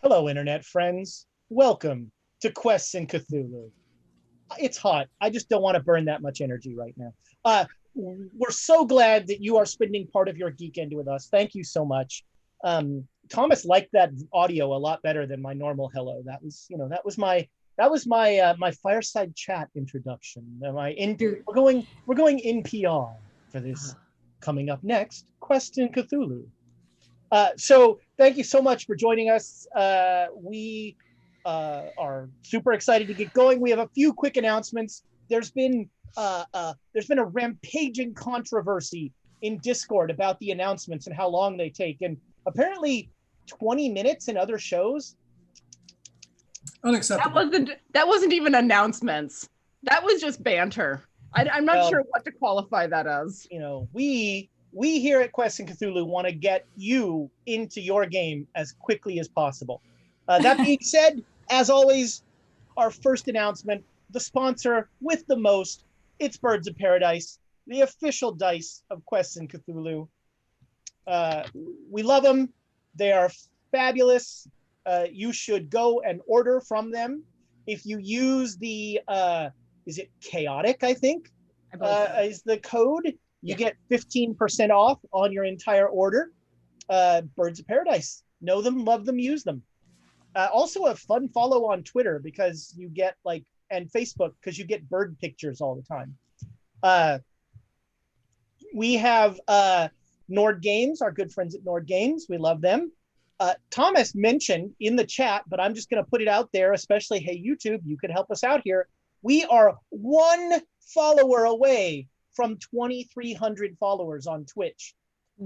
Hello, internet friends. Welcome to Quests in Cthulhu. It's hot. I just don't want to burn that much energy right now. We're so glad that you are spending part of your geek end with us. Thank you so much. Thomas liked that audio a lot better than my normal hello. That was my fireside chat introduction. We're going NPR for this. Coming up next, Quest in Cthulhu. So thank you so much for joining us. We are super excited to get going. We have a few quick announcements. There's been a rampaging controversy in Discord about the announcements and how long they take. And apparently 20 minutes in other shows. Unacceptable. That wasn't even announcements. That was just banter. I'm not sure what to qualify that as. You know, we here at Quest in Cthulhu want to get you into your game as quickly as possible. That being said, as always, our first announcement, the sponsor with the most, it's Birds of Paradise, the official dice of Quest in Cthulhu. We love them. They are fabulous. You should go and order from them. If you use the, is it Chaotic, I think, is the code. You get 15% off on your entire order. Birds of Paradise. Know them, love them, use them. Also a fun follow on Twitter because you get and Facebook because you get bird pictures all the time. We have Nord Games, our good friends at Nord Games. We love them. Thomas mentioned in the chat, but I'm just going to put it out there, especially, hey, YouTube, you could help us out here. We are one follower away from 2,300 followers on Twitch.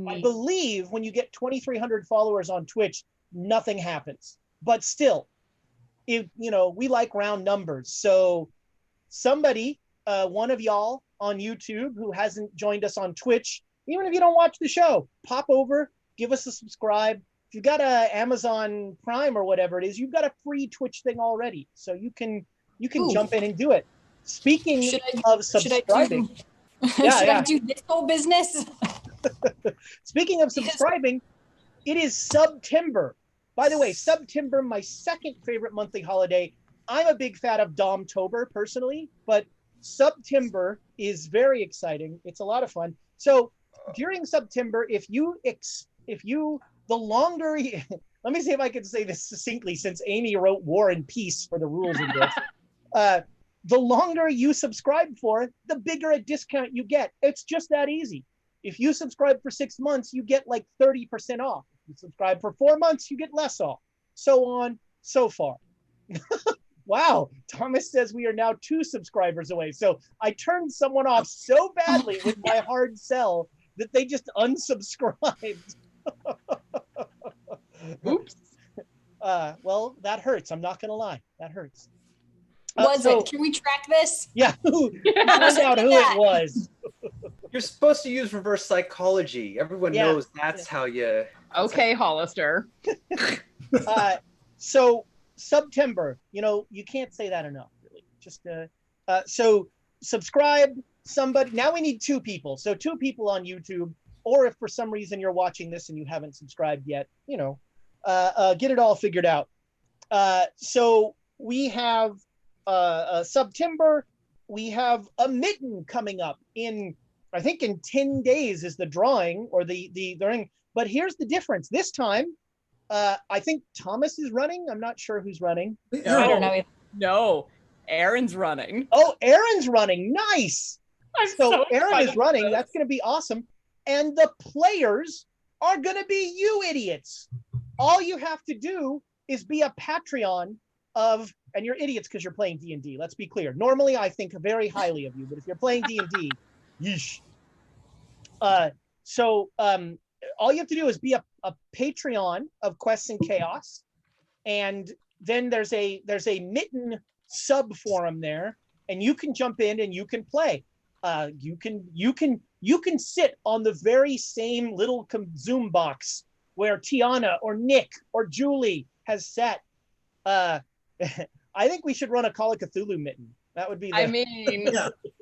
I believe when you get 2,300 followers on Twitch, nothing happens. But still, we like round numbers. So somebody, one of y'all on YouTube who hasn't joined us on Twitch, even if you don't watch the show, pop over, give us a subscribe. If you've got a Amazon Prime or whatever it is, you've got a free Twitch thing already. So you can jump in and do it. Speaking of subscribing. Should I do this whole business? Speaking of subscribing, it is September. By the way, September, my second favorite monthly holiday. I'm a big fan of Domtober personally, but September is very exciting. It's a lot of fun. So during September, the longer, let me see if I can say this succinctly since Amy wrote War and Peace for the rules of this. The longer you subscribe for, the bigger a discount you get. It's just that easy. If you subscribe for 6 months, you get 30% off. If you subscribe for 4 months, you get less off. So on, so far. Wow, Thomas says we are now 2 subscribers away. So I turned someone off so badly with my hard sell that they just unsubscribed. Oops. Well, that hurts. I'm not going to lie. That hurts. It? Can we track this? Yeah, find out who it was. You're supposed to use reverse psychology. Everyone knows that's how you... Okay, Hollister. So, September, you can't say that enough, really. Just, so, subscribe, somebody. Now we need 2 people. So, 2 people on YouTube, or if for some reason you're watching this and you haven't subscribed yet, get it all figured out. So, we have... September, we have a mitten coming up I think in 10 days is the drawing or the ring. But here's the difference. This time, I think Thomas is running. I'm not sure who's running. I don't know. No, Aaron's running. Oh, Aaron's running. Nice. So Aaron excited is running. That's going to be awesome. And the players are going to be you idiots. All you have to do is be a Patreon and you're idiots because you're playing D&D. Let's be clear. Normally, I think very highly of you, but if you're playing D&D, yeesh. So all you have to do is be a Patreon of Quests and Chaos, and then there's a Mitten sub forum there, and you can jump in and you can play. You can sit on the very same little Zoom box where Tiana or Nick or Julie has sat. I think we should run a Call of Cthulhu mitten. That would be.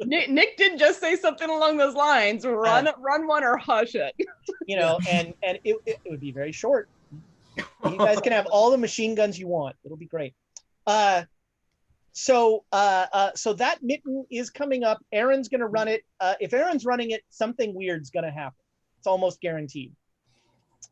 Nick did just say something along those lines. Run one or hush it. And it would be very short. You guys can have all the machine guns you want. It'll be great. So that mitten is coming up. Aaron's going to run it. If Aaron's running it, something weird's going to happen. It's almost guaranteed.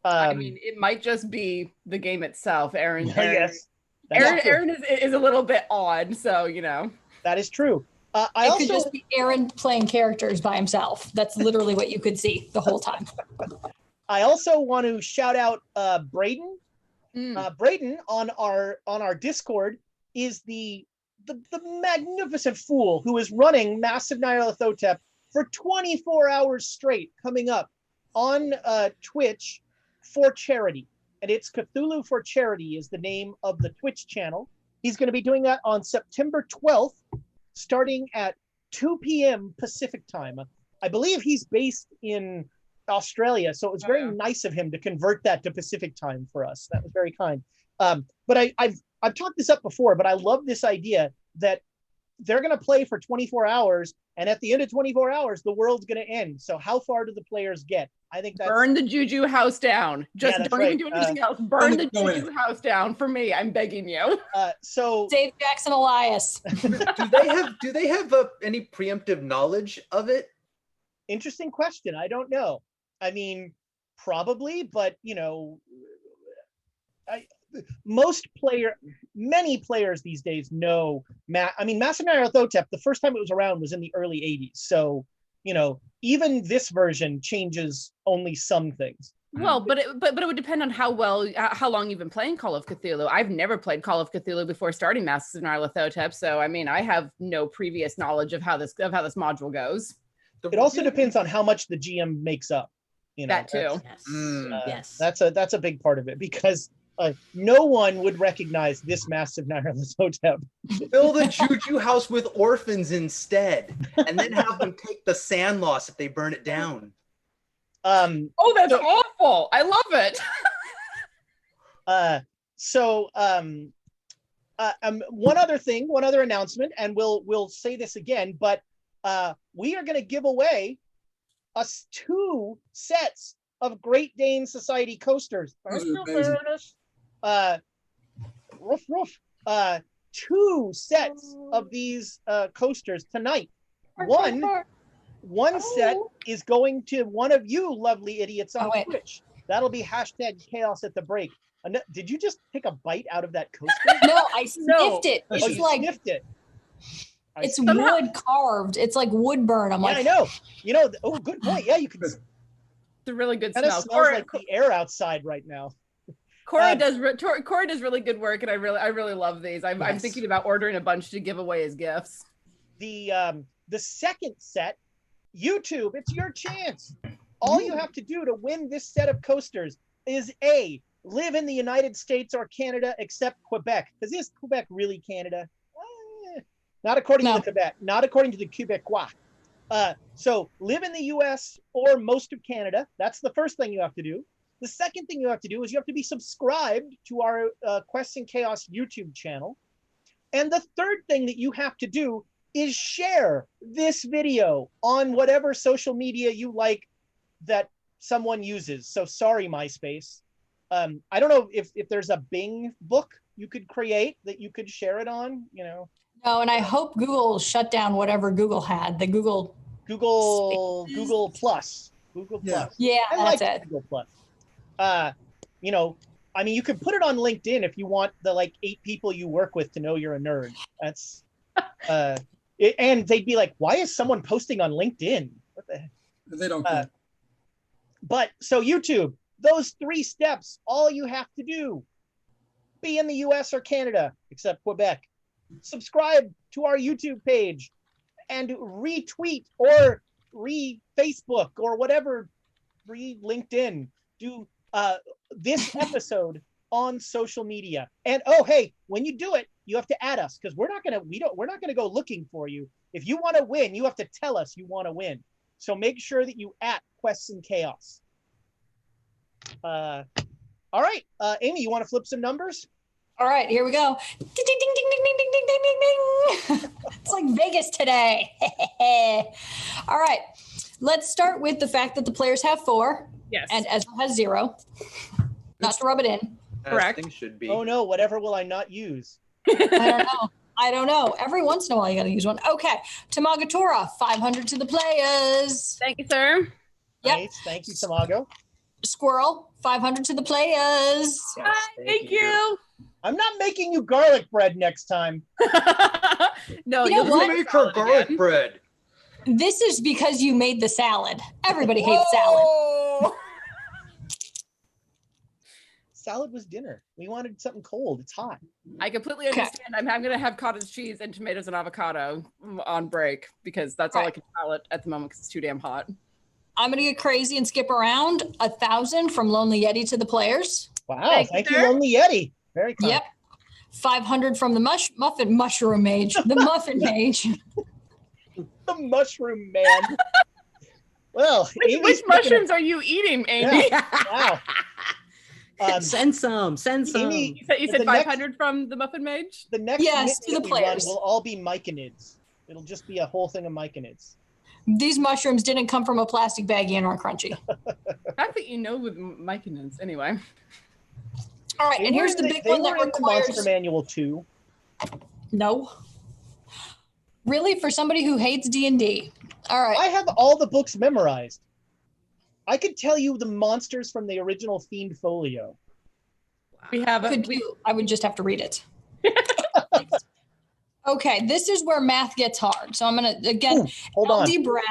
I mean, it might just be the game itself. Aaron is a little bit odd, so you know. That is true. It could just be Aaron playing characters by himself. That's literally what you could see the whole time. I also want to shout out Braden. Braden on our Discord is the magnificent fool who is running Masks of Nyarlathotep for 24 hours straight, coming up on Twitch for charity. And it's Cthulhu for Charity is the name of the Twitch channel. He's going to be doing that on September 12th, starting at 2 p.m. Pacific time. I believe he's based in Australia, so it was very nice of him to convert that to Pacific time for us. That was very kind. But I've talked this up before, but I love this idea that they're going to play for 24 hours, and at the end of 24 hours, the world's going to end. So how far do the players get? I think that's... Burn the Juju house down. Just don't even do anything else. Burn the Juju house down for me. I'm begging you. So save Jackson Elias. Do they have any preemptive knowledge of it? Interesting question. I don't know. I mean, probably, but you know, many players these days know. I mean, Masks of Nyarlathotep, the first time it was around was in the early 80s. So, you know, even this version changes only some things. Well, but it would depend on how long you've been playing Call of Cthulhu. I've never played Call of Cthulhu before starting Masks of Nyarlathotep, so I mean, I have no previous knowledge of how this module goes. It also depends on how much the GM makes up. You know, that too. Yes. That's a big part of it, because no one would recognize this Masks of Nyarlathotep. Fill the Juju house with orphans instead, and then have them take the sand loss if they burn it down. That's awful. I love it. One other announcement, and we'll say this again, but we are going to give away us 2 sets of Great Dane Society coasters. Roof. 2 sets of these coasters tonight. One set is going to one of you lovely idiots on Twitch. That'll be #chaos at the break. Did you just take a bite out of that coaster? No, I sniffed it. It's sniffed it. It's wood carved. It's like wood burn. I know. You know. Oh, good point. Yeah, you can. It's a really good smell. It smells like the air outside right now. Corey does really good work, and I really love these. I'm thinking about ordering a bunch to give away as gifts. The second set, YouTube, it's your chance. All you have to do to win this set of coasters is A, live in the United States or Canada except Quebec. Because is Quebec really Canada? Not according to Quebec. Not according to the Quebecois. So live in the US or most of Canada. That's the first thing you have to do. The second thing you have to do is you have to be subscribed to our Quests and Chaos YouTube channel. And the third thing that you have to do is share this video on whatever social media you like that someone uses. So sorry, MySpace. I don't know if there's a Bing book you could create that you could share it on, you know. No, and I hope Google shut down whatever Google had. The Google Plus. Yeah, that's it. Google Plus. You know, I mean, you could put it on LinkedIn if you want the 8 people you work with to know you're a nerd. That's and they'd be like, why is someone posting on LinkedIn? What the heck? They don't care. But so YouTube, those 3 steps, all you have to do, be in the US or Canada, except Quebec, subscribe to our YouTube page, and retweet or re-Facebook or whatever, re-LinkedIn, do this episode on social media. And hey, when you do it, you have to add us, because we're not gonna go looking for you. If you want to win, you have to tell us you want to win. So make sure that you @Quests and Chaos. All right, Amy, you want to flip some numbers? All right, here we go. Ding, ding, ding, ding, ding, ding, ding, ding, ding, ding. It's like Vegas today. All right, let's start with the fact that the players have 4. Yes. And Ezra has 0. Not to rub it in. Correct. Things should be. Oh no, whatever will I not use? I don't know. Every once in a while, you got to use one. Okay. Tamagatora, 500 to the players. Thank you, sir. Yep. Nice. Thank you, Tamago. Squirrel, 500 to the players. Yes, Thank you. I'm not making you garlic bread next time. No, You know you'll what? make Make her garlic again. bread. This is because you made the salad. Everybody hates salad. Whoa. Salad was dinner. We wanted something cold. It's hot. I completely Okay. understand. I'm going to have cottage cheese and tomatoes and avocado on break because that's all I Right. can salad at the moment because it's too damn hot. I'm going to get crazy and skip around. 1,000 from Lonely Yeti to the players. Wow. Thank you, sir. Lonely Yeti. Very kind. Yep. 500 from the mushroom mage. The muffin mage. The mushroom man. Well, Which mushrooms are you eating, Amy? Wow. Send some. Amy, You said The next- 500 from the muffin mage? the next Yes, mix to the that we run players. will all be myconids. It'll just be a whole thing of myconids. These mushrooms didn't come from a plastic baggie and are crunchy. The fact that you know with myconins. Anyway. All right, They and were here's in the big they one were that in the Monster requires Manual too. no. Really, for somebody who hates D&D. All right. I have all the books memorized. I could tell you the monsters from the original Fiend Folio. We have I would just have to read it. Okay, this is where math gets hard. So I'm gonna again. Ooh, hold on. LD Brat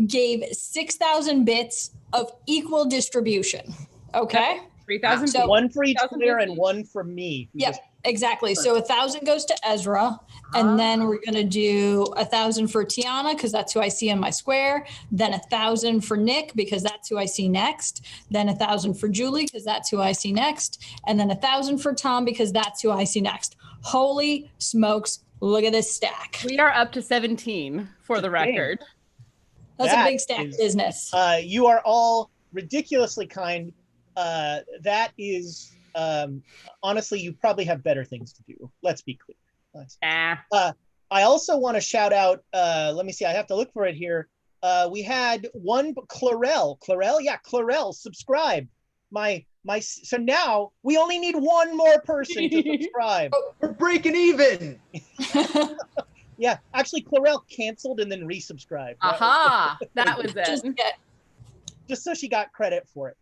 gave 6,000 bits of equal distribution. Okay. 3,000. So- One for each 1,000 player and each. one for me. who Yep, just- exactly. So 1,000 goes to Ezra, and then we're gonna do 1,000 for Tiana because that's who I see in my square. Then 1,000 for Nick because that's who I see next. Then 1,000 for Julie because that's who I see next, and then 1,000 for Tom because that's who I see next. Holy smokes! Look at this stack. We are up to 17 for the record. That's That a big stack is- business. You are all ridiculously kind. That is, honestly, you probably have better things to do. Let's be clear. I also want to shout out, let me see, I have to look for it here. We had one Clarell subscribe. So now we only need one more person to subscribe. We're breaking even. Yeah, actually Clarell canceled and then resubscribed. Aha, that was Just it. get Just so she got credit for it.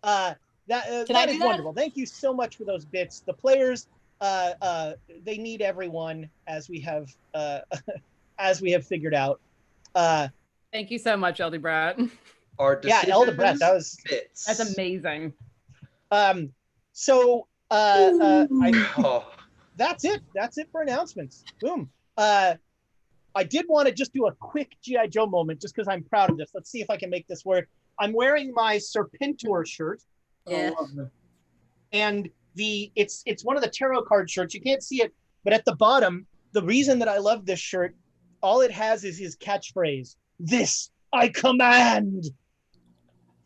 That Can I is do that? wonderful. Thank you so much for those bits. The players, they need everyone, as we have figured out. Thank you so much, LD Brat. Our Yeah, Elder Brett, that was bits. That's amazing. so. Oh, That's it. That's it for announcements. Boom. I did want to just do a quick G.I. Joe moment just because I'm proud of this. Let's see if I can make this work. I'm wearing my Serpentor shirt. Yeah. And it's one of the tarot card shirts. You can't see it, but at the bottom, the reason that I love this shirt, all it has is his catchphrase, "This I command."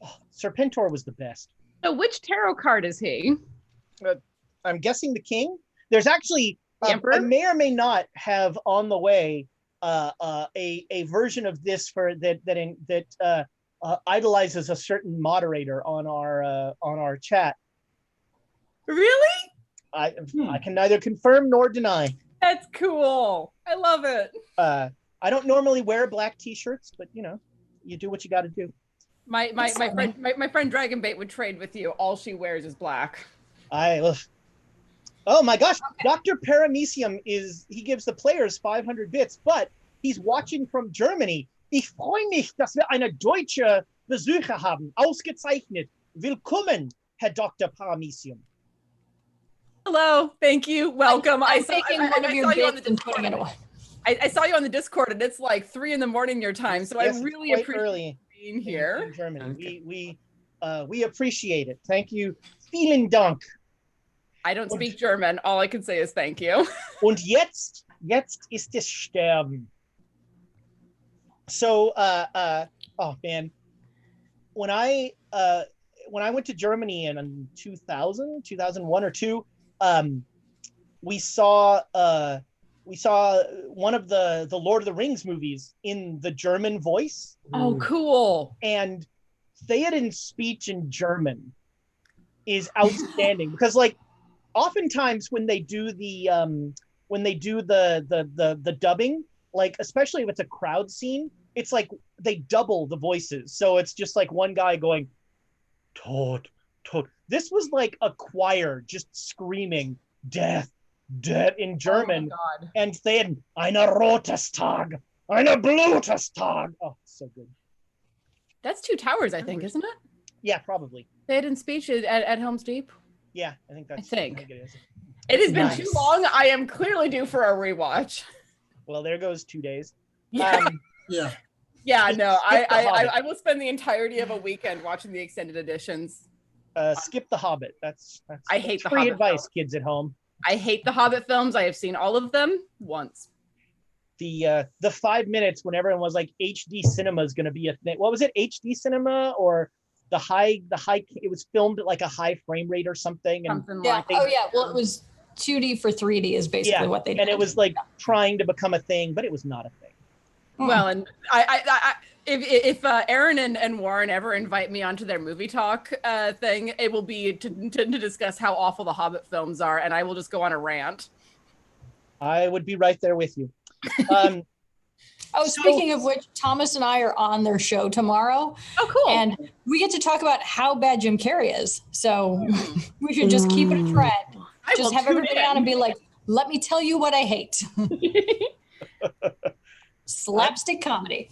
Oh, Serpentor was the best. So which tarot card is he? I'm guessing the king. There's actually The Emperor? I may or may not have on the way a version of this that idolizes a certain moderator on our chat. Really? I can neither confirm nor deny. That's cool. I love it. I don't normally wear black t-shirts, but you do what you got to do. My friend Dragonbait would trade with you. All she wears is black. Oh my gosh, Dr. Paramecium he gives the players 500 bits, but he's watching from Germany. Ich freue mich, dass wir eine deutsche Besucher haben. Ausgezeichnet. Willkommen, Herr Dr. Paramecium. Hello, thank you, welcome. I'm I saw taking one of I your saw you on the bits and putting it Discord. away. I saw you on the Discord, and it's like 3 a.m. your time. So Yes, I it's really quite appreciate early being here. in Germany. Okay. We appreciate it. Thank you. Vielen Dank. I don't speak German. All I can say is thank you. Und jetzt ist es sterben. So, oh man, when I went to Germany in 2001 or 2, we saw one of the Lord of the Rings movies in the German voice, Oh, cool. and Theoden's speech in German is outstanding because like oftentimes when they do the dubbing, like especially if it's a crowd scene, it's like they double the voices. So it's just like one guy going, Tod, Tod. This was like a choir just screaming death, death in German. Oh my God. And then eine rotes Tag, eine blutes Tag. Oh, so good. That's Two Towers, I think, isn't it? Yeah, probably. They had in speech at Helm's Deep. Yeah, I think I that's. think. it is. It has been Nice. too long. I am clearly due for a rewatch. Well, there goes 2 days. Yeah. Yeah. Yeah, Just no, skip The Hobbit. I will spend the entirety of a weekend watching the extended editions. Skip The Hobbit. That's I hate the free Hobbit advice, films. kids at home. I hate the Hobbit films. I have seen all of them once. The 5 minutes when everyone was like HD cinema is going to be a thing. What was it? HD cinema or the high? It was filmed at like a high frame rate or something. And Something Yeah. like Oh yeah. Well, it was 2D for 3D is basically what they did. and it was like trying to become a thing, but it was not a thing. Well, and if Aaron and Warren ever invite me onto their movie talk thing, it will be to discuss how awful the Hobbit films are, and I will just go on a rant. I would be right there with you. Speaking of which, Thomas and I are on their show tomorrow. Oh, cool. And we get to talk about how bad Jim Carrey is. So we should just keep it a trend. I will Just have tune everybody in. on and be like, let me tell you what I hate. Slapstick comedy.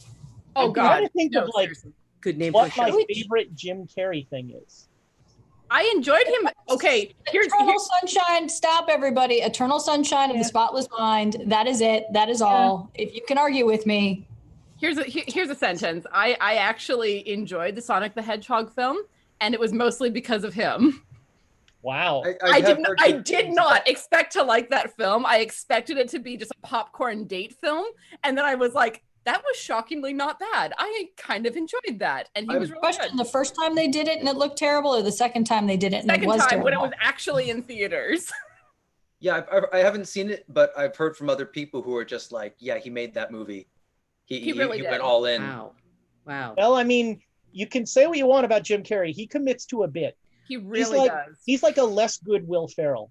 Oh I'm trying God! to think No, of like seriously. Good name for a what my show. favorite Jim Carrey thing is. I enjoyed him. Okay, Eternal Sunshine. Stop, everybody. Eternal Sunshine of the Spotless Mind. That is it. That is all. If you can argue with me. here's a sentence. I actually enjoyed the Sonic the Hedgehog film, and it was mostly because of him. Wow. I have did heard I good did things not about- expect to like that film. I expected it to be just a popcorn date film, and then I was like, that was shockingly not bad. I kind of enjoyed that, and he was really Question: good. the first time they did it and it looked terrible, or the second time they did it and Second it was time terrible? when it was actually in theaters. Yeah, I haven't seen it, but I've heard from other people who are just like, yeah, he made that movie. He really went did. all in. Wow. Well, I mean, you can say what you want about Jim Carrey. He commits to a bit. He really does. He's like a less good Will Ferrell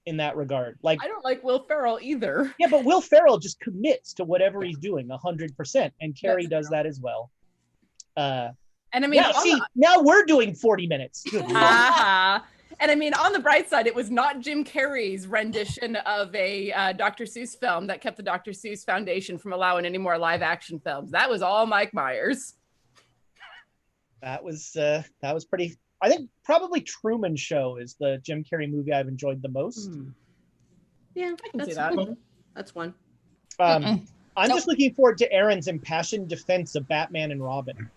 in that regard. Like, I don't like Will Ferrell either. yeah, but Will Ferrell just commits to whatever he's doing 100%, and Carrey does that as well. And I mean, Yeah, see, now we're doing 40 minutes. Good Lord. and I mean, on the bright side, it was not Jim Carrey's rendition of a Dr. Seuss film that kept the Dr. Seuss Foundation from allowing any more live action films. That was all Mike Myers. That was pretty. I think probably Truman Show is the Jim Carrey movie I've enjoyed the most. Yeah, I can see that's that. one. That's one. I'm just looking forward to Aaron's impassioned defense of Batman and Robin.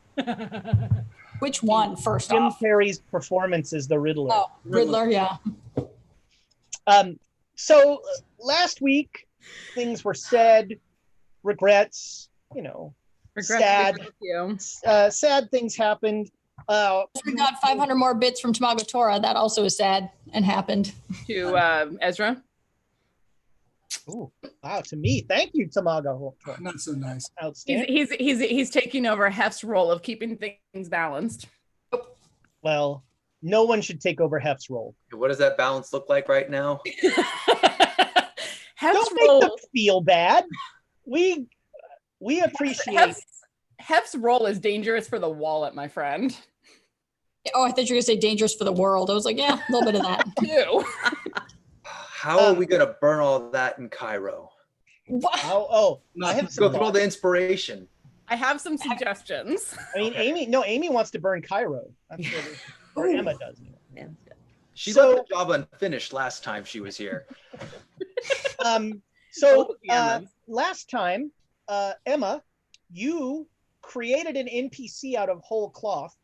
Which one, first Jim off? Carrey's performance as the Riddler. Oh, Riddler, yeah. So last week, things were said, regrets, sad. Thank you. Sad things happened. We got 500 more bits from Tamago Tora. That also is sad and happened. To Ezra. Ooh, wow, to me. Thank you, Tamago. Not so nice. Outstanding. He's taking over Hef's role of keeping things balanced. Well, no one should take over Hef's role. What does that balance look like right now? Hef's Don't make role, them feel bad. We appreciate. Hef's role is dangerous for the wallet, my friend. Oh, I thought you were going to say dangerous for the world. I was like, yeah, a little bit of that. Ew. How are we going to burn all that in Cairo? What? I have Go some through all the inspiration. I have some suggestions. I mean, Amy wants to burn Cairo. That's what or Emma does. Yeah. She So- left the job unfinished last time she was here. Last time, Emma, you created an NPC out of whole cloth,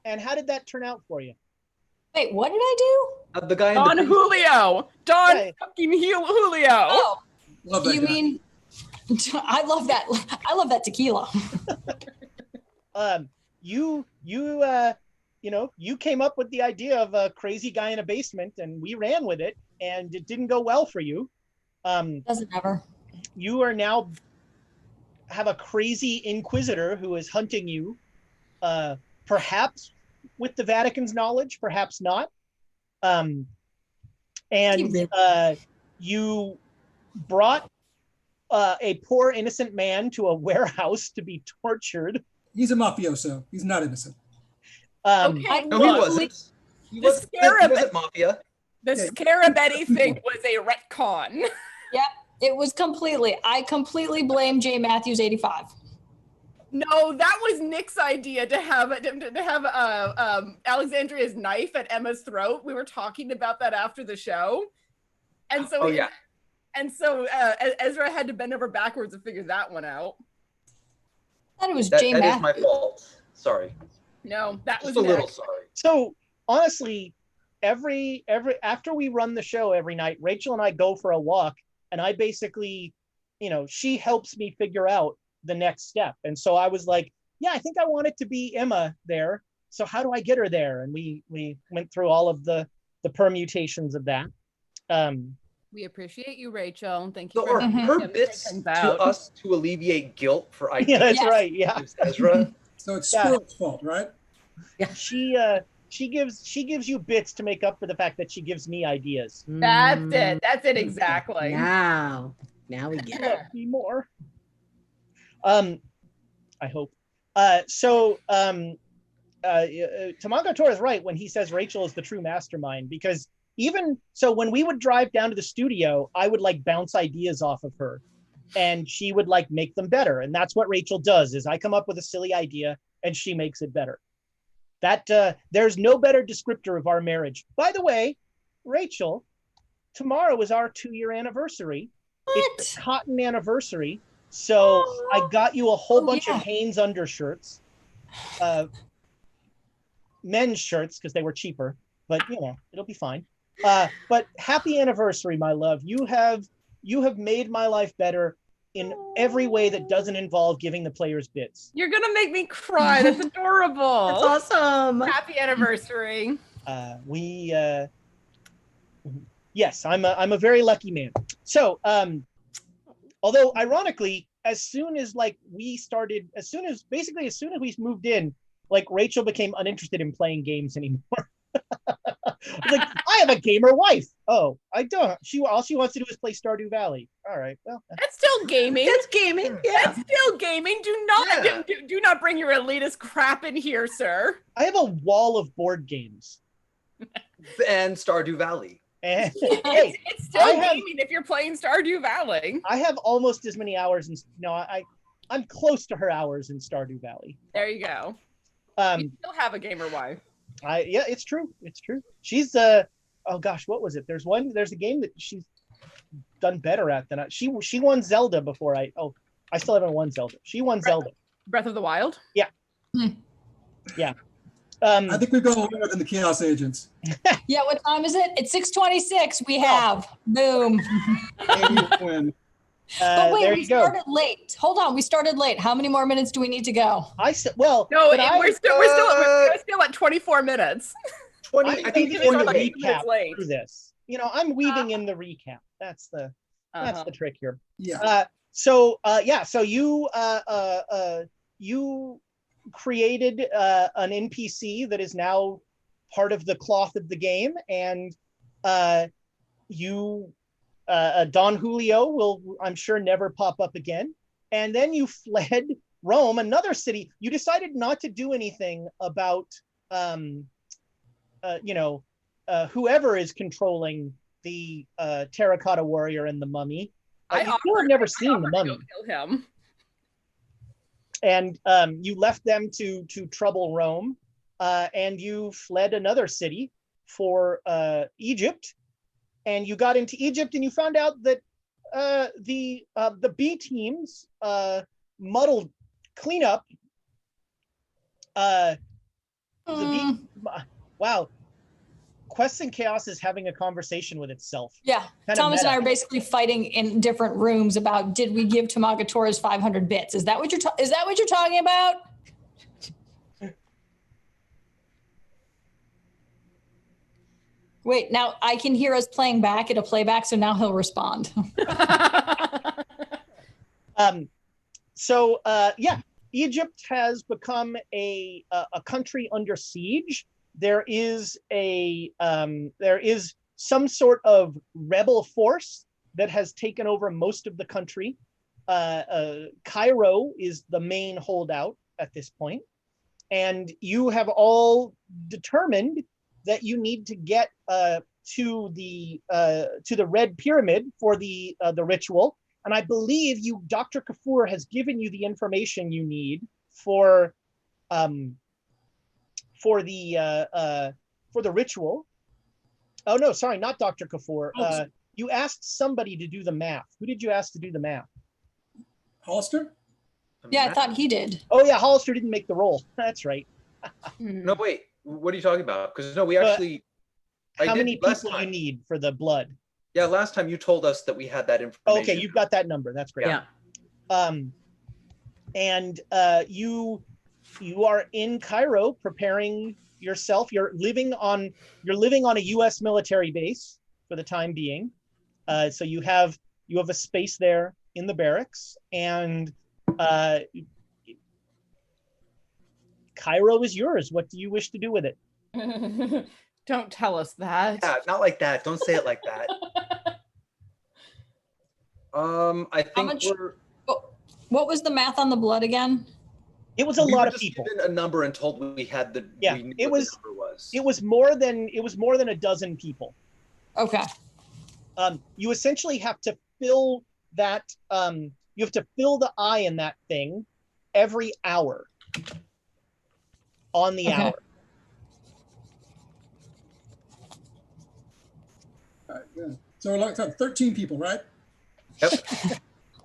and how did that turn out for you? Wait, what did I do? The guy in Don the Julio. Don Right. fucking Julio. Oh, Love that you guy. mean, I love that. I love that tequila. You came up with the idea of a crazy guy in a basement, and we ran with it, and it didn't go well for you. Doesn't ever. You are now have a crazy inquisitor who is hunting you, perhaps with the Vatican's knowledge, perhaps not. And you brought a poor innocent man to a warehouse to be tortured. He's a mafioso. He's not innocent. Okay, No, he wasn't. He wasn't mafia. The Scaravetti thing was a retcon. Yep, it was completely. I completely blame J. Matthews 85. No, that was Nick's idea to have Alexandria's knife at Emma's throat. We were talking about that after the show, and so Ezra had to bend over backwards to figure that one out. I thought it was That J. is Matthews. my fault. Sorry. No, that was Just a Nick. little sorry. So honestly, every after we run the show every night, Rachel and I go for a walk, and I basically, she helps me figure out the next step. And so I was like, yeah, I think I want it to be Emma there. So how do I get her there? And we went through all of the permutations of that. We appreciate you, Rachel. Thank you. So for are her bits to us to alleviate guilt for ideas? Yeah, that's right. Yeah. Ezra. So it's Squirrel's fault, right? Yeah. She gives you bits to make up for the fact that she gives me ideas. That's it. That's it exactly. Now we get it. Be more. I hope. Tamanga Tor is right when he says Rachel is the true mastermind, because even so, when we would drive down to the studio, I would like bounce ideas off of her, and she would like make them better. And that's what Rachel does: is I come up with a silly idea and she makes it better. That there's no better descriptor of our marriage. By the way, Rachel, tomorrow is our 2-year anniversary. What? It's a cotton anniversary. So I got you a whole bunch of Hanes undershirts, men's shirts, because they were cheaper, but it'll be fine. But happy anniversary, my love. You have made my life better in every way that doesn't involve giving the players bits. You're gonna make me cry. That's adorable. That's awesome. Happy anniversary. Yes, I'm a very lucky man. So, although ironically, as soon as we moved in, like Rachel became uninterested in playing games anymore. Like, I have a gamer wife. Oh, I don't. All she wants to do is play Stardew Valley. All right, well, That's still gaming. That's gaming. Yeah. That's still gaming. Do not bring your elitist crap in here, sir. I have a wall of board games. And Stardew Valley. And It's still gaming if you're playing Stardew Valley. I have almost as many hours in. I'm close to her hours in Stardew Valley. There you go. You still have a gamer wife. Yeah, it's true. It's true. She's oh gosh, what was it? There's a game that she's done better at than she won Zelda before I still haven't won Zelda. She won Zelda. Breath of the Wild? Yeah. Yeah. I think we go longer than the Chaos Agents. Yeah, what time is it? It's 6:26. We have. Boom. Win. But wait, there we you go. started late. Hold on, we started late. How many more minutes do we need to go? I said, well, No, but we're still at 24 minutes. 20. I I think think it's we're the like 8 minutes recap late. through this. I'm weaving in the recap. That's the trick here. Yeah. So you created an NPC that is now part of the cloth of the game, and Don Julio will, I'm sure, never pop up again. And then you fled Rome, another city. You decided not to do anything about, whoever is controlling the terracotta warrior and the mummy. You still have never seen the mummy. Kill him. And you left them to trouble Rome, and you fled another city for Egypt. And you got into Egypt, and you found out that the B teams muddled cleanup. Wow, Quests and Chaos is having a conversation with itself. Yeah, Kinda Thomas and I meta. are basically fighting in different rooms about did we give Tamagatora's 500 bits? Is that what you're talking about? Wait, now I can hear us playing back at a playback, so now he'll respond. Egypt has become a country under siege, there is some sort of rebel force that has taken over most of the country. Cairo is the main holdout at this point, and you have all determined that you need to get to the Red Pyramid for the ritual. And I believe Dr. Kafur has given you the information you need for the ritual. Oh no, sorry, not Dr. Kafur. You asked somebody to do the math. Who did you ask to do the math? Hollister? Yeah, I thought he did. Oh yeah, Hollister didn't make the roll. That's right. No, wait. What are you talking about? Because no, we actually. How many people you need for the blood? Yeah, last time you told us that we had that information. Okay, you've got that number. That's great. Yeah. And you are in Cairo preparing yourself. You're living on a U.S. military base for the time being. So you have a space there in the barracks, and Cairo is yours. What do you wish to do with it? Don't tell us that. Yeah, not like that. Don't say it like that. I think What was the math on the blood again? It was a lot of people. Given a number and told we had the. Yeah, we knew it what was. the number was. It was more than a dozen people. Okay. You essentially have to fill that. You have to fill the eye in that thing every hour. On the hour. All right, yeah. So we're like 13 people, right? Yep.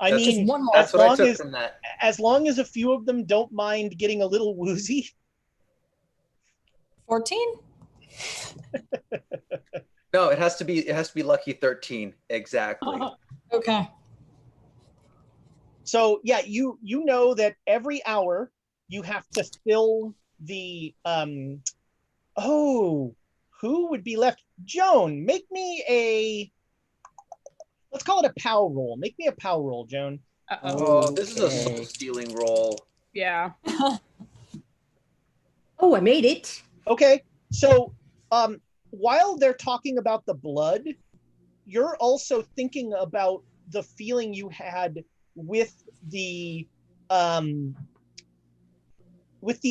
I That's mean, just one more. That's what I took from that. as long as a few of them don't mind getting a little woozy. 14? No, it has to be lucky 13 exactly. Okay. So yeah, you know that every hour you have to fill the who would be left? Joan, make me let's call it a POW roll. Make me a POW roll, Joan. Oh, this is a soul stealing roll. Yeah. Oh, I made it. Okay. So while they're talking about the blood, you're also thinking about the feeling you had with the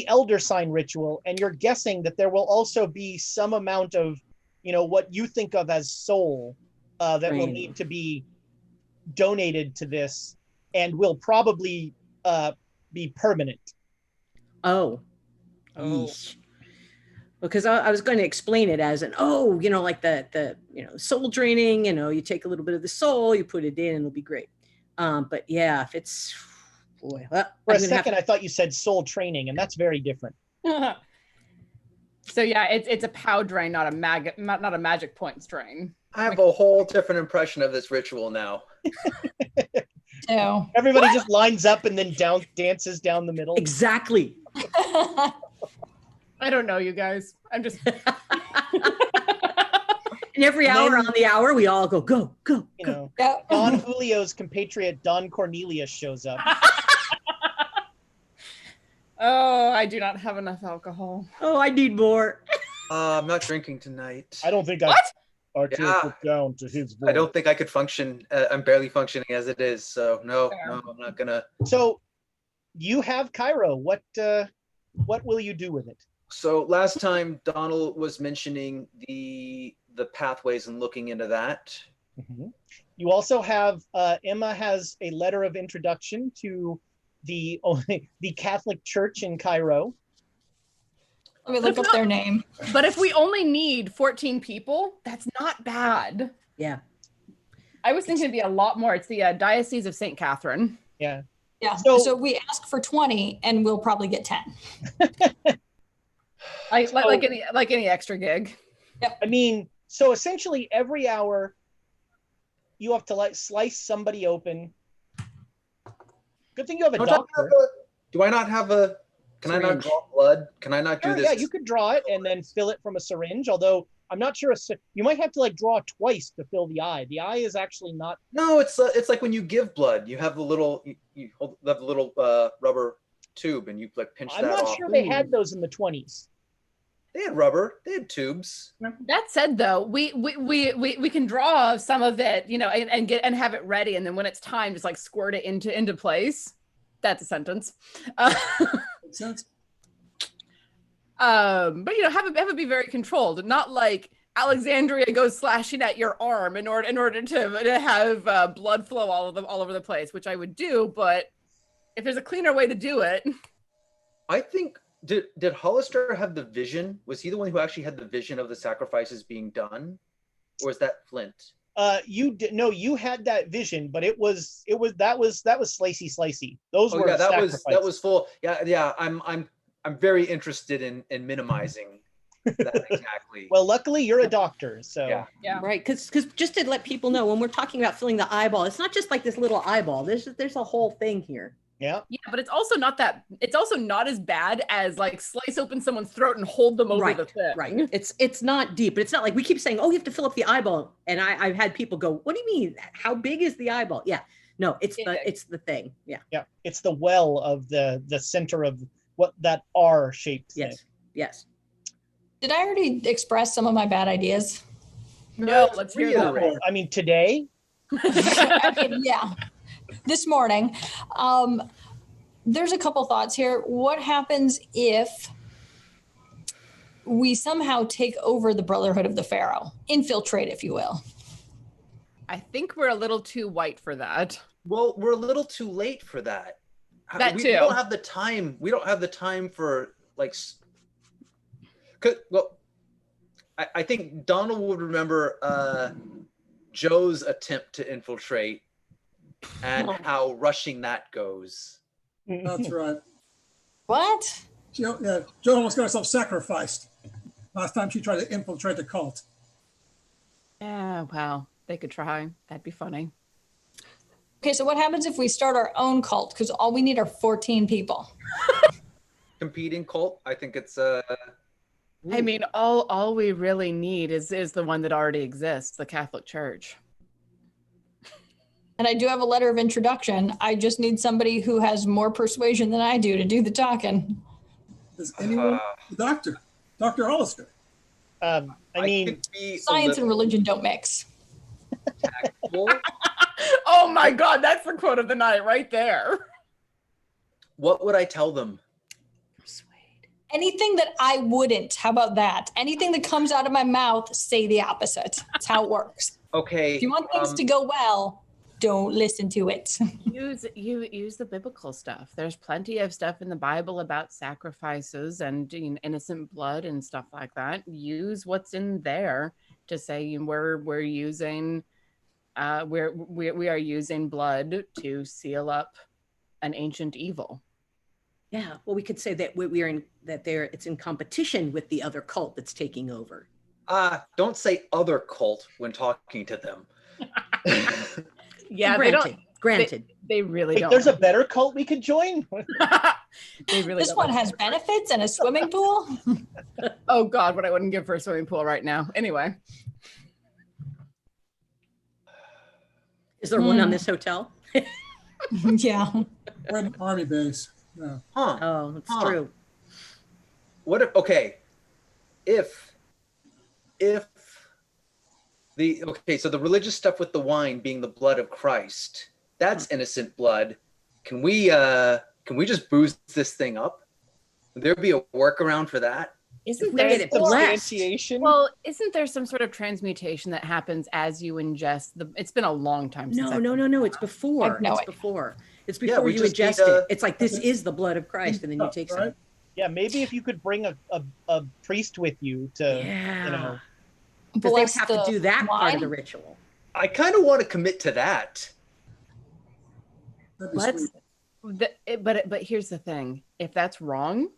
elder sign ritual, and you're guessing that there will also be some amount of, what you think of as soul that will need to be donated to this, and will probably be permanent. Oh. Yeesh. Because I was going to explain it as like the soul draining, you take a little bit of the soul, you put it in, and it'll be great. But yeah, if it's, boy. Well, For a second, I thought you said soul training, and that's very different. So yeah, it's a POW drain, not a magic points drain. I have a whole different impression of this ritual now. Ew. Everybody just lines up and then dances down the middle. Exactly. I don't know, you guys. I'm just. And every hour on the hour, we all go. Don Julio's compatriot Don Cornelius shows up. Oh, I do not have enough alcohol. Oh, I need more. I'm not drinking tonight. I don't think Yeah. down to his voice. I don't think I could function. I'm barely functioning as it is. So no, I'm not gonna. So, you have Cairo. What will you do with it? So last time Donald was mentioning the pathways and looking into that. Mm-hmm. You also have Emma has a letter of introduction to the Catholic Church in Cairo. Let me look up their name. But if we only need 14 people, that's not bad. Yeah. I was thinking it'd be a lot more. It's the Diocese of St. Catherine. Yeah. Yeah. So- So we ask for 20 and we'll probably get 10. Like any extra gig. I mean, so essentially every hour you have to slice somebody open. Good thing you have a doctor. Do I not have a? Can I not draw blood? Can I not do this? Yeah, you could draw it and then fill it from a syringe. Although I'm not sure. You might have to draw twice to fill the eye. The eye is actually not. No, it's like when you give blood. You have the little the little rubber tube, and you pinch that off. I'm not sure they had those in the 20s. They had rubber. They had tubes. That said, though, we can draw some of it, and have it ready, and then when it's time, just like squirt it into place. That's a sentence. Makes sense. But have it be very controlled, not like Alexandria goes slashing at your arm in order to have blood flow all over the place, which I would do. But if there's a cleaner way to do it, I think did Hollister have the vision? Was he the one who actually had the vision of the sacrifices being done, or was that Flint? You did no. You had that vision, but that was slicey. Those were that sacrifices. was full. Yeah. I'm very interested in minimizing that exactly. Well, luckily you're a doctor, so yeah. Right, because just to let people know, when we're talking about filling the eyeball, it's not just like this little eyeball. There's a whole thing here. Yeah, but it's also not as bad as like slice open someone's throat and hold them over the thing. Right. It's not deep, but it's not like we keep saying, oh, you have to fill up the eyeball. And I've had people go, what do you mean? How big is the eyeball? Yeah. No, it's the thing. Yeah. Yeah. It's the well of the center of what that R-shaped thing. Yes. Did I already express some of my bad ideas? No, let's hear them. I mean, today. Yeah. This morning, there's a couple thoughts here. What happens if we somehow take over the Brotherhood of the Pharaoh, infiltrate, if you will? I think we're a little too white for that. Well, we're a little too late for that. We don't have the time. We don't have the time for like. I think Donald would remember Joe's attempt to infiltrate and how rushing that goes. That's right. What? Joe almost got herself sacrificed last time she tried to infiltrate the cult. Yeah, well, they could try. That'd be funny. Okay, so what happens if we start our own cult? Because all we need are 14 people. Competing cult? I think it's I mean, all we really need is the one that already exists, the Catholic Church. And I do have a letter of introduction. I just need somebody who has more persuasion than I do to do the talking. Does anyone? Dr. Hollister. I mean, science and religion don't mix. Tactful. Oh my God, that's the quote of the night right there. What would I tell them? Anything that I wouldn't. How about that? Anything that comes out of my mouth, say the opposite. That's how it works. Okay. If you want things to go well, don't listen to it. Use the biblical stuff. There's plenty of stuff in the Bible about sacrifices and innocent blood and stuff like that. Use what's in there to say we're using we are using blood to seal up an ancient evil. Yeah, well, we could say that it's in competition with the other cult that's taking over. Don't say other cult when talking to them. Yeah, granted. They really don't. There's a better cult we could join. This one has benefits and a swimming pool. Oh God, what I wouldn't give for a swimming pool right now. Anyway. Is there one on this hotel? Yeah. We're an army base. Yeah. Huh. Oh, that's true. What if so the religious stuff with the wine being the blood of Christ, that's innocent blood. Can we just booze this thing up? Would there be a workaround for that? Isn't there substantiation? Well, isn't there some sort of transmutation that happens as you ingest it's been a long time since No, it's before. It's before you ingest it. It's like this is the blood of Christ, and then you take some. Yeah, maybe if you could bring a priest with you to because they have to do that part of the ritual. I kind of want to commit to that. But here's the thing: if that's wrong,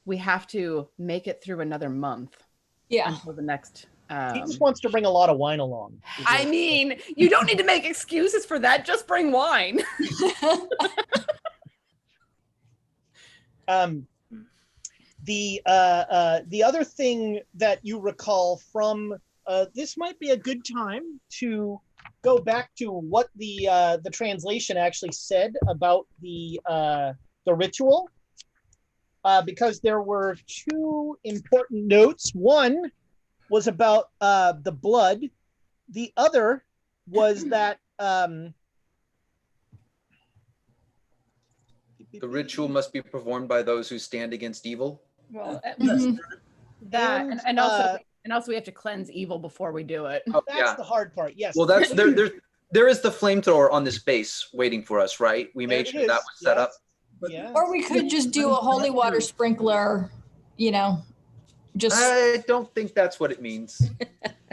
we have to make it through another month. Yeah. Until the next. He just wants to bring a lot of wine along. I mean, you don't need to make excuses for that. Just bring wine. The other thing that you recall from this might be a good time to go back to what the translation actually said about the ritual. because there were two important notes. One was about the blood. The other was that the ritual must be performed by those who stand against evil. Well, Yes. that and also we have to cleanse evil before we do it. Oh, that's yeah. the hard part. Yes. Well, that's there is the flamethrower on this base waiting for us, right? We made sure that was set up. But Yeah. Or we could just do a holy water sprinkler, just. I don't think that's what it means.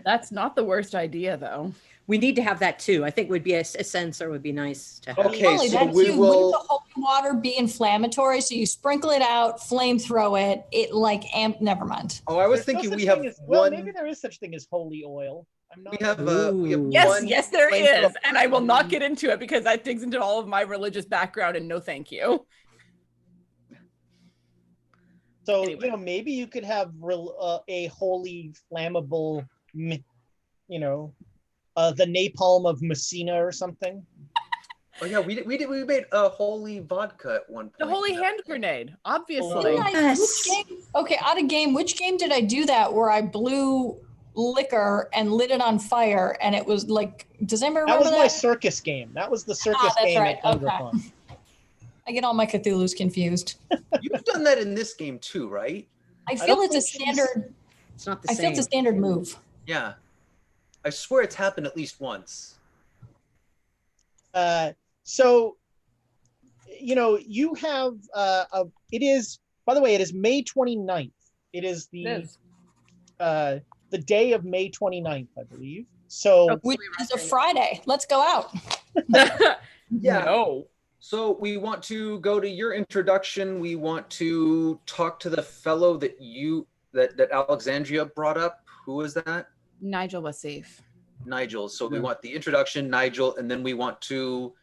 That's not the worst idea, though. We need to have that too. I think would be a sensor would be nice to have. Okay, Not only so that, we too, will. wouldn't the holy water be inflammatory? So you sprinkle it out, flame throw it, never mind. Oh, I was There's no thinking such we have thing as- well, one. maybe there is such thing as holy oil. I'm not. We have Ooh. one. Yes, there flamethrower. is, and I will not get into it because that digs into all of my religious background, and no, thank you. So Anyway. maybe you could have a holy flammable, the napalm of Messina or something. Oh yeah, we made a holy vodka at one point. The holy hand grenade, obviously. Didn't I- Yes. which game? Okay, out of game. Which game did I do that where I blew liquor and lit it on fire and it was like? Does anybody That remember was my circus game. That was the circus that's game right. at ThunderCon. I get all my Cthulhu's confused. You've done that in this game too, right? I don't feel it's a think she's- standard. It's not the I feel same. it's a standard move. Yeah. I swear it's happened at least once. So, you have it is, by the way, it is May 29th. It is the day of May 29th, I believe. So Which is a Friday. Let's go out. Yeah. No. So we want to go to your introduction. We want to talk to the fellow that that Alexandria brought up. Who was that? Nigel Wasif. Nigel. So we Yeah. want the introduction, Nigel, and then we want to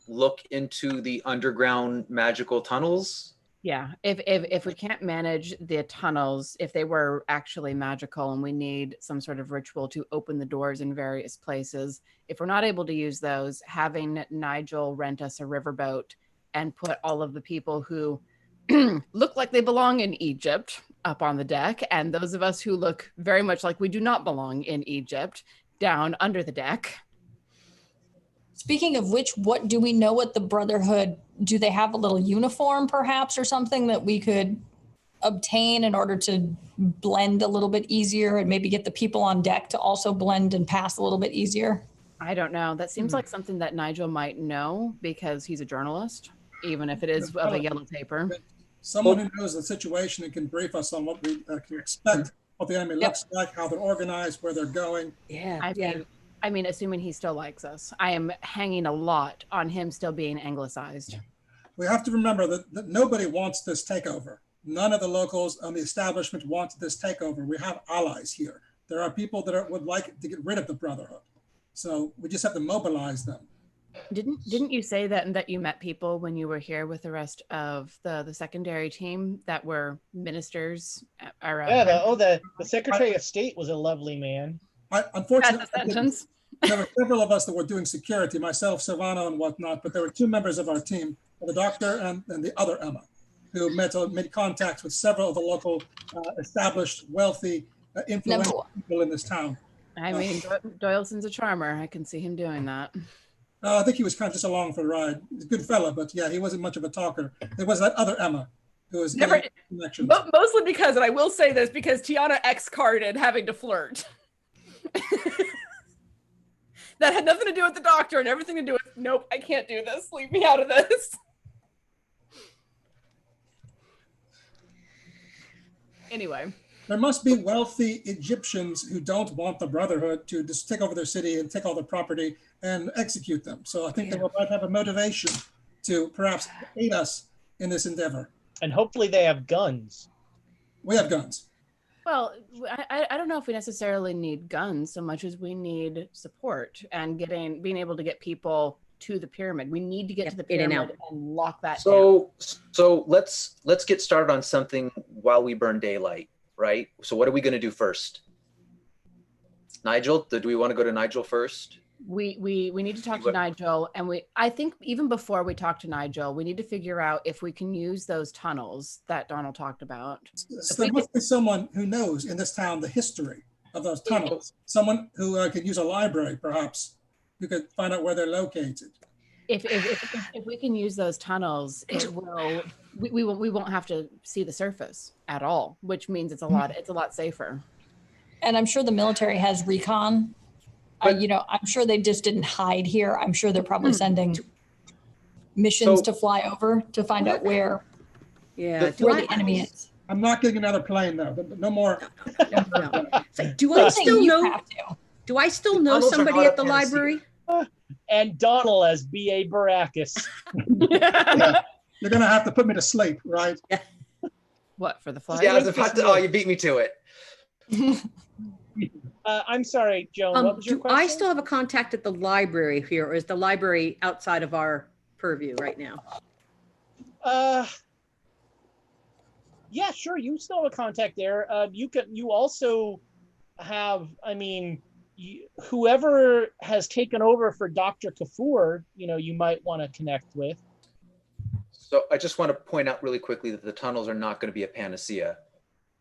look into the underground magical tunnels. Yeah, if we can't manage the tunnels, if they were actually magical and we need some sort of ritual to open the doors in various places, if we're not able to use those, having Nigel rent us a riverboat and put all of the people who look like they belong in Egypt up on the deck, and those of us who look very much like we do not belong in Egypt down under the deck. Speaking of which, what do we know what the Brotherhood, do they have a little uniform perhaps or something that we could obtain in order to blend a little bit easier and maybe get the people on deck to also blend and pass a little bit easier? I don't know. That seems like something that Nigel might know because he's a journalist, even if it is of a yellow paper. someone who knows the situation and can brief us on what we can expect, what the enemy looks like, how they're organized, where they're going. Yeah. I mean, assuming he still likes us. I am hanging a lot on him still being anglicized. We have to remember that nobody wants this takeover. None of the locals and the establishment want this takeover. We have allies here. There are people that would like to get rid of the Brotherhood. So we just have to mobilize them. Didn't you say that you met people when you were here with the rest of the secondary team that were ministers? The Secretary of State was a lovely man. Unfortunately, That's a sentence. there were several of us that were doing security, myself, Silvano, and whatnot, but there were two members of our team, the doctor and the other Emma, who made contacts with several of the local established, wealthy, influential people in this town. I mean, Doyleson's a charmer. I can see him doing that. I think he was kind of just along for the ride. He's a good fella, but yeah, he wasn't much of a talker. There was that other Emma who was Never, connections. mostly because, and I will say this, because Tiana X-carded having to flirt. That had nothing to do with the doctor and everything to do with, nope, I can't do this. Leave me out of this. Anyway. There must be wealthy Egyptians who don't want the Brotherhood to just take over their city and take all their property and execute them. So I think they might have a motivation to perhaps aid us in this endeavor. And hopefully they have guns. We have guns. Well, I don't know if we necessarily need guns so much as we need support and being able to get people to the pyramid. We need to get to the pyramid and lock that down. So let's get started on something while we burn daylight, right? So what are we going to do first? Nigel, do we want to go to Nigel first? We need to talk to Nigel, and I think even before we talk to Nigel, we need to figure out if we can use those tunnels that Donald talked about. So there must be someone who knows in this town the history of those tunnels. Someone who could use a library, perhaps, who could find out where they're located. If we can use those tunnels, we won't have to see the surface at all, which means it's a lot safer. And I'm sure the military has recon. I'm sure they just didn't hide here. I'm sure they're probably sending missions to fly over to find out where the enemy is. I'm not getting another plane though. No more. No. Do I still know? Do I still know somebody at the library? And Donald as B.A. Baracus. Yeah. You're gonna have to put me to sleep, right? Yeah. What, for the flight? Yeah, you beat me to it. I'm sorry, Joan. What was your question? Do I still have a contact at the library here, or is the library outside of our purview right now? Yeah, sure. You still have a contact there. You also have. I mean, whoever has taken over for Dr. Kafur, you might want to connect with. So I just want to point out really quickly that the tunnels are not going to be a panacea.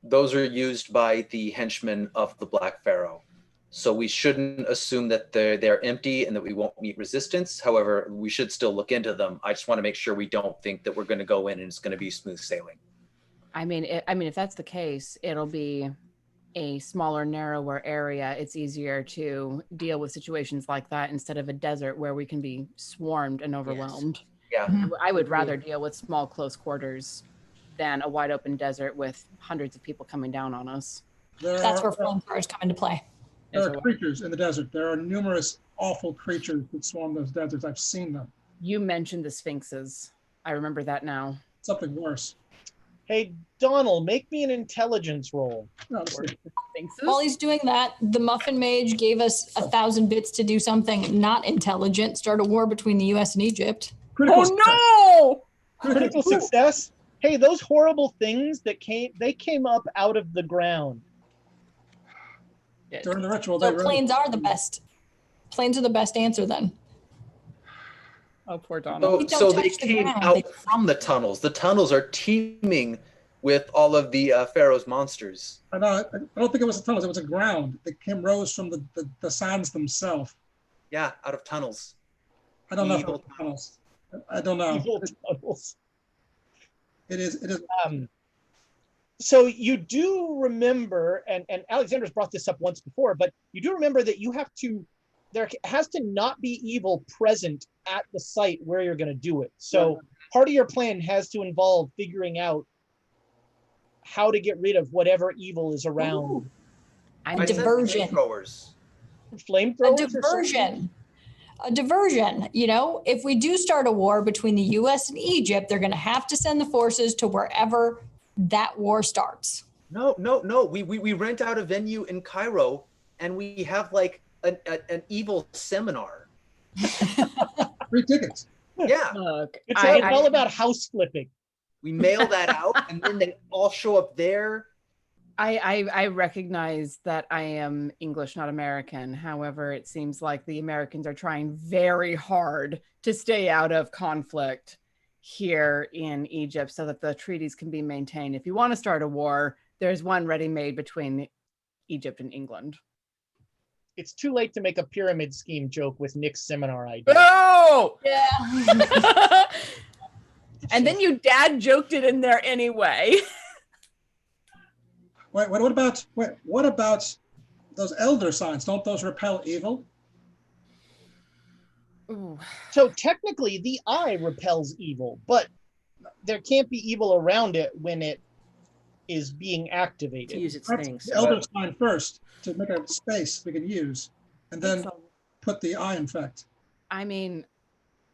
Those are used by the henchmen of the Black Pharaoh. So we shouldn't assume that they're empty and that we won't meet resistance. However, we should still look into them. I just want to make sure we don't think that we're going to go in and it's going to be smooth sailing. I mean, if that's the case, it'll be a smaller, narrower area. It's easier to deal with situations like that instead of a desert where we can be swarmed and overwhelmed. Yes. Yeah. I would rather deal with small, close quarters than a wide open desert with hundreds of people coming down on us. That's where flamethrowers come into play. There are creatures in the desert. There are numerous awful creatures that swarm those deserts. I've seen them. You mentioned the sphinxes. I remember that now. Something worse. Hey, Donald, make me an intelligence roll. No, while he's doing that, the Muffin Mage gave us 1,000 bits to do something not intelligent, start a war between the U.S. and Egypt. No! Critical success. Hey, those horrible things that came up out of the ground. During the ritual, so planes are the best. Planes are the best answer then. Oh, poor Donald. So they came out from the tunnels. The tunnels are teeming with all of the Pharaoh's monsters. I don't think it was the tunnels. It was the ground that rose from the sands themselves. Yeah, out of tunnels. I don't know if it was tunnels. I don't know. Evil tunnels. It is. So you do remember, and Alexander's brought this up once before, but you do remember that there has to not be evil present at the site where you're going to do it. So part of your plan has to involve figuring out how to get rid of whatever evil is around. A diversion. Flamethrowers. A diversion. If we do start a war between the U.S. and Egypt, they're going to have to send the forces to wherever that war starts. No. We rent out a venue in Cairo, and we have like an evil seminar. Free tickets. Yeah. Look, it's all about house flipping. We mail that out, and then they all show up there. I recognize that I am English, not American. However, it seems like the Americans are trying very hard to stay out of conflict here in Egypt so that the treaties can be maintained. If you want to start a war, there's one ready-made between Egypt and England. It's too late to make a pyramid scheme joke with Nick's seminar idea. Oh! Yeah. And then you dad joked it in there anyway. What about those elder signs? Don't those repel evil? Ooh. So technically the eye repels evil, but there can't be evil around it when it is being activated. To use its That's things. the elder sign first to make a space we can use, and then put the eye in effect. I mean,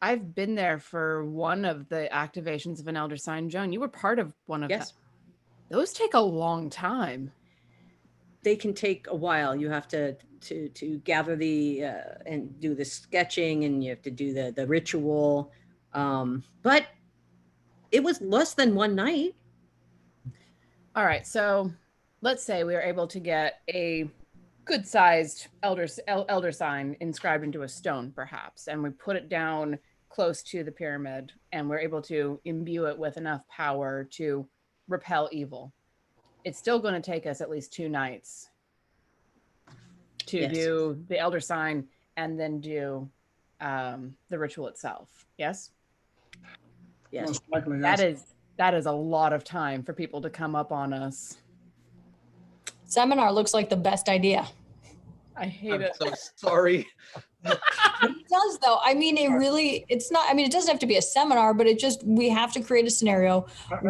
I've been there for one of the activations of an elder sign. Joan, you were part of one of them. Those take a long time. They can take a while. You have to gather the and do the sketching, and you have to do the ritual. But it was less than one night. All right, so let's say we were able to get a good-sized elder sign inscribed into a stone, perhaps, and we put it down close to the pyramid, and we're able to imbue it with enough power to repel evil. It's still going to take us at least 2 nights to do the elder sign and then do the ritual itself. Yes? Yes. Most likely, yes. That is a lot of time for people to come up on us. Seminar looks like the best idea. I hate I'm it. so sorry. It does though. I mean, it's not, I mean, it doesn't have to be a seminar, but we have to create a scenario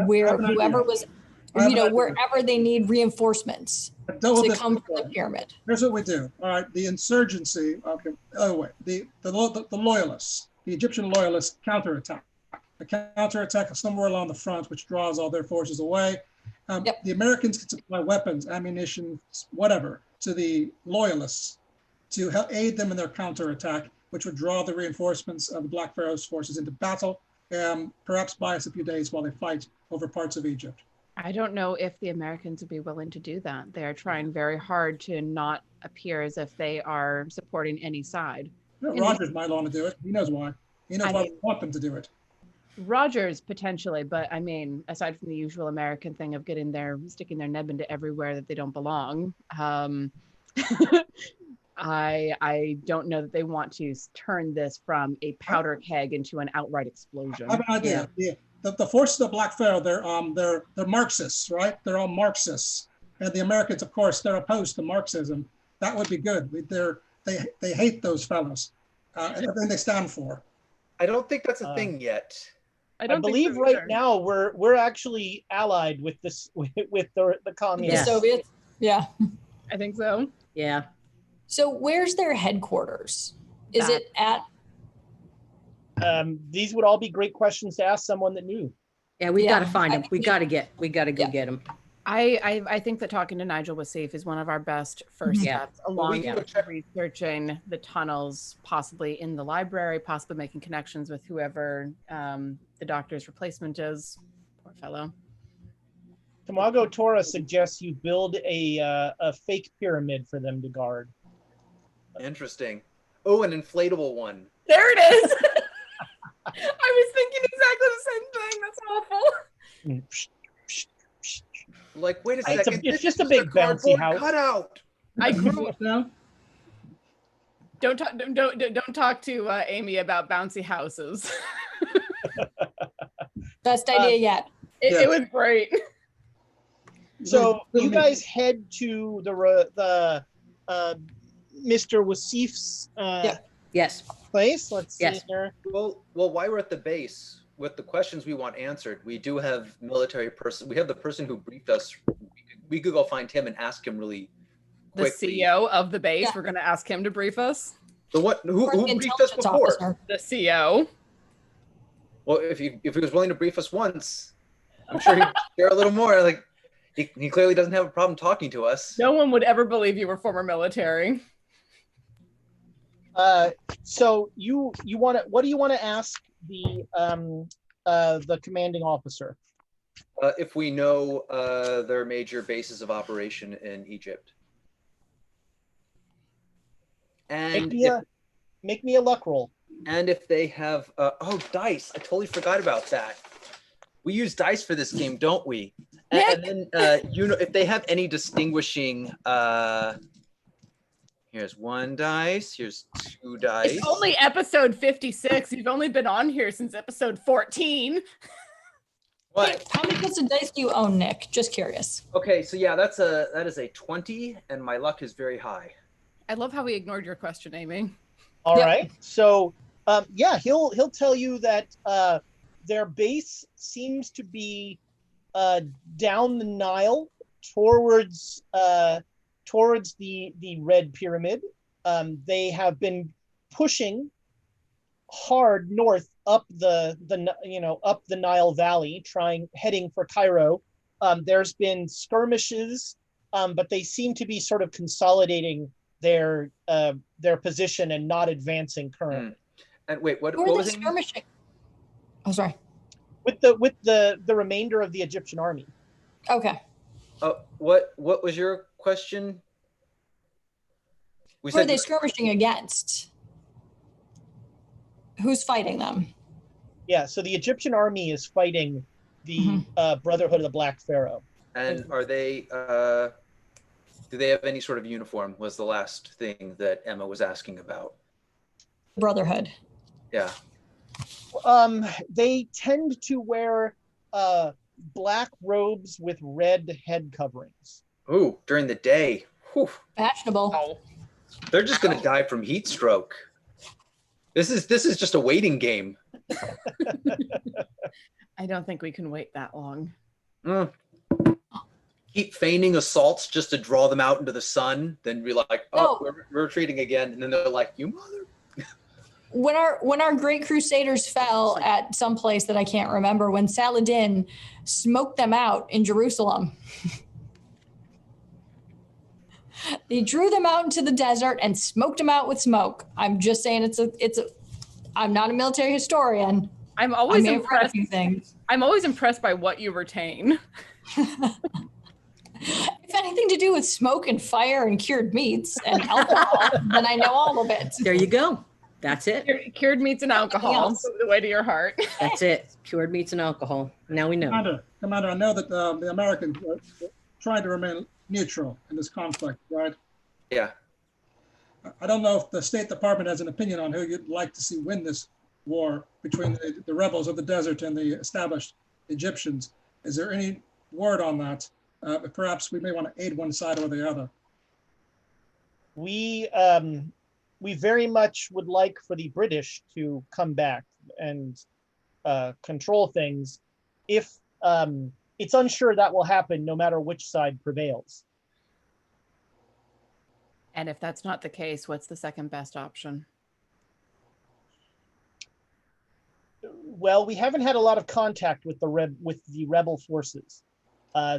where whoever was, wherever they need reinforcements to come to the pyramid. Here's what we do. All right, the insurgency, okay, the loyalists, the Egyptian loyalists counterattack. A counterattack somewhere along the front, which draws all their forces away. The Americans can supply weapons, ammunition, whatever, to the loyalists to help aid them in their counterattack, which would draw the reinforcements of the Black Pharaoh's forces into battle, perhaps buy us a few days while they fight over parts of Egypt. I don't know if the Americans would be willing to do that. They're trying very hard to not appear as if they are supporting any side. Rogers might want to do it. He knows why. He knows why we want them to do it. Rogers potentially, but I mean, aside from the usual American thing of sticking their neb into everywhere that they don't belong, I don't know that they want to turn this from a powder keg into an outright explosion. I have an idea. Yeah. The forces of Black Pharaoh, they're Marxists, right? They're all Marxists, and the Americans, of course, they're opposed to Marxism. That would be good. They hate those fellows, everything they stand for. I don't think that's a thing yet. I believe right now we're actually allied with this with the communists. The Soviets. Yeah. I think so. Yeah. So where's their headquarters? Is it at? These would all be great questions to ask someone that knew. Yeah, we got to find them. We got to go get them. I think that talking to Nigel was safe is one of our best first steps, along with researching the tunnels, possibly in the library, possibly making connections with whoever the doctor's replacement is. Poor fellow. Tamago Tora suggests you build a fake pyramid for them to guard. Interesting. Oh, an inflatable one. There it is. I was thinking exactly the same thing. That's awful. Like, wait a second. It's just a big bouncy house. Cutout. I grew up now. Don't talk to Amy about bouncy houses. Best idea yet. It was great. So you guys head to the Mr. Wasif's place. Let's see here. Well, while we're at the base, with the questions we want answered, we do have military person. We have the person who briefed us. We could go find him and ask him really quickly. The CEO of the base. We're going to ask him to brief us. Who briefed us before? Officer. The CEO. Well, if he was willing to brief us once, I'm sure he'd share a little more. Like he clearly doesn't have a problem talking to us. No one would ever believe you were former military. So you want to? What do you want to ask the commanding officer? If we know their major bases of operation in Egypt. And make me a luck roll. And if they have dice, I totally forgot about that. We use dice for this game, don't we? And then if they have any distinguishing here's 1 dice, here's 2 dice. It's only episode 56. You've only been on here since episode 14. What? How many sets of dice do you own, Nick? Just curious. Okay, so yeah, that is a 20, and my luck is very high. I love how we ignored your question, Amy. All right. So he'll tell you that their base seems to be down the Nile towards the Red Pyramid. They have been pushing hard north up the Nile Valley, heading for Cairo. There's been skirmishes, but they seem to be sort of consolidating their position and not advancing currently. And wait, what Who are was they it? skirmishing? Oh, sorry. With the remainder of the Egyptian army. Okay. What was your question? Who are they skirmishing against? Who's fighting them? Yeah, so the Egyptian army is fighting the Brotherhood of the Black Pharaoh. And are they, do they have any sort of uniform was the last thing that Emma was asking about. Brotherhood. Yeah. They tend to wear black robes with red head coverings. Ooh, during the day. Whew. Fashionable. Oh. They're just going to die from heat stroke. This is just a waiting game. I don't think we can wait that long. Keep feigning assaults just to draw them out into the sun, then be like, oh, we're retreating again. And then they're like, you mother. When our great crusaders fell at some place that I can't remember, when Saladin smoked them out in Jerusalem, he drew them out into the desert and smoked them out with smoke. I'm just saying I'm not a military historian. I'm always impressed. A few things. I'm always impressed by what you retain. If anything to do with smoke and fire and cured meats and alcohol, then I know all of it. There you go. That's it. Cured meats and alcohol. The way to your heart. That's it. Cured meats and alcohol. Now we know. Commander, I know that the Americans were trying to remain neutral in this conflict, right? Yeah. I don't know if the State Department has an opinion on who you'd like to see win this war between the rebels of the desert and the established Egyptians. Is there any word on that? Perhaps we may want to aid one side or the other. We very much would like for the British to come back and control things. If it's unsure that will happen, no matter which side prevails. And if that's not the case, what's the second best option? Well, we haven't had a lot of contact with the rebel forces.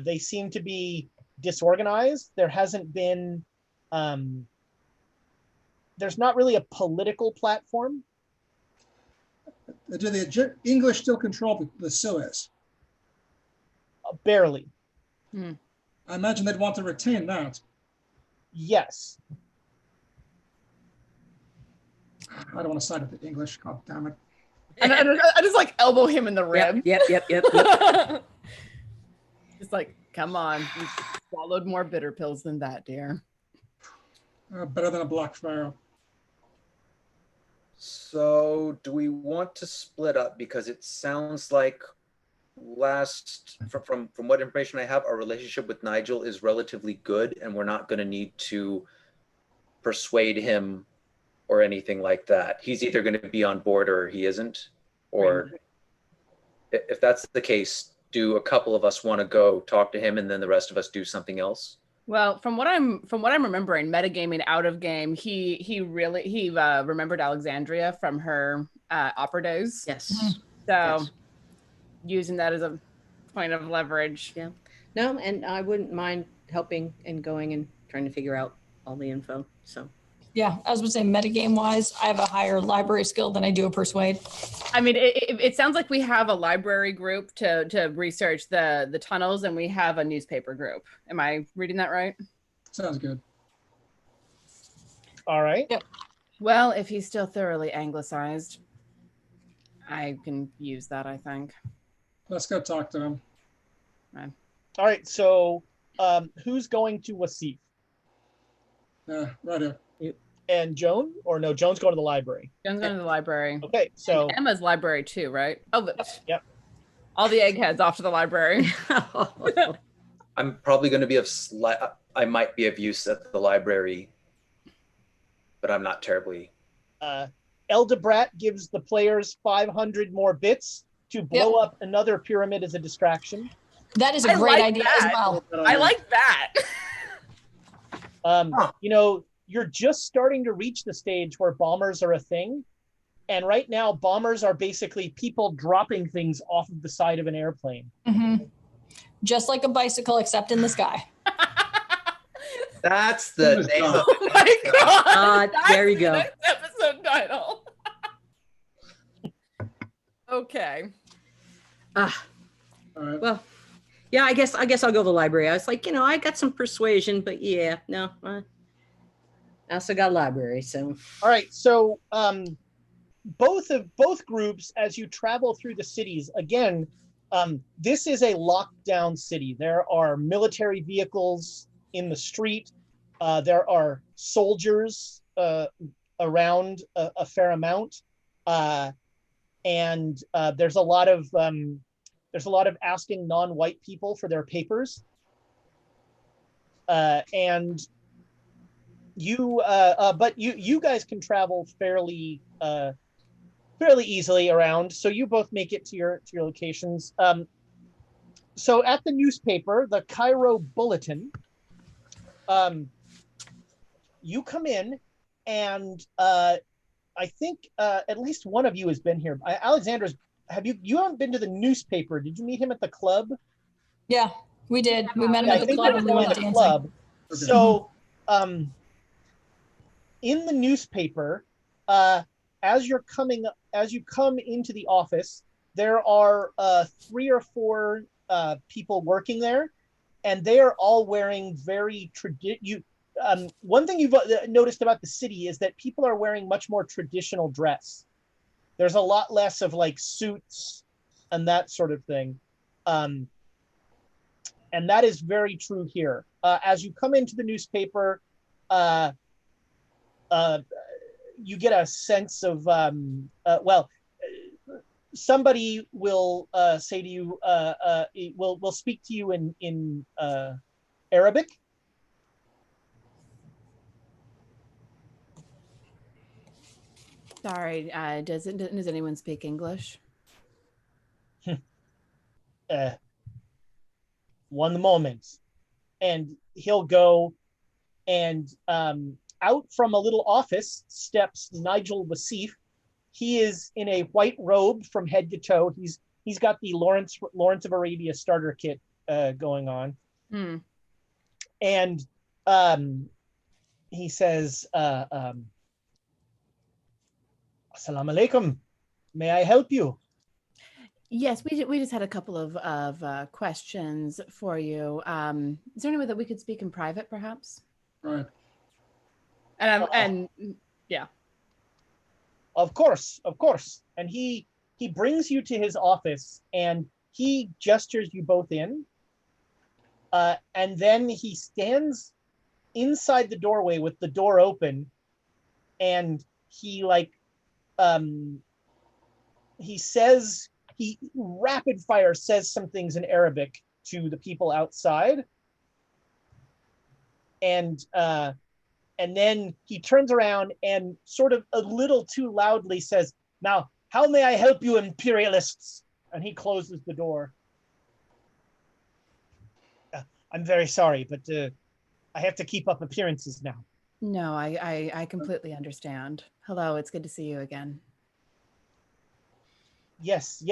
They seem to be disorganized. There hasn't been. There's not really a political platform. Do the English still control the Suez? Barely. I imagine they'd want to retain that. Yes. I don't want to side with the English. God damn it. And I just like elbow him in the rib. Yep. Just like, come on. You swallowed more bitter pills than that, dear. Better than a black pharaoh. So do we want to split up? Because it sounds like from what information I have, our relationship with Nigel is relatively good, and we're not going to need to persuade him or anything like that. He's either going to be on board or he isn't. Or if that's the case, do a couple of us want to go talk to him and then the rest of us do something else? Well, from what I'm remembering, metagaming out of game, he remembered Alexandria from her opera days. Yes. So using that as a point of leverage. Yeah. No, and I wouldn't mind helping and going and trying to figure out all the info. So. Yeah, I was going to say metagame wise, I have a higher library skill than I do a persuade. I mean, it sounds like we have a library group to research the tunnels, and we have a newspaper group. Am I reading that right? Sounds good. All right. Yep. Well, if he's still thoroughly anglicized, I can use that, I think. Let's go talk to him. All right. So who's going to Wasif? Right here. And Joan? Or no, Joan's going to the library. Joan's going to the library. Okay, so... And Emma's library too, right? Oh, but yep. All the eggheads off to the library. I'm probably going to be I might be of use at the library, but I'm not terribly... Eldebrat gives the players 500 more bits to blow up another pyramid as a distraction. That is a great idea as well. I like that. You know, you're just starting to reach the stage where bombers are a thing. And right now, bombers are basically people dropping things off of the side of an airplane. Mm-hmm. Just like a bicycle, except in the sky. That's the name of Oh my God. There you go. Next episode title. Okay. All right. Well, yeah, I guess I'll go to the library. I was like, I got some persuasion, but yeah, no. I also got library, so. All right, so both groups, as you travel through the cities, again, this is a lockdown city. There are military vehicles in the street. There are soldiers around a fair amount, and there's a lot of asking non-white people for their papers, and but you guys can travel fairly easily around, so you both make it to your locations. So at the newspaper, the Cairo Bulletin, you come in, and I think at least one of you has been here. Alexandra's. You haven't been to the newspaper? Did you meet him at the club? Yeah, we did. We met him I at the think club they're and we still went at the dancing. club. So, in the newspaper, as you come into the office, there are 3 or 4 people working there, and they are all wearing very one thing you've noticed about the city is that people are wearing much more traditional dress. There's a lot less of like suits and that sort of thing. And that is very true here. As you come into the newspaper, you get a sense of, somebody will say to you, will speak to you in Arabic. Sorry, does anyone speak English? One moment. And he'll go, and out from a little office steps Nigel Wasif. He is in a white robe from head to toe. He's got the Lawrence of Arabia starter kit going on. And he says, Assalamu alaikum. May I help you? Yes, we just had a couple of questions for you. Is there any way that we could speak in private, perhaps? Right. And yeah. Of course. And he brings you to his office, and he gestures you both in. And then he stands inside the doorway with the door open, and he rapid fire says some things in Arabic to the people outside. And then he turns around and sort of a little too loudly says, "Now, how may I help you, imperialists?" And he closes the door. I'm very sorry, but I have to keep up appearances now. No, I completely understand. Hello, it's good to see you again. Yes.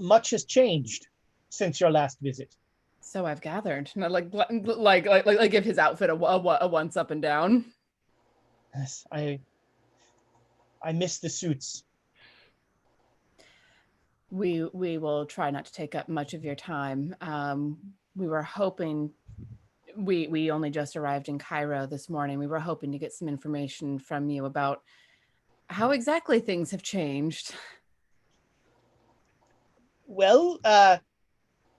Much has changed since your last visit. So I've gathered. Like give his outfit a once up and down. Yes, I miss the suits. We will try not to take up much of your time. We were hoping. We only just arrived in Cairo this morning. We were hoping to get some information from you about how exactly things have changed. Well,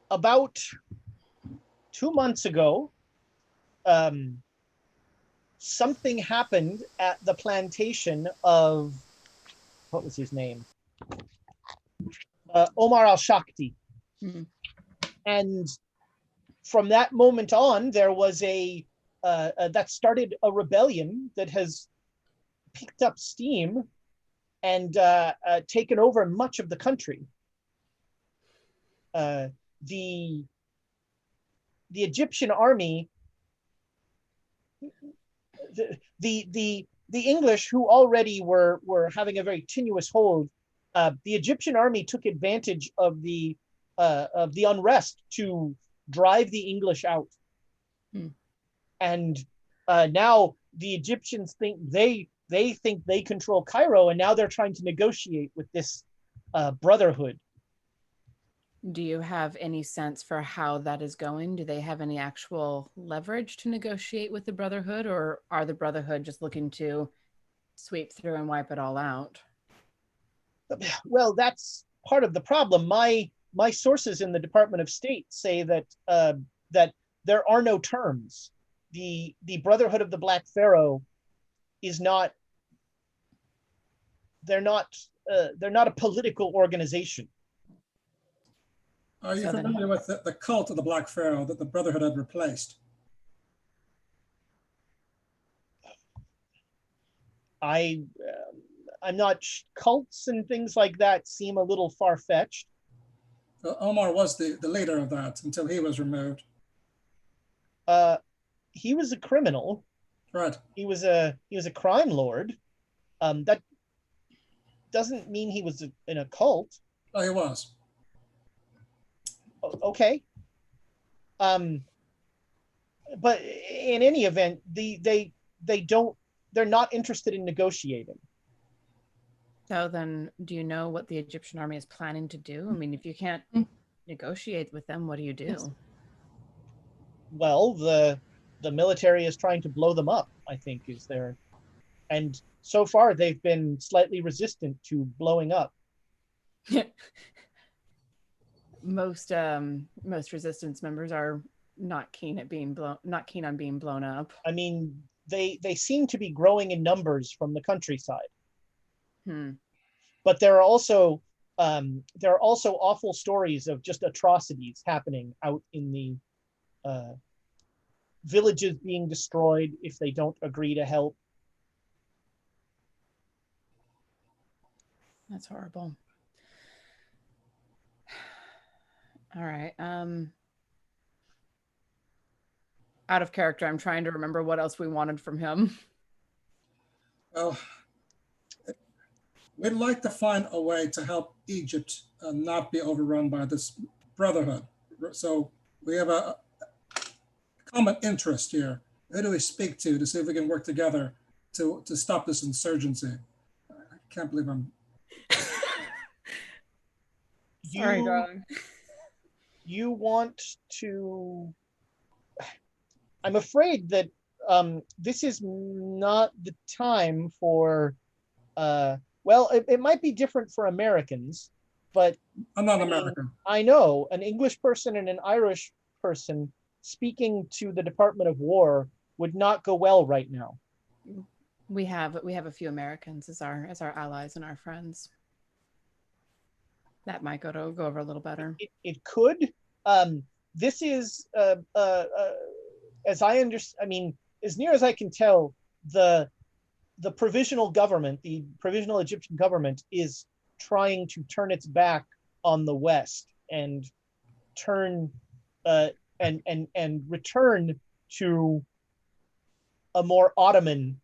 about 2 months ago, something happened at the plantation of, what was his name? Omar al-Shakti. Mm-hmm. And from that moment on, there was that started a rebellion that has picked up steam and taken over much of the country. The Egyptian army, the English, who already were having a very tenuous hold, the Egyptian army took advantage of the unrest to drive the English out. And now the Egyptians think they think they control Cairo, and now they're trying to negotiate with this brotherhood. Do you have any sense for how that is going? Do they have any actual leverage to negotiate with the Brotherhood, or are the Brotherhood just looking to sweep through and wipe it all out? Well, that's part of the problem. My sources in the Department of State say that that there are no terms. The Brotherhood of the Black Pharaoh is not. They're not a political organization. Are you familiar with the cult of the Black Pharaoh that the Brotherhood had replaced? I'm not. Cults and things like that seem a little far-fetched. Omar was the leader of that until he was removed. He was a criminal. Right. He was a crime lord. That doesn't mean he was in a cult. Oh, he was. Okay. But in any event, they're not interested in negotiating. So then, do you know what the Egyptian army is planning to do? I mean, if you can't negotiate with them, what do you do? Well, the military is trying to blow them up, I think, is their, and so far they've been slightly resistant to blowing up. Most resistance members are not keen on being blown up. I mean, they seem to be growing in numbers from the countryside. But there are also awful stories of just atrocities happening out in the villages being destroyed if they don't agree to help. That's horrible. All right. Out of character, I'm trying to remember what else we wanted from him. Well, we'd like to find a way to help Egypt not be overrun by this Brotherhood. So we have a common interest here. Who do we speak to see if we can work together to stop this insurgency? I can't believe I'm... Sorry, darling. You want to... I'm afraid that this is not the time for... well, it might be different for Americans, but... I'm not American. I know. An English person and an Irish person speaking to the Department of War would not go well right now. We have a few Americans as our allies and our friends. That might go over a little better. It could. This is as I understand. I mean, as near as I can tell, the provisional government, the provisional Egyptian government, is trying to turn its back on the West and turn and return to a more Ottoman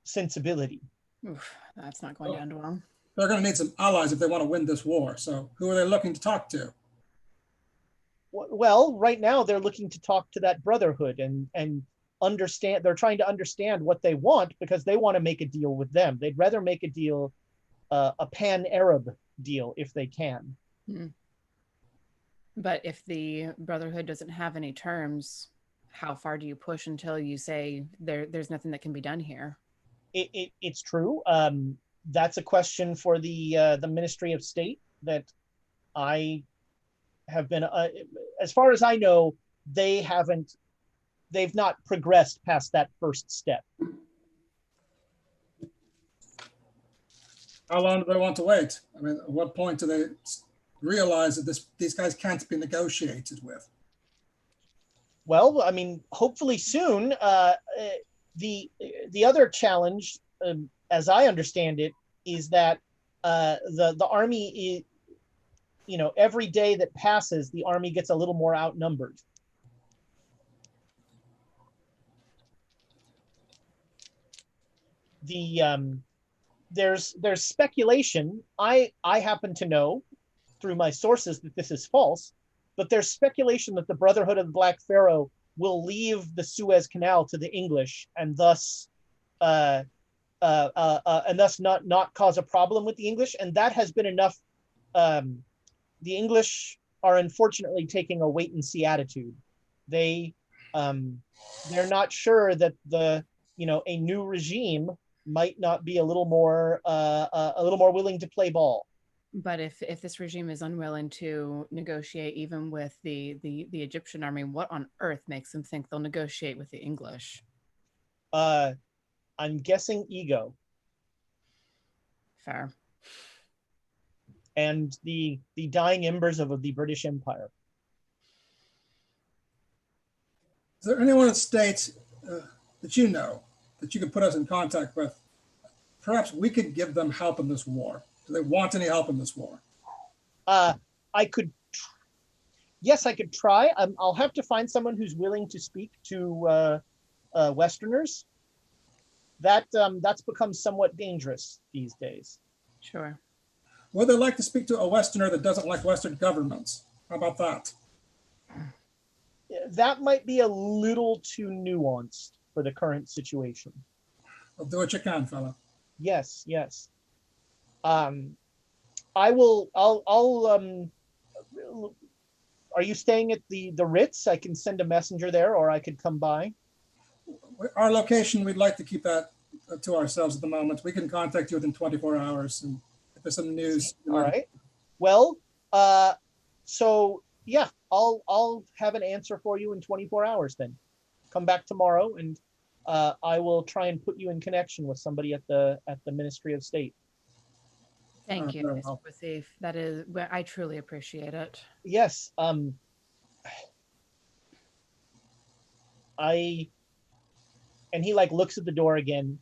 sensibility. Oof, that's not going to end well. They're going to need some allies if they want to win this war. So who are they looking to talk to? Well, right now they're looking to talk to that Brotherhood and understand. They're trying to understand what they want because they want to make a deal with them. They'd rather make a deal, a pan-Arab deal if they can. But if the Brotherhood doesn't have any terms, how far do you push until you say there's nothing that can be done here? It's true. That's a question for the Ministry of State that I have been, as far as I know, they've not progressed past that first step. How long do they want to wait? I mean, at what point do they realize that these guys can't be negotiated with? Well, I mean, hopefully soon. The other challenge, as I understand it, is that the army, every day that passes, the army gets a little more outnumbered. There's speculation. I happen to know through my sources that this is false, but there's speculation that the Brotherhood of the Black Pharaoh will leave the Suez Canal to the English and thus not cause a problem with the English, and that has been enough the English are unfortunately taking a wait and see attitude. They're not sure that a new regime might not be a little more willing to play ball. But if this regime is unwilling to negotiate even with the Egyptian army, what on earth makes them think they'll negotiate with the English? I'm guessing ego. Fair. And the dying embers of the British Empire. Is there anyone in the States that you know that you could put us in contact with? Perhaps we could give them help in this war. Do they want any help in this war? I could. Yes, I could try. I'll have to find someone who's willing to speak to Westerners. That's become somewhat dangerous these days. Sure. Would they like to speak to a Westerner that doesn't like Western governments? How about that? That might be a little too nuanced for the current situation. Well, do what you can, fella. Yes. I will. I'll. Are you staying at the Ritz? I can send a messenger there, or I could come by. Our location, we'd like to keep that to ourselves at the moment. We can contact you within 24 hours, and if there's some news. All right. Well, so yeah, I'll have an answer for you in 24 hours. Then, come back tomorrow, and I will try and put you in connection with somebody at the Ministry of State. Thank you, Mr. Wasif. That is, I truly appreciate it. Yes. And he looks at the door again.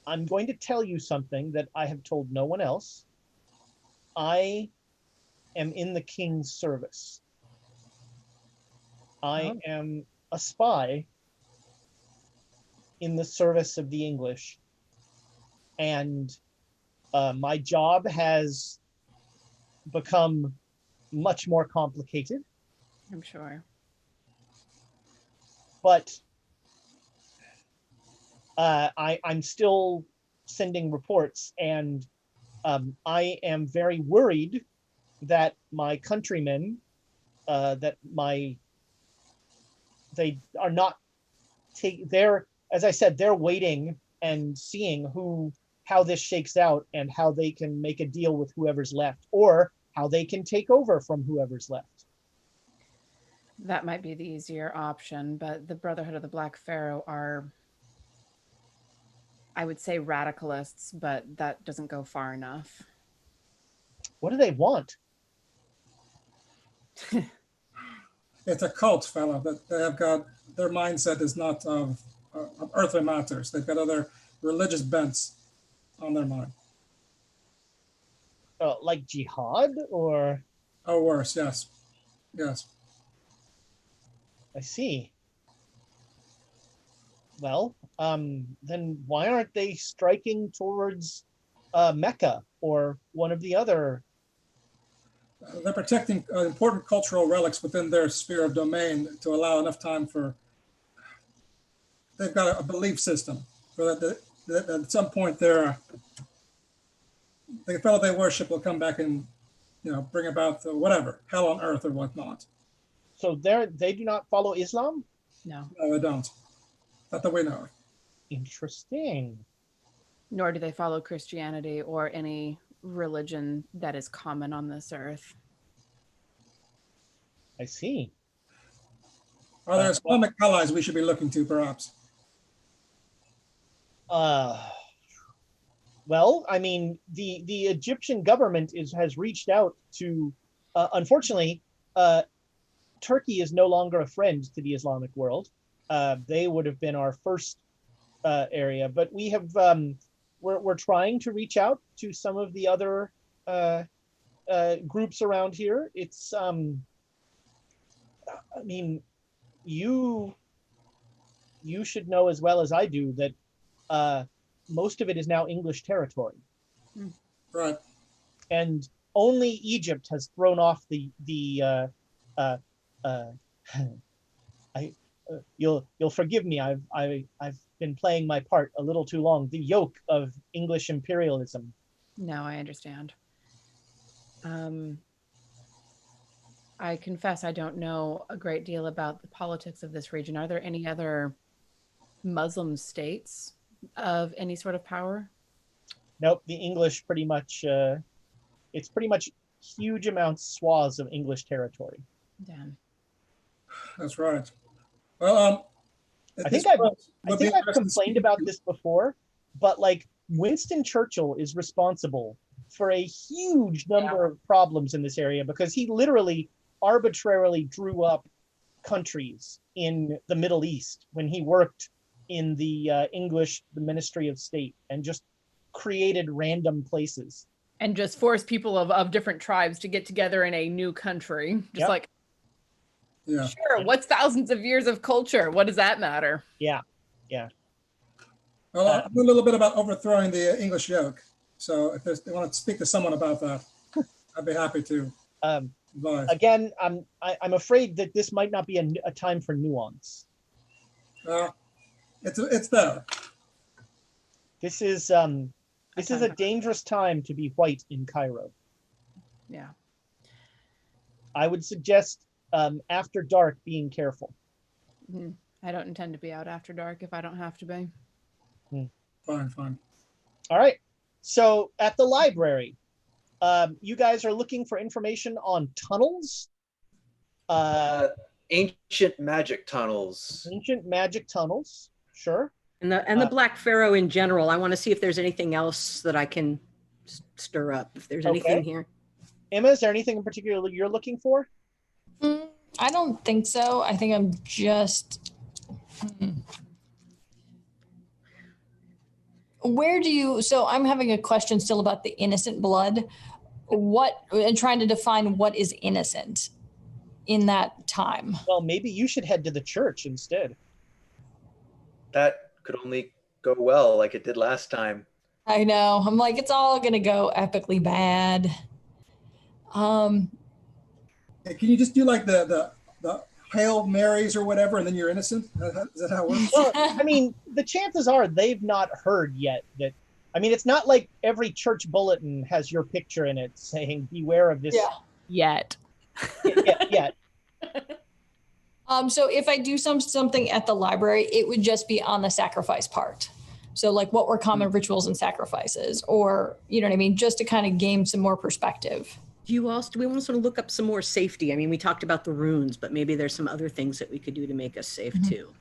I'm going to tell you something that I have told no one else. I am in the king's service. I am a spy in the service of the English. And my job has become much more complicated. I'm sure. But I'm still sending reports, and I am very worried that my countrymen, they are not as I said, they're waiting and seeing how this shakes out and how they can make a deal with whoever's left, or how they can take over from whoever's left. That might be the easier option, but the Brotherhood of the Black Pharaoh are, I would say, radicalists, but that doesn't go far enough. What do they want? It's a cult, fella. That they have got, their mindset is not of earthly matters. They've got other religious bents on their mind. Like jihad, or? Oh, worse, yes. Yes. I see. Well, then why aren't they striking towards Mecca or one of the other? They're protecting important cultural relics within their sphere of domain to allow enough time for. They've got a belief system for that at some point the fellow they worship will come back and bring about whatever, hell on earth or whatnot. So they do not follow Islam? No, they don't. Not that we know. Interesting. Nor do they follow Christianity or any religion that is common on this earth. I see. Are there Islamic allies we should be looking to, perhaps? Well, I mean, the Egyptian government has reached out to, unfortunately, Turkey is no longer a friend to the Islamic world. They would have been our first area, but we have we're trying to reach out to some of the other groups around here. It's I mean, you should know as well as I do that most of it is now English territory. Right. And only Egypt has thrown off you'll forgive me. I've been playing my part a little too long. The yoke of English imperialism. No, I understand. I confess I don't know a great deal about the politics of this region. Are there any other Muslim states of any sort of power? Nope, the English pretty much, it's pretty much huge swaths of English territory. Damn. That's right. Well, I think I've complained about this before, but like Winston Churchill is responsible for a huge number of problems in this area because he literally arbitrarily drew up countries in the Middle East when he worked in the the Ministry of State, and just created random places. And just force people of different tribes to get together in a new country. Just like, sure, what's thousands of years of culture? What does that matter? Yeah. Well, I know a little bit about overthrowing the English yoke. So if they want to speak to someone about that, I'd be happy to. Again, I'm afraid that this might not be a time for nuance. It's there. This is a dangerous time to be white in Cairo. Yeah. I would suggest after dark being careful. I don't intend to be out after dark if I don't have to be. Fine. All right. So at the library, you guys are looking for information on tunnels. Ancient magic tunnels. Ancient magic tunnels. Sure. And the Black Pharaoh in general. I want to see if there's anything else that I can stir up. If there's anything here. Emma, is there anything in particular you're looking for? I don't think so. I think I'm just. Where do you? So I'm having a question still about the innocent blood. And trying to define what is innocent in that time. Well, maybe you should head to the church instead. That could only go well, like it did last time. I know. I'm like, it's all gonna go epically bad. Hey, can you just do like the Hail Marys or whatever, and then you're innocent? Is that how it works? Well, I mean, the chances are they've not heard yet that. I mean, it's not like every church bulletin has your picture in it saying, beware of this. Yeah. Yet. So if I do something at the library, it would just be on the sacrifice part. So like what were common rituals and sacrifices, or, you know what I mean? Just to kind of gain some more perspective. Do we want to sort of look up some more safety? I mean, we talked about the runes, but maybe there's some other things that we could do to make us safe too.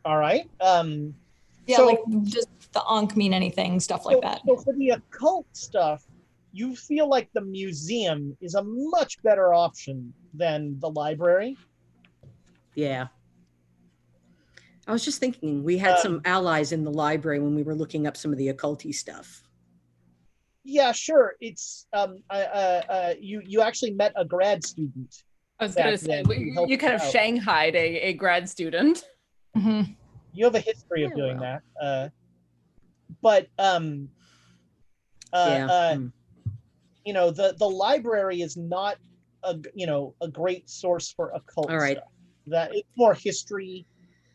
All right. Yeah, so, like does the Ankh mean anything, stuff like that. So for the occult stuff, you feel like the museum is a much better option than the library? Yeah. I was just thinking we had some allies in the library when we were looking up some of the occulty stuff. Yeah, sure. It's you actually met a grad student. I was going to say, you kind of shanghaied a grad student. Mm-hmm. You have a history of doing that. But you know, the library is not a great source for occult stuff. That it's more history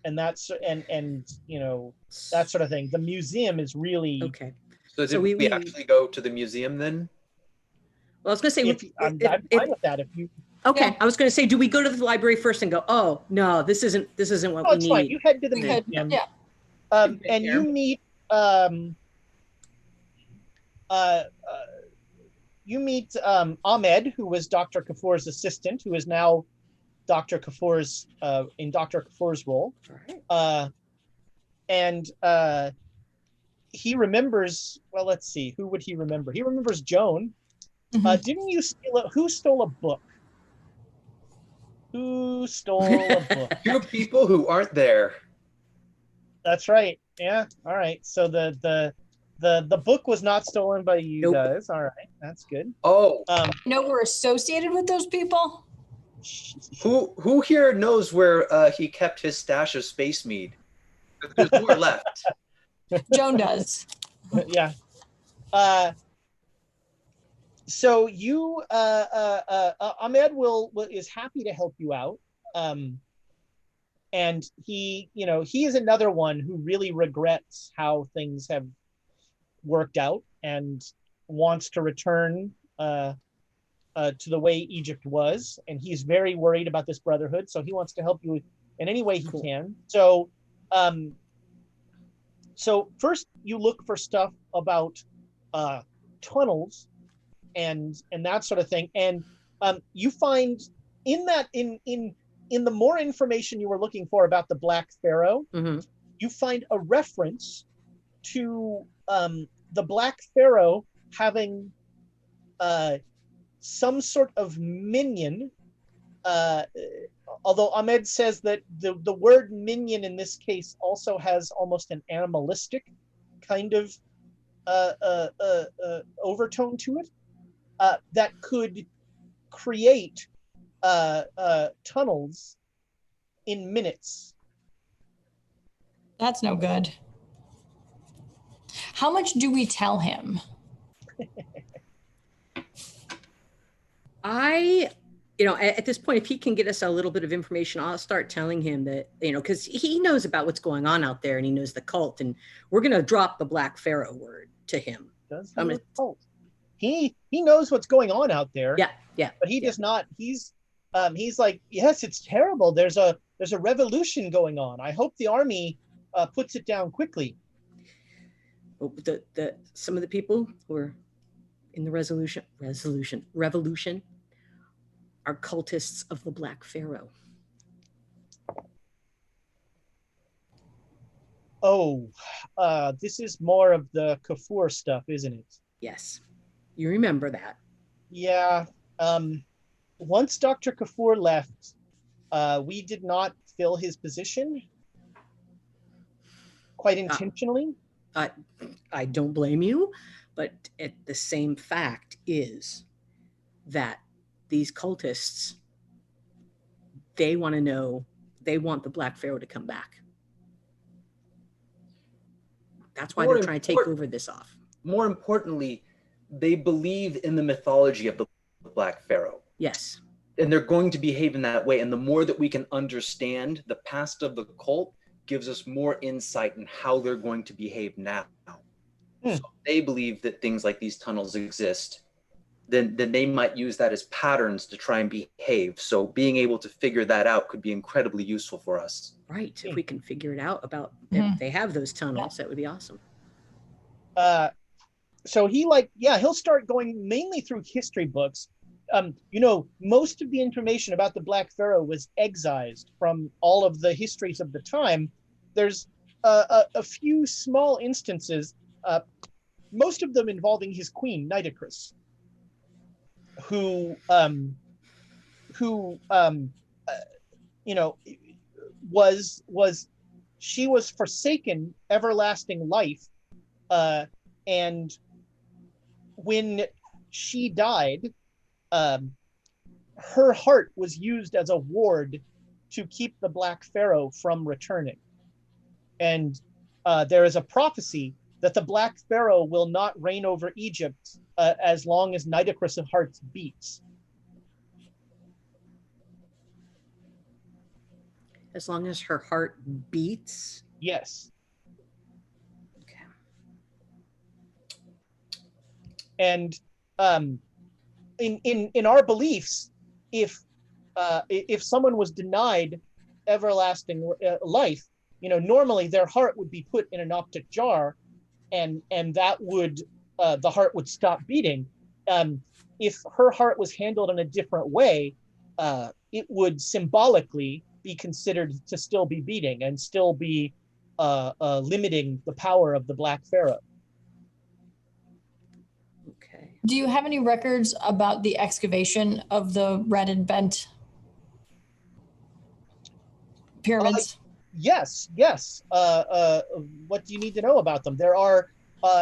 and that's and you know, that sort of thing. The museum is really okay. So we actually go to the museum then? Well, I was going to say, I'm fine with that. If you I was going to say, do we go to the library first and go, oh no, this isn't what we need? Fine. You head to the museum. Yeah. And you meet Ahmed, who was Dr. Kafur's assistant, who is now Dr. Kafur's in Dr. Kafur's role. And he remembers, well, let's see, who would he remember? He remembers Joan. Didn't you steal who stole a book? Who stole a book? Two people who aren't there. That's right. Yeah. All right. So the book was not stolen by you guys. All right. That's good. Oh. No, we're associated with those people. Who here knows where he kept his stash of space mead? There's more left. Joan does. Yeah. So you, Ahmed is happy to help you out. And he is another one who really regrets how things have worked out and wants to return to the way Egypt was, and he's very worried about this brotherhood. So he wants to help you in any way he can. So, so first you look for stuff about tunnels and that sort of thing, and you find in the more information you were looking for about the Black Pharaoh, you find a reference to the Black Pharaoh having some sort of minion, although Ahmed says that the word minion in this case also has almost an animalistic kind of overtone to it, that could create tunnels in minutes. That's no good. How much do we tell him? At this point, if he can get us a little bit of information, I'll start telling him that, because he knows about what's going on out there and he knows the cult, and we're going to drop the Black Pharaoh word to him. Does he know the cult? He knows what's going on out there. Yeah. But he does not. He's like, yes, it's terrible. There's a revolution going on. I hope the army puts it down quickly. Some of the people who are in the revolution are cultists of the Black Pharaoh. Oh, this is more of the Kafur stuff, isn't it? Yes, you remember that. Yeah. Once Dr. Kafur left, we did not fill his position quite intentionally. I don't blame you, but the same fact is that these cultists, they want the Black Pharaoh to come back. That's why they're trying to take over this off. More importantly, they believe in the mythology of the Black Pharaoh. Yes. And they're going to behave in that way. And the more that we can understand the past of the cult gives us more insight in how they're going to behave now. So they believe that things like these tunnels exist, then they might use that as patterns to try and behave. So being able to figure that out could be incredibly useful for us. Right. If we can figure it out about if they have those tunnels, that would be awesome. So he'll start going mainly through history books. Most of the information about the Black Pharaoh was excised from all of the histories of the time. There's a few small instances, most of them involving his queen, Nitocris, who was forsaken everlasting life, and when she died, her heart was used as a ward to keep the Black Pharaoh from returning. And there is a prophecy that the Black Pharaoh will not reign over Egypt as long as Nitocris' heart beats. As long as her heart beats? Yes. Okay. And in our beliefs, if someone was denied everlasting life, normally their heart would be put in an optic jar, and that would the heart would stop beating. If her heart was handled in a different way, it would symbolically be considered to still be beating and still be limiting the power of the Black Pharaoh. Okay. Do you have any records about the excavation of the red and bent pyramids? Yes. What do you need to know about them? There are,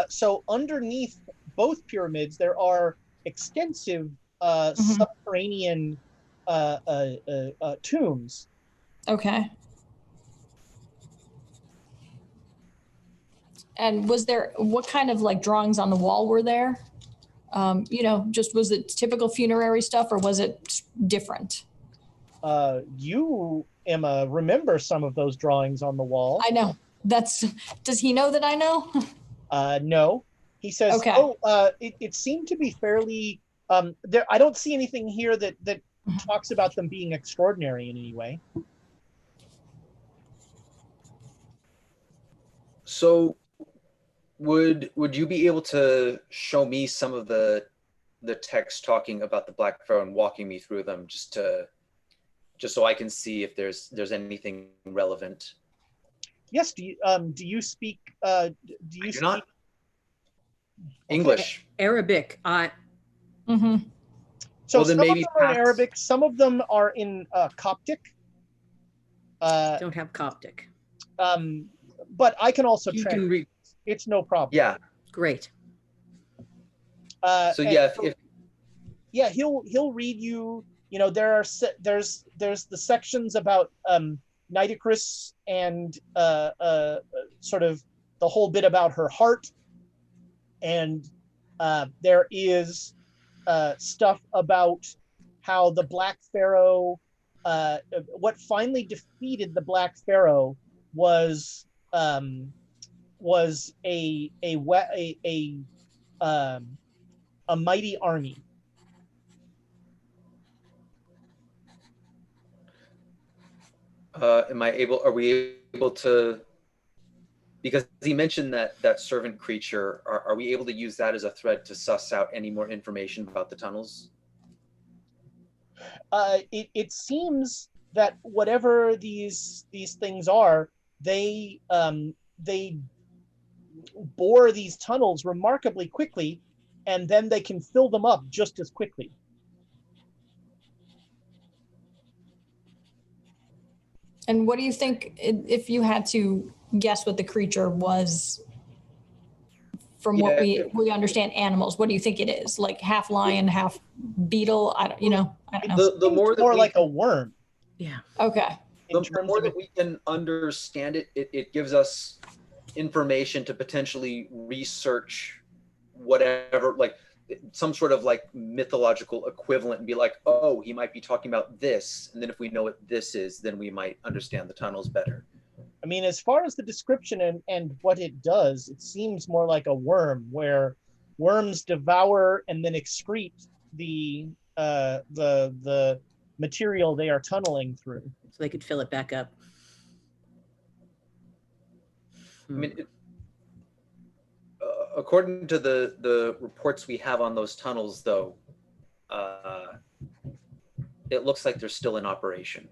so underneath both pyramids, there are extensive subterranean tombs. Okay. And what kind of drawings on the wall were there? Just was it typical funerary stuff, or was it different? You, Emma, remember some of those drawings on the wall. I know. Does he know that I know? No. He says, Okay. It seemed to be fairly, there. I don't see anything here that talks about them being extraordinary in any way. So would you be able to show me some of the text talking about the Black Pharaoh and walking me through them just so I can see if there's anything relevant? Yes. Do you speak? Do you speak? Not English. Arabic. Mm-hmm. So Well, then some maybe of them are in pass. Arabic. Some of them are in Coptic. Don't have Coptic. But I can also You translate. can read. It's no problem. Yeah. Great. So yeah, if yeah, he'll read you. You know, there's the sections about Nitocris and sort of the whole bit about her heart, and there is stuff about how the Black Pharaoh, what finally defeated the Black Pharaoh was a mighty army. are we able to, because he mentioned that servant creature, are we able to use that as a thread to suss out any more information about the tunnels? It seems that whatever these things are, they bore these tunnels remarkably quickly, and then they can fill them up just as quickly. And what do you think, if you had to guess what the creature was, from what we understand animals, what do you think it is? Like half lion, half beetle? I don't know. The more that more we like can, a worm. Yeah. Okay. the more that we can understand it, it gives us information to potentially research whatever, like some sort of like mythological equivalent, and be like, oh, he might be talking about this, and then if we know what this is, then we might understand the tunnels better. I mean, as far as the description and what it does, it seems more like a worm, where worms devour and then excrete the material they are tunneling through. So they could fill it back up. I mean, according to the reports we have on those tunnels, though, it looks like they're still in operation.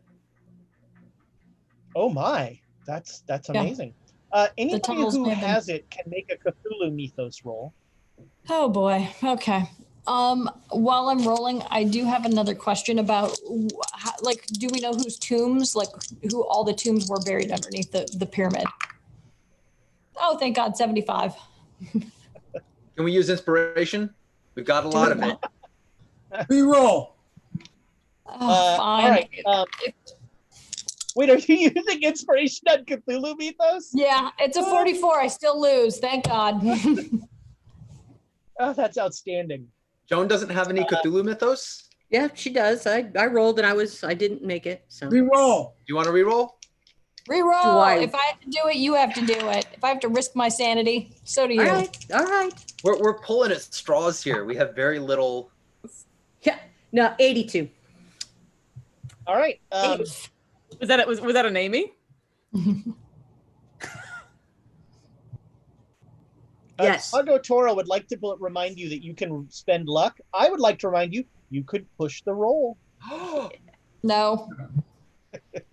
Oh my, that's amazing. Anybody tunnels who may have been- has it can make a Cthulhu mythos roll. Oh boy. Okay. While I'm rolling, I do have another question about do we know whose tombs, like who all the tombs were buried underneath the pyramid? Oh, thank God, 75. Can we use inspiration? We've got a lot of it. Reroll. Oh, fine. All right. Wait, are you using inspiration on Cthulhu mythos? Yeah, it's a 44. I still lose. Thank God. Oh, that's outstanding. Joan doesn't have any Cthulhu mythos? Yeah, she does. I rolled and I didn't make it. So Reroll. Do you want to reroll? Reroll. If I have to do it, you have to do it. If I have to risk my sanity, so do you. All right. We're pulling at straws here. We have very little. Yeah. No, 82. All right. Was that an Amy? Yes. Hago Toro would like to remind you that you can spend luck. I would like to remind you could push the roll. No.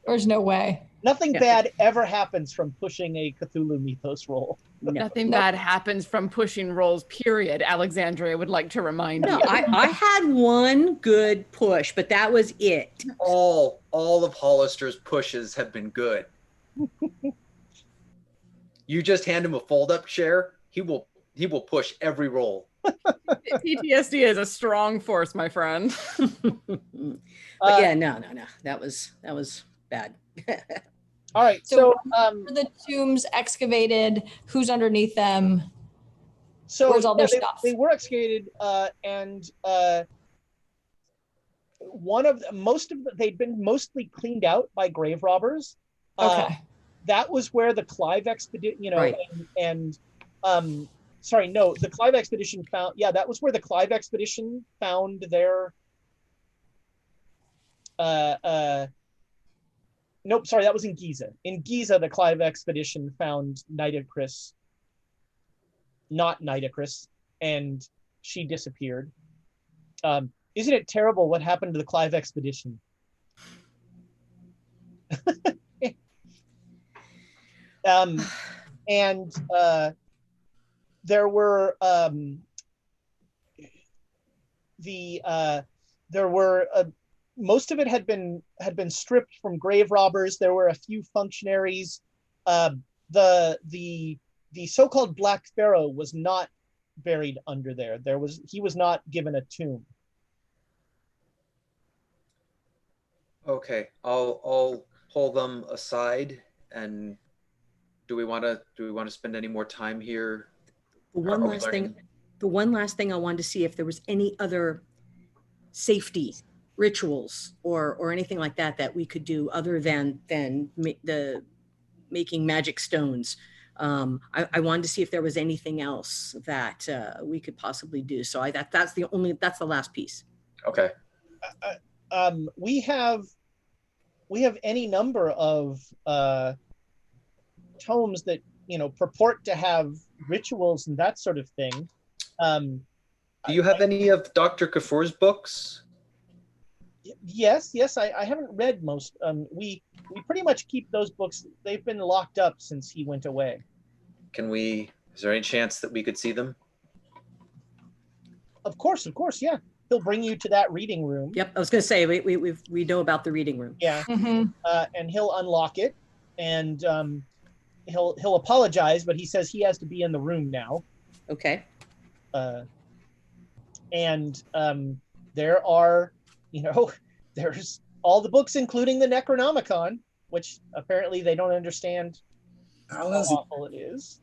There's no way. Nothing bad ever happens from pushing a Cthulhu mythos roll. Nothing bad happens from pushing rolls, period. Alexandria would like to remind No, you. I had one good push, but that was it. All of Hollister's pushes have been good. You just hand him a fold-up chair, he will push every roll. PTSD is a strong force, my friend. But yeah, no. That was bad. All right. So, So the tombs excavated, who's underneath them? So Where's all their they, stuff? They were excavated, and they'd been mostly cleaned out by grave robbers. Okay. That was where the Clive expedition, Right. and sorry, no, the Clive expedition found, yeah, that was where the Clive expedition found their, nope, sorry, that was in Giza. In Giza, the Clive expedition found Nitocris, not Nitocris, and she disappeared. Isn't it terrible what happened to the Clive expedition? And there were most of it had been stripped from grave robbers. There were a few functionaries. The so-called Black Pharaoh was not buried under there. He was not given a tomb. Okay, I'll pull them aside. And do we want to spend any more time here? The one last thing I wanted to see if there was any other safety rituals or anything like that we could do other than making magic stones. I wanted to see if there was anything else that we could possibly do. So that's the last piece. Okay. We have any number of tomes that purport to have rituals and that sort of thing. Do you have any of Dr. Kafour's books? Yes, I haven't read most. We pretty much keep those books. They've been locked up since he went away. Is there any chance that we could see them? Of course, yeah. He'll bring you to that reading room. Yep, I was going to say we know about the reading room. Yeah, and he'll unlock it, and he'll apologize, but he says he has to be in the room now. Okay. And there are, there's all the books, including the Necronomicon, which apparently they don't understand how awful it is.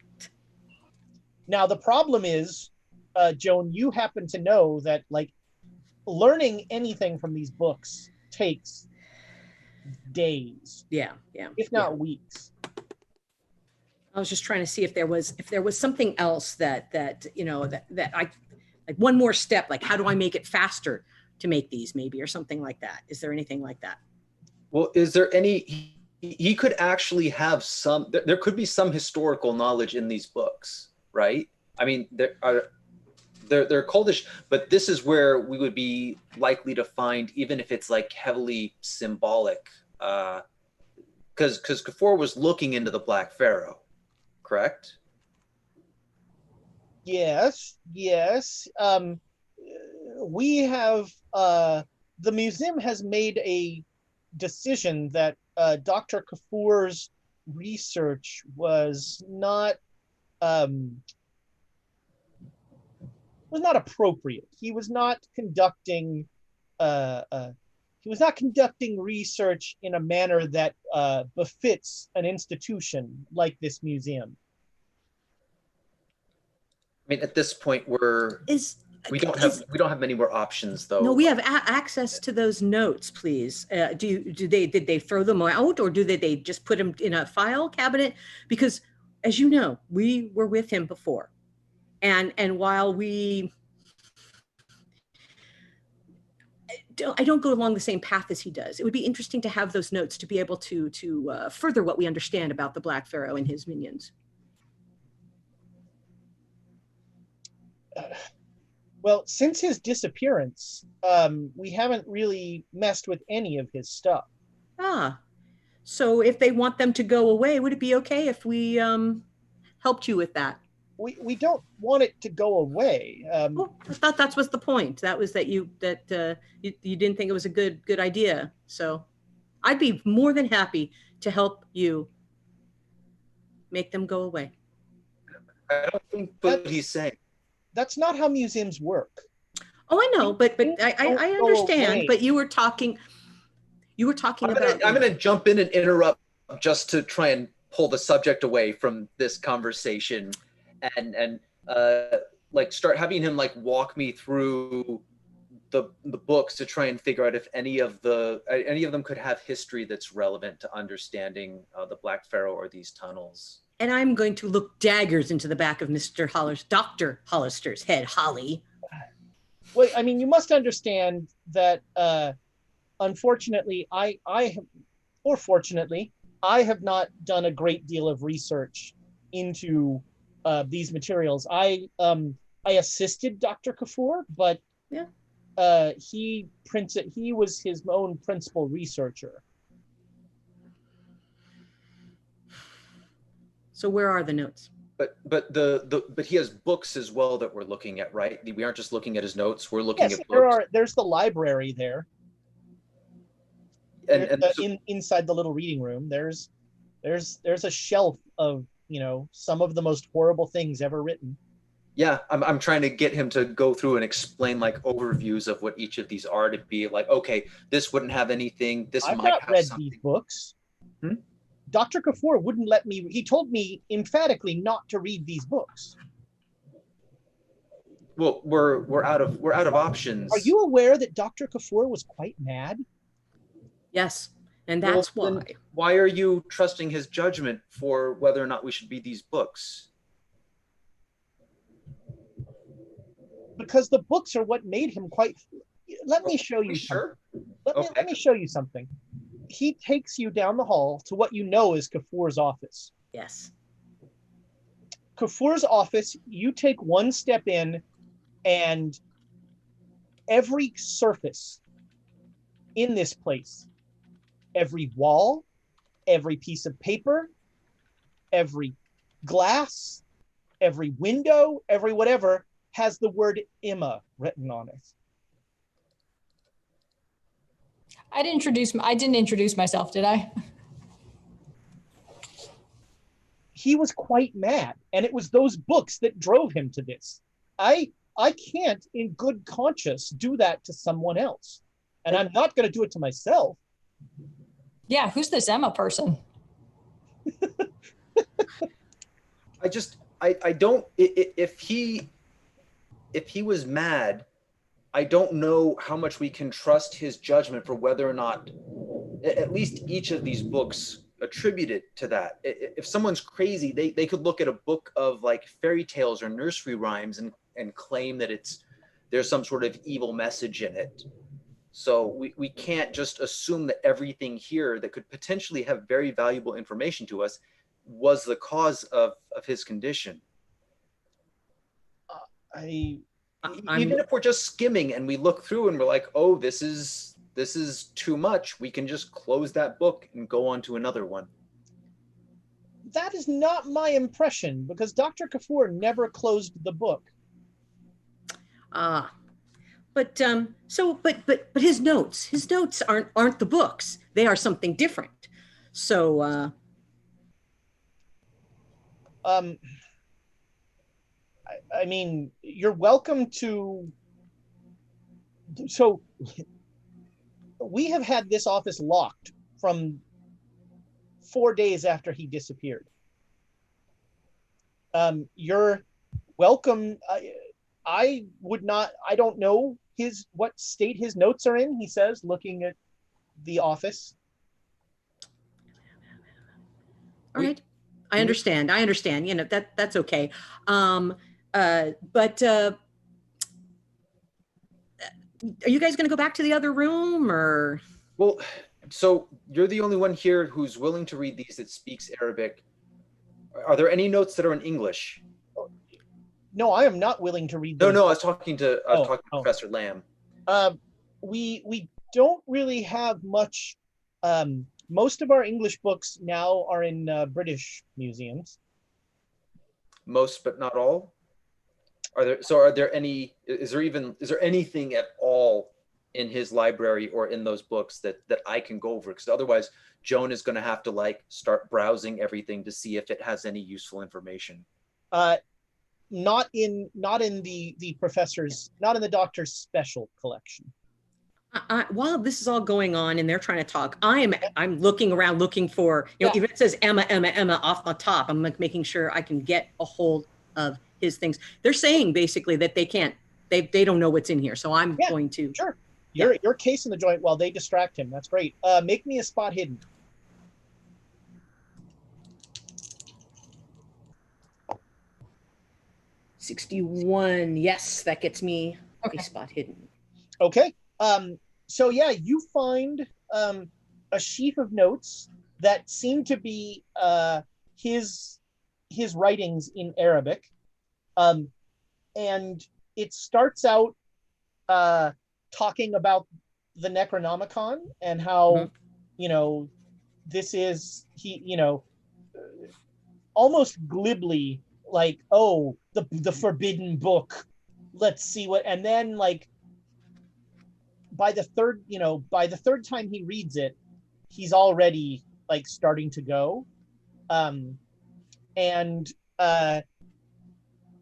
Now the problem is, Joan, you happen to know that learning anything from these books takes days. Yeah. If not weeks. I was just trying to see if there was something else that I like one more step, like how do I make it faster to make these maybe, or something like that. Is there anything like that? Well, is there any, he could actually have there could be some historical knowledge in these books, right? I mean, they're cultish, but this is where we would be likely to find, even if it's heavily symbolic, because Kafour was looking into the Black Pharaoh, correct? Yes. We have the museum has made a decision that Dr. Kafour's research was not appropriate. He was not conducting research in a manner that befits an institution like this museum. I mean, at this point, we don't have many more options, though. No, we have access to those notes, please. Did they throw them out, or do they just put them in a file cabinet? Because, as you know, we were with him before, and while I don't go along the same path as he does, it would be interesting to have those notes to be able to further what we understand about the Black Pharaoh and his minions. Well, since his disappearance, we haven't really messed with any of his stuff. So if they want them to go away, would it be okay if we helped you with that? We don't want it to go away. Well, I thought that was the point. That was that you didn't think it was a good idea. So I'd be more than happy to help you make them go away. I don't think what he's saying. That's not how museums work. Oh, I know, but I understand. But you were talking about. I'm going to jump in and interrupt just to try and pull the subject away from this conversation, and start having him walk me through the books to try and figure out if any of them could have history that's relevant to understanding the Black Pharaoh or these tunnels. And I'm going to look daggers into the back of Dr. Hollister's head, Holly. Well, I mean, you must understand that, unfortunately, I have, or fortunately, I have not done a great deal of research into these materials. I assisted Dr. Kafur, but Yeah. he was his own principal researcher. So where are the notes? But he has books as well that we're looking at, right? We aren't just looking at his notes. We're looking Yes, at books. there's the library there. And so, Inside the little reading room, there's a shelf of, some of the most horrible things ever written. yeah, I'm trying to get him to go through and explain like overviews of what each of these are, to be like, okay, this wouldn't have anything. This I've might not have read something. these books. Hmm? Dr. Kafur wouldn't let me. He told me emphatically not to read these books. Well, we're out of options. Are you aware that Dr. Kafur was quite mad? Yes, and that's Well, why. then why are you trusting his judgment for whether or not we should read these books? Because the books are what made him quite. Let me show you. Sure. Let me show you something. He takes you down the hall to what you know is Kafur's office. Yes. Kafur's office, you take one step in, and every surface in this place, every wall, every piece of paper, every glass, every window, every whatever, has the word Emma written on it. I didn't introduce myself, did I? He was quite mad, and it was those books that drove him to this. I can't, in good conscience, do that to someone else, and I'm not going to do it to myself. Yeah, who's this Emma person? I don't. If he was mad, I don't know how much we can trust his judgment for whether or not at least each of these books attributed to that. If someone's crazy, they could look at a book of like fairy tales or nursery rhymes and claim that there's some sort of evil message in it. So we can't just assume that everything here that could potentially have very valuable information to us was the cause of his condition. Even if we're just skimming and we look through and we're like, oh, this is too much, we can just close that book and go on to another one. That is not my impression, because Dr. Kafur never closed the book. But his notes aren't the books. They are something different. So I mean, you're welcome to. So we have had this office locked from 4 days after he disappeared. You're welcome. I don't know what state his notes are in, he says, looking at the office. all right. I understand. That's okay. But are you guys going to go back to the other room, or? Well, so you're the only one here who's willing to read these that speaks Arabic. Are there any notes that are in English? No, I am not willing to read those. No, I was talking to Professor Lamb. We don't really have much. Most of our English books now are in British museums. Most, but not all. Are there any? Is there anything at all in his library or in those books that I can go over? Because otherwise, Joan is going to have to like start browsing everything to see if it has any useful information. Not in the professor's, not in the doctor's special collection. While this is all going on and they're trying to talk, I'm looking around looking for, even if it says Emma off the top, I'm like making sure I can get a hold of his things. They're saying basically that they don't know what's in here. So I'm going to. Sure. You're casing the joint while they distract him. That's great. Make me a spot hidden. 61. Yes, that gets me Okay. a spot hidden. Okay. So yeah, you find a sheaf of notes that seem to be his writings in Arabic, and it starts out talking about the Necronomicon and how this is almost glibly like, oh, the forbidden book. Let's see what, and then like by the third time he reads it, he's already like starting to go. And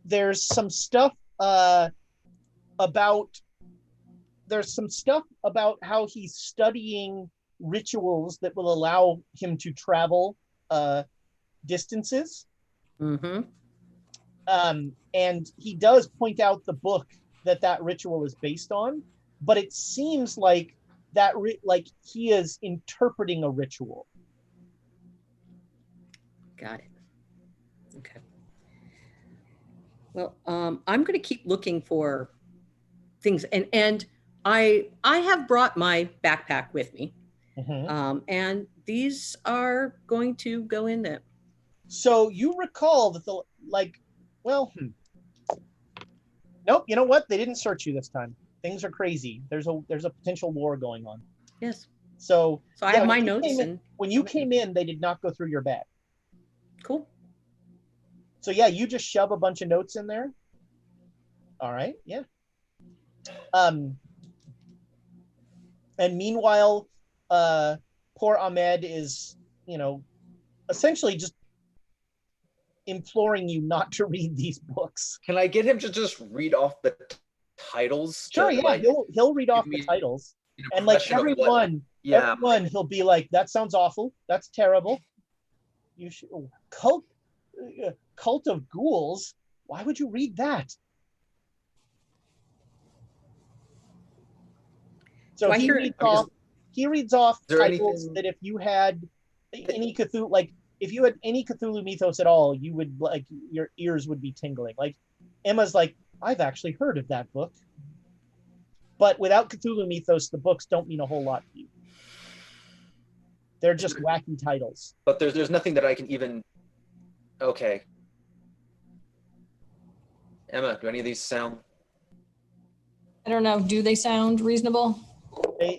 there's some stuff about how he's studying rituals that will allow him to travel distances. Mm-hmm. And he does point out the book that ritual is based on, but it seems like like he is interpreting a ritual. Got it. Okay. Well, I'm going to keep looking for things, and I have brought my backpack with me, and these are going to go in there. So you recall that nope. You know what? They didn't search you this time. Things are crazy. There's a potential war going on. Yes. So I have my notes. When you came in, they did not go through your bag. Cool. So yeah, you just shove a bunch of notes in there. All right. Yeah. And meanwhile, poor Ahmed is, essentially just imploring you not to read these books. Can I get him to just read off the titles? Sure, yeah, he'll read off the titles, and like everyone, he'll be like, "That sounds awful. That's terrible. You should cult of ghouls. Why would you read that?" So he reads off titles that if you had any Cthulhu, like if you had any Cthulhu mythos at all, you would like your ears would be tingling. Like Emma's like, I've actually heard of that book, but without Cthulhu mythos, the books don't mean a whole lot to you. They're just wacky titles. But there's nothing that I can even. Okay. Emma, do any of these sound? I don't know. Do they sound reasonable?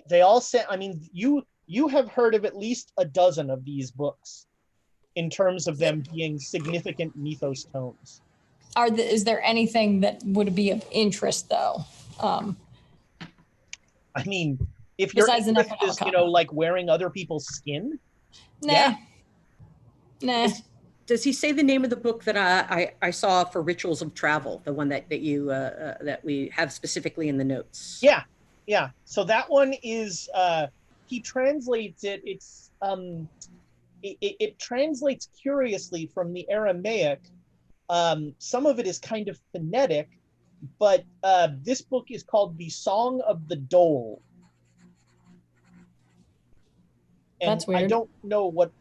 They all say. I mean, you have heard of at least a dozen of these books, in terms of them being significant mythos tomes. Is there anything that would be of interest though? I mean, if your interest is, like wearing other people's skin. Nah. Does he say the name of the book that I saw for Rituals of Travel, the one that we have specifically in the notes? Yeah. So that one is he translates it. It's it translates curiously from the Aramaic. Some of it is kind of phonetic, but this book is called The Song of the Dole. And that's weird. I don't know what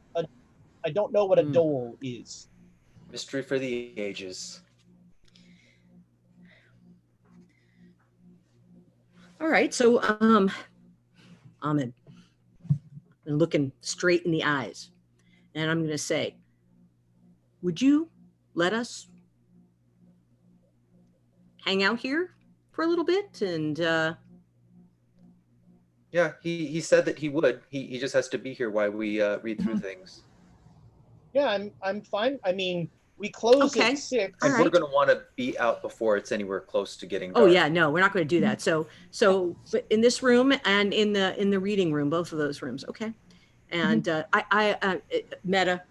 a dole is. Mystery for the ages. All right, so Ahmed, I'm looking straight in the eyes, and I'm going to say, would you let us hang out here for a little bit? And yeah, he said that he would. He just has to be here while we read through things. Yeah, I'm fine. I mean, we close at 6. And we're going to want to be out before it's anywhere close to getting dark. Oh yeah, no, we're not going to do that. So in this room and in the reading room, both of those rooms, okay. And I Meta,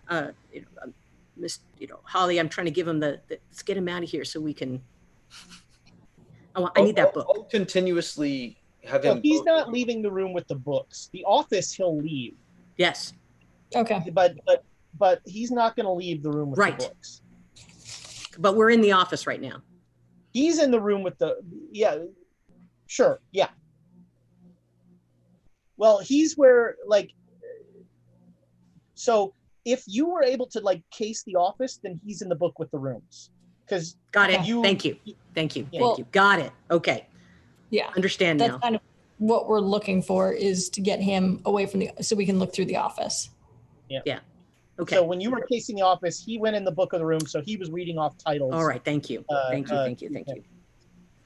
Holly, I'm trying to give him let's get him out of here so we can. I need that book. I'll continuously have him. He's not leaving the room with the books. The office he'll leave. Yes. Okay. But he's not going to leave the room with the books. But we're in the office right now. He's in the room with sure, yeah. Well, he's where, like, so if you were able to, like, case the office, then he's in the book with the rooms. because Got it. You- Thank you. Thank you. Yeah. Thank you. Got it. Okay. Yeah. Understand That's now. kind of what we're looking for, is to get him away from so we can look through the office. Okay. So when you were casing the office, he went in the book of the room, so he was reading off titles. All right. Thank you. Thank you. Thank you.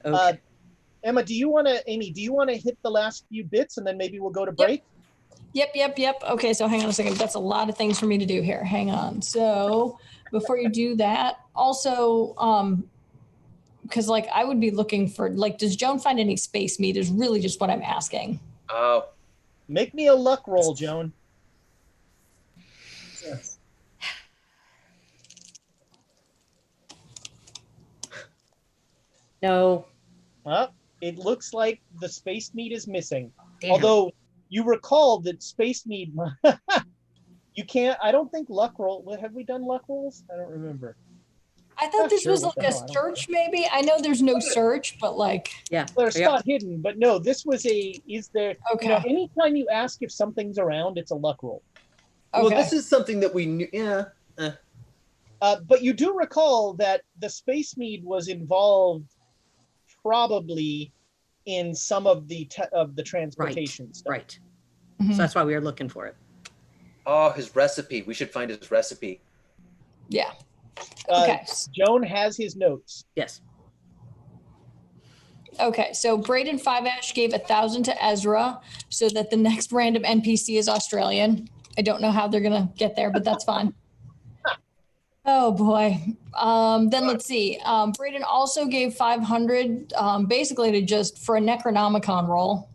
Okay. Emma, Amy, do you want to hit the last few bits and then maybe we'll go to break? Yep. Okay, so hang on a second. That's a lot of things for me to do here. Hang on. So before you do that, also, because like I would be looking for, like, does Joan find any space meat is really just what I'm asking. Oh, Make me a luck roll, Joan. Yes. No. Well, it looks like the space meat is missing. Damn. Although you recall that space meat, you can't. I don't think luck roll. Have we done luck rolls? I don't remember. I thought this Sure, was what like the a hell, I don't search, maybe. I know there's no search, but like, Yeah. They're Yeah. spot hidden, but no, this was a. Is there? okay, Anytime you ask if something's around, it's a luck roll. well, okay. this is something that we knew. Yeah. But you do recall that the space mead was involved, probably, in some of the transportation stuff. Right. Mhm. So that's why we were looking for it. Oh, his recipe. We should find his recipe. Yeah. Uh, Okay. Joan has his notes. Yes. Okay, so Braden Five Ash gave 1,000 to Ezra so that the next random NPC is Australian. I don't know how they're gonna get there, but that's fine. Oh boy. Then let's see. Braden also gave 500, basically to just for a Necronomicon roll.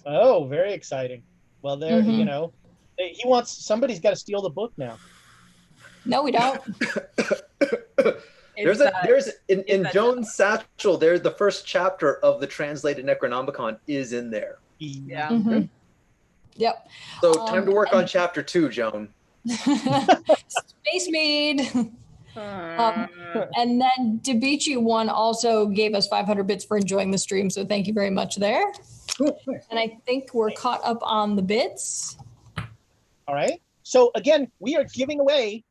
Oh, very exciting. Well, there, Mhm. he wants. Somebody's got to steal the book now. No, we don't. There's in that- Joan's satchel. There's the first chapter of the translated Necronomicon is in there. Yeah. Mhm. Yep. So time to work on chapter 2, Joan. Space Maid. And then Debici one also gave us 500 bits for enjoying the stream. So thank you very much there. Cool. Thanks. And I think we're caught up on the bits. All right. So again, we are giving away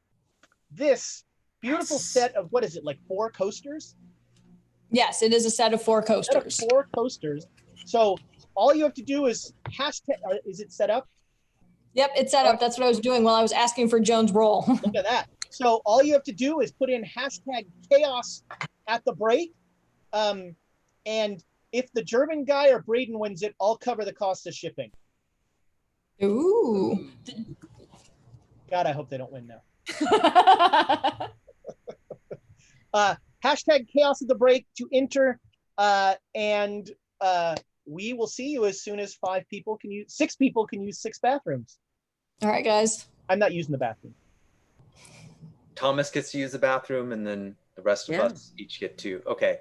this beautiful Yes. set of, what is it, like 4 coasters? Yes, it is a set of 4 Set of coasters. 4 coasters. So all you have to do is hashtag. Is it set up? Yep, it's set up. That's what I was doing while I was asking for Joan's roll. Look at that. So all you have to do is put in hashtag chaos at the break. And if the German guy or Braden wins it, I'll cover the cost of shipping. Ooh. God, I hope they don't win now. Hashtag chaos at the break to enter. And we will see you as soon as 6 people can use 6 bathrooms. All right, guys. I'm not using the bathroom. Thomas gets to use the bathroom, and then the rest of Yeah. us each get 2. Okay.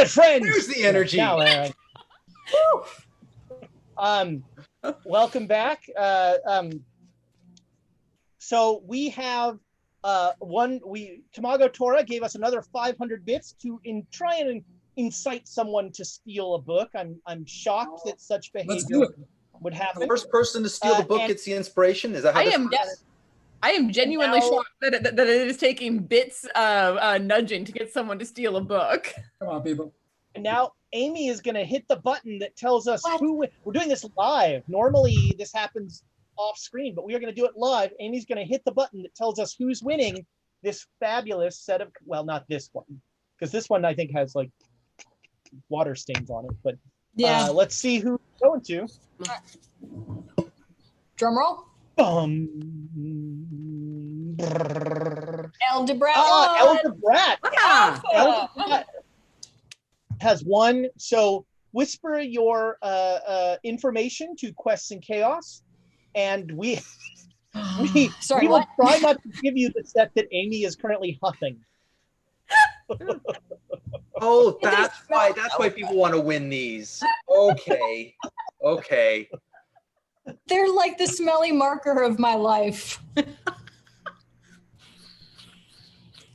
right, friends. There's the energy. Now, Aaron. Welcome back. So we have Tamago Tora gave us another 500 bits to try and incite someone to steal a book. I'm shocked that such behavior would happen. The first person to steal the book gets the inspiration. Is that how this works? I am genuinely shocked that it is taking bits of nudging to get someone to steal a book. Come on, people. And now Amy is going to hit the button that tells us who we're doing this live. Normally this happens off screen, but we are going to do it live. Amy's going to hit the button that tells us who's winning this fabulous set of, well, not this one, because this one I think has like water stains on it, but Yeah. let's see who it's going to. Drum roll. Eldebrat. Eldebrat. Ah, Eldebrat has won. So whisper your information to Quests and Chaos, and we Sorry, will what? try not to give you the set that Amy is currently huffing. Oh, that's why people want to win these. Okay. They're like the smelly marker of my life.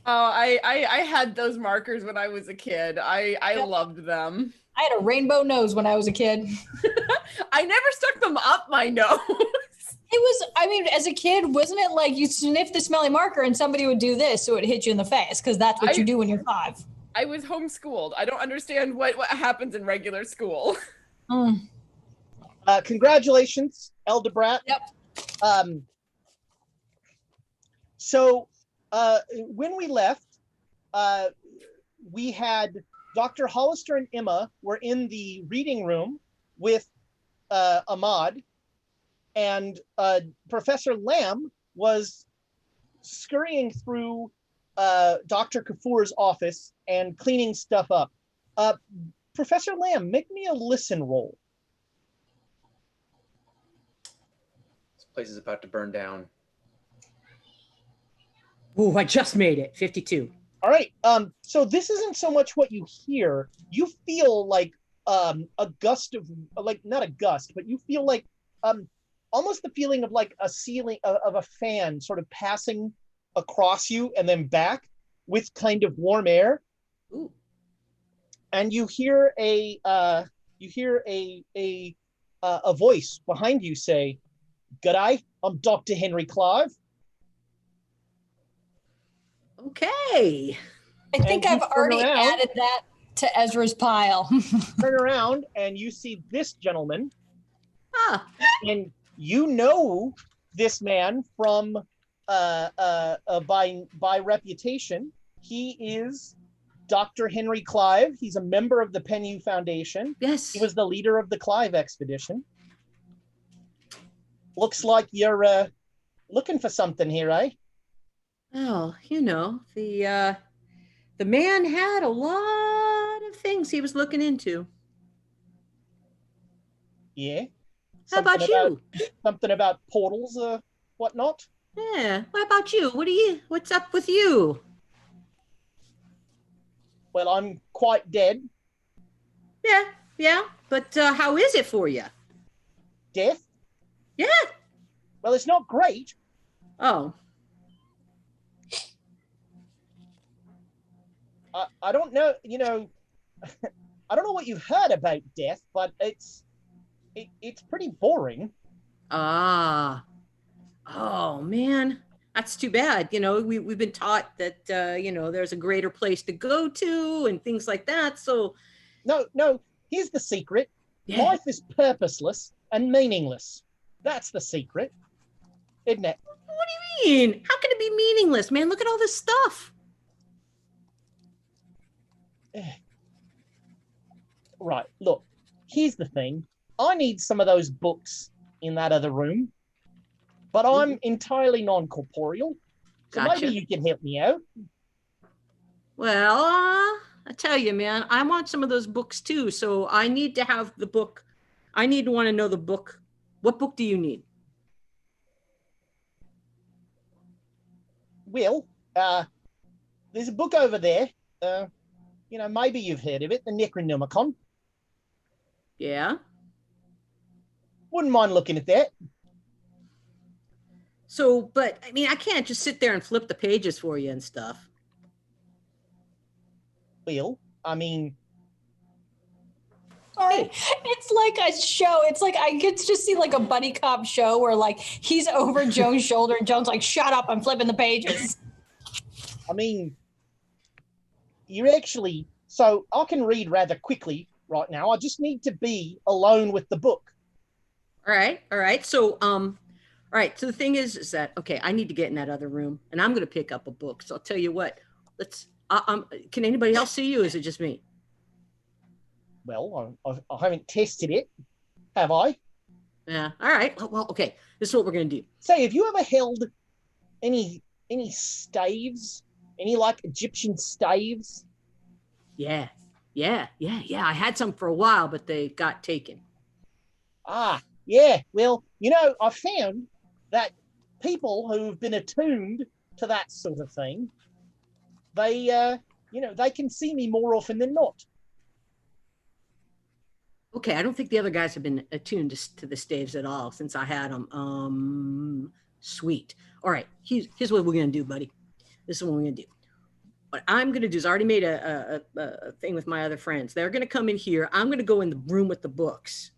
I had those markers when I was a kid. I loved them. I had a rainbow nose when I was a kid. I never stuck them up my nose. It was, I mean, as a kid, wasn't it like you sniff the smelly marker and somebody would do this so it hit you in the face? Because that's what you do when you're 5. I was homeschooled. I don't understand what happens in regular school. Congratulations, Eldebrat. Yep. So when we left, we had Dr. Hollister and Emma were in the reading room with Ahmad, and Professor Lamb was scurrying through Dr. Kafur's office and cleaning stuff up. Professor Lamb, make me a listen roll. This place is about to burn down. ooh, I just made it. 52. All right. So this isn't so much what you hear. You feel like a gust of, like, not a gust, but you feel like almost the feeling of like a ceiling of a fan sort of passing across you and then back with kind of warm air. Ooh. And you hear a voice behind you say, "G'day, I'm Dr. Henry Clive." Okay. I think And I've you turn already around. added that to Ezra's pile. Turn around and you see this gentleman, Ah, and you know this man from by reputation. He is Dr. Henry Clive. He's a member of the Penn Foundation. yes. He was the leader of the Clive expedition. Looks like you're looking for something here, eh? Well, you know, the man had a lot of things he was looking into. Yeah. How about you? Something about portals, whatnot. Yeah. What about you? What's up with you? Well, I'm quite dead. Yeah. But how is it for you? Death? Yeah. Well, it's not great. Oh. I don't know, you know, I don't know what you've heard about death, but it's pretty boring. Ah. Oh, man. That's too bad. You know, we've been taught that, you know, there's a greater place to go to and things like that. So, No, here's the secret. yeah. Life is purposeless and meaningless. That's the secret, isn't it? What do you mean? How can it be meaningless, man? Look at all this stuff. Right, look, here's the thing. I need some of those books in that other room, but I'm entirely non-corporeal, so Gotcha. maybe you can help me out. Well, I tell you, man, I want some of those books too. So I need to have the book. I need to want to know the book. What book do you need? Well, there's a book over there. maybe you've heard of it, the Necronomicon. Yeah. Wouldn't mind looking at that. So, but I mean, I can't just sit there and flip the pages for you and stuff. Well, I mean, Sorry, it's like a show. It's like I could just see like a buddy cop show where like he's over Joan's shoulder and Joan's like, "Shut up! I'm flipping the pages." I mean, you're actually, so I can read rather quickly right now. I just need to be alone with the book. All right. So, all right. So the thing is that, okay, I need to get in that other room and I'm going to pick up a book. So I'll tell you what, can anybody else see you? Or is it just me? Well, I haven't tested it, have I? Yeah. All right. Well, okay. This is what we're going to do. Say, have you ever held any staves? Any like Egyptian staves? Yeah. I had some for a while, but they got taken. Ah, yeah. Well, I found that people who've been attuned to that sort of thing, they can see me more often than not. Okay, I don't think the other guys have been attuned to the staves at all since I had them. Sweet. All right, here's what we're gonna do, buddy. This is what we're gonna do. What I'm gonna do is I already made a thing with my other friends. They're gonna come in here. I'm gonna go in the room with the books.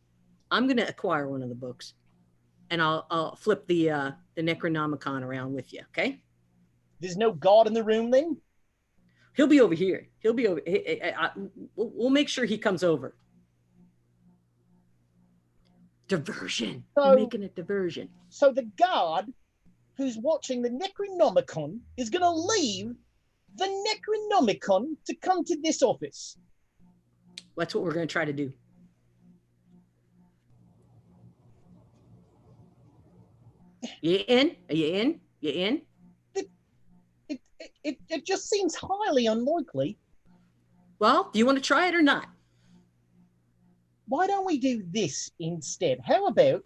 I'm gonna acquire one of the books, and I'll flip the Necronomicon around with you. Okay? There's no god in the room then? He'll be over here. We'll make sure he comes over. Diversion. We're making a diversion. So the guard who's watching the Necronomicon is going to leave the Necronomicon to come to this office. That's what we're going to try to do. You in? Are you in? You in? It just seems highly unlikely. Well, do you want to try it or not? Why don't we do this instead? How about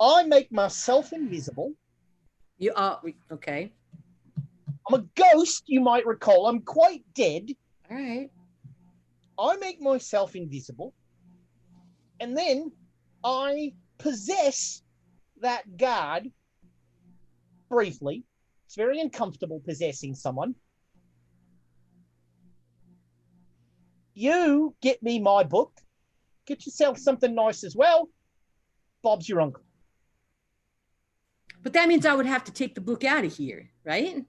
I make myself invisible? You are okay. I'm a ghost, you might recall. I'm quite dead. All right. I make myself invisible, and then I possess that guard briefly. It's very uncomfortable possessing someone. You get me my book. Get yourself something nice as well. Bob's your uncle. But that means I would have to take the book out of here, right?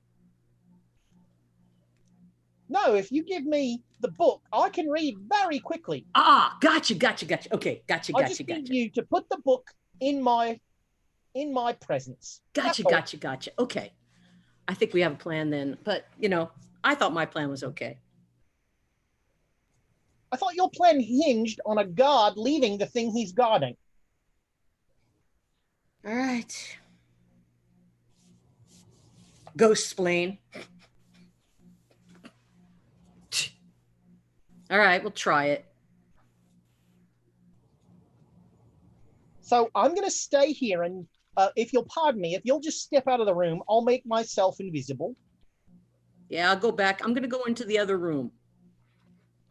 No, if you give me the book, I can read very quickly. Ah, gotcha. Okay, gotcha. I just need you to put the book in my presence. Gotcha. Okay. I think we have a plan then. But, I thought my plan was okay. I thought your plan hinged on a guard leaving the thing he's guarding. All right. Ghost-splain. All right, we'll try it. So I'm going to stay here, and if you'll pardon me, if you'll just step out of the room, I'll make myself invisible. Yeah, I'll go back. I'm going to go into the other room.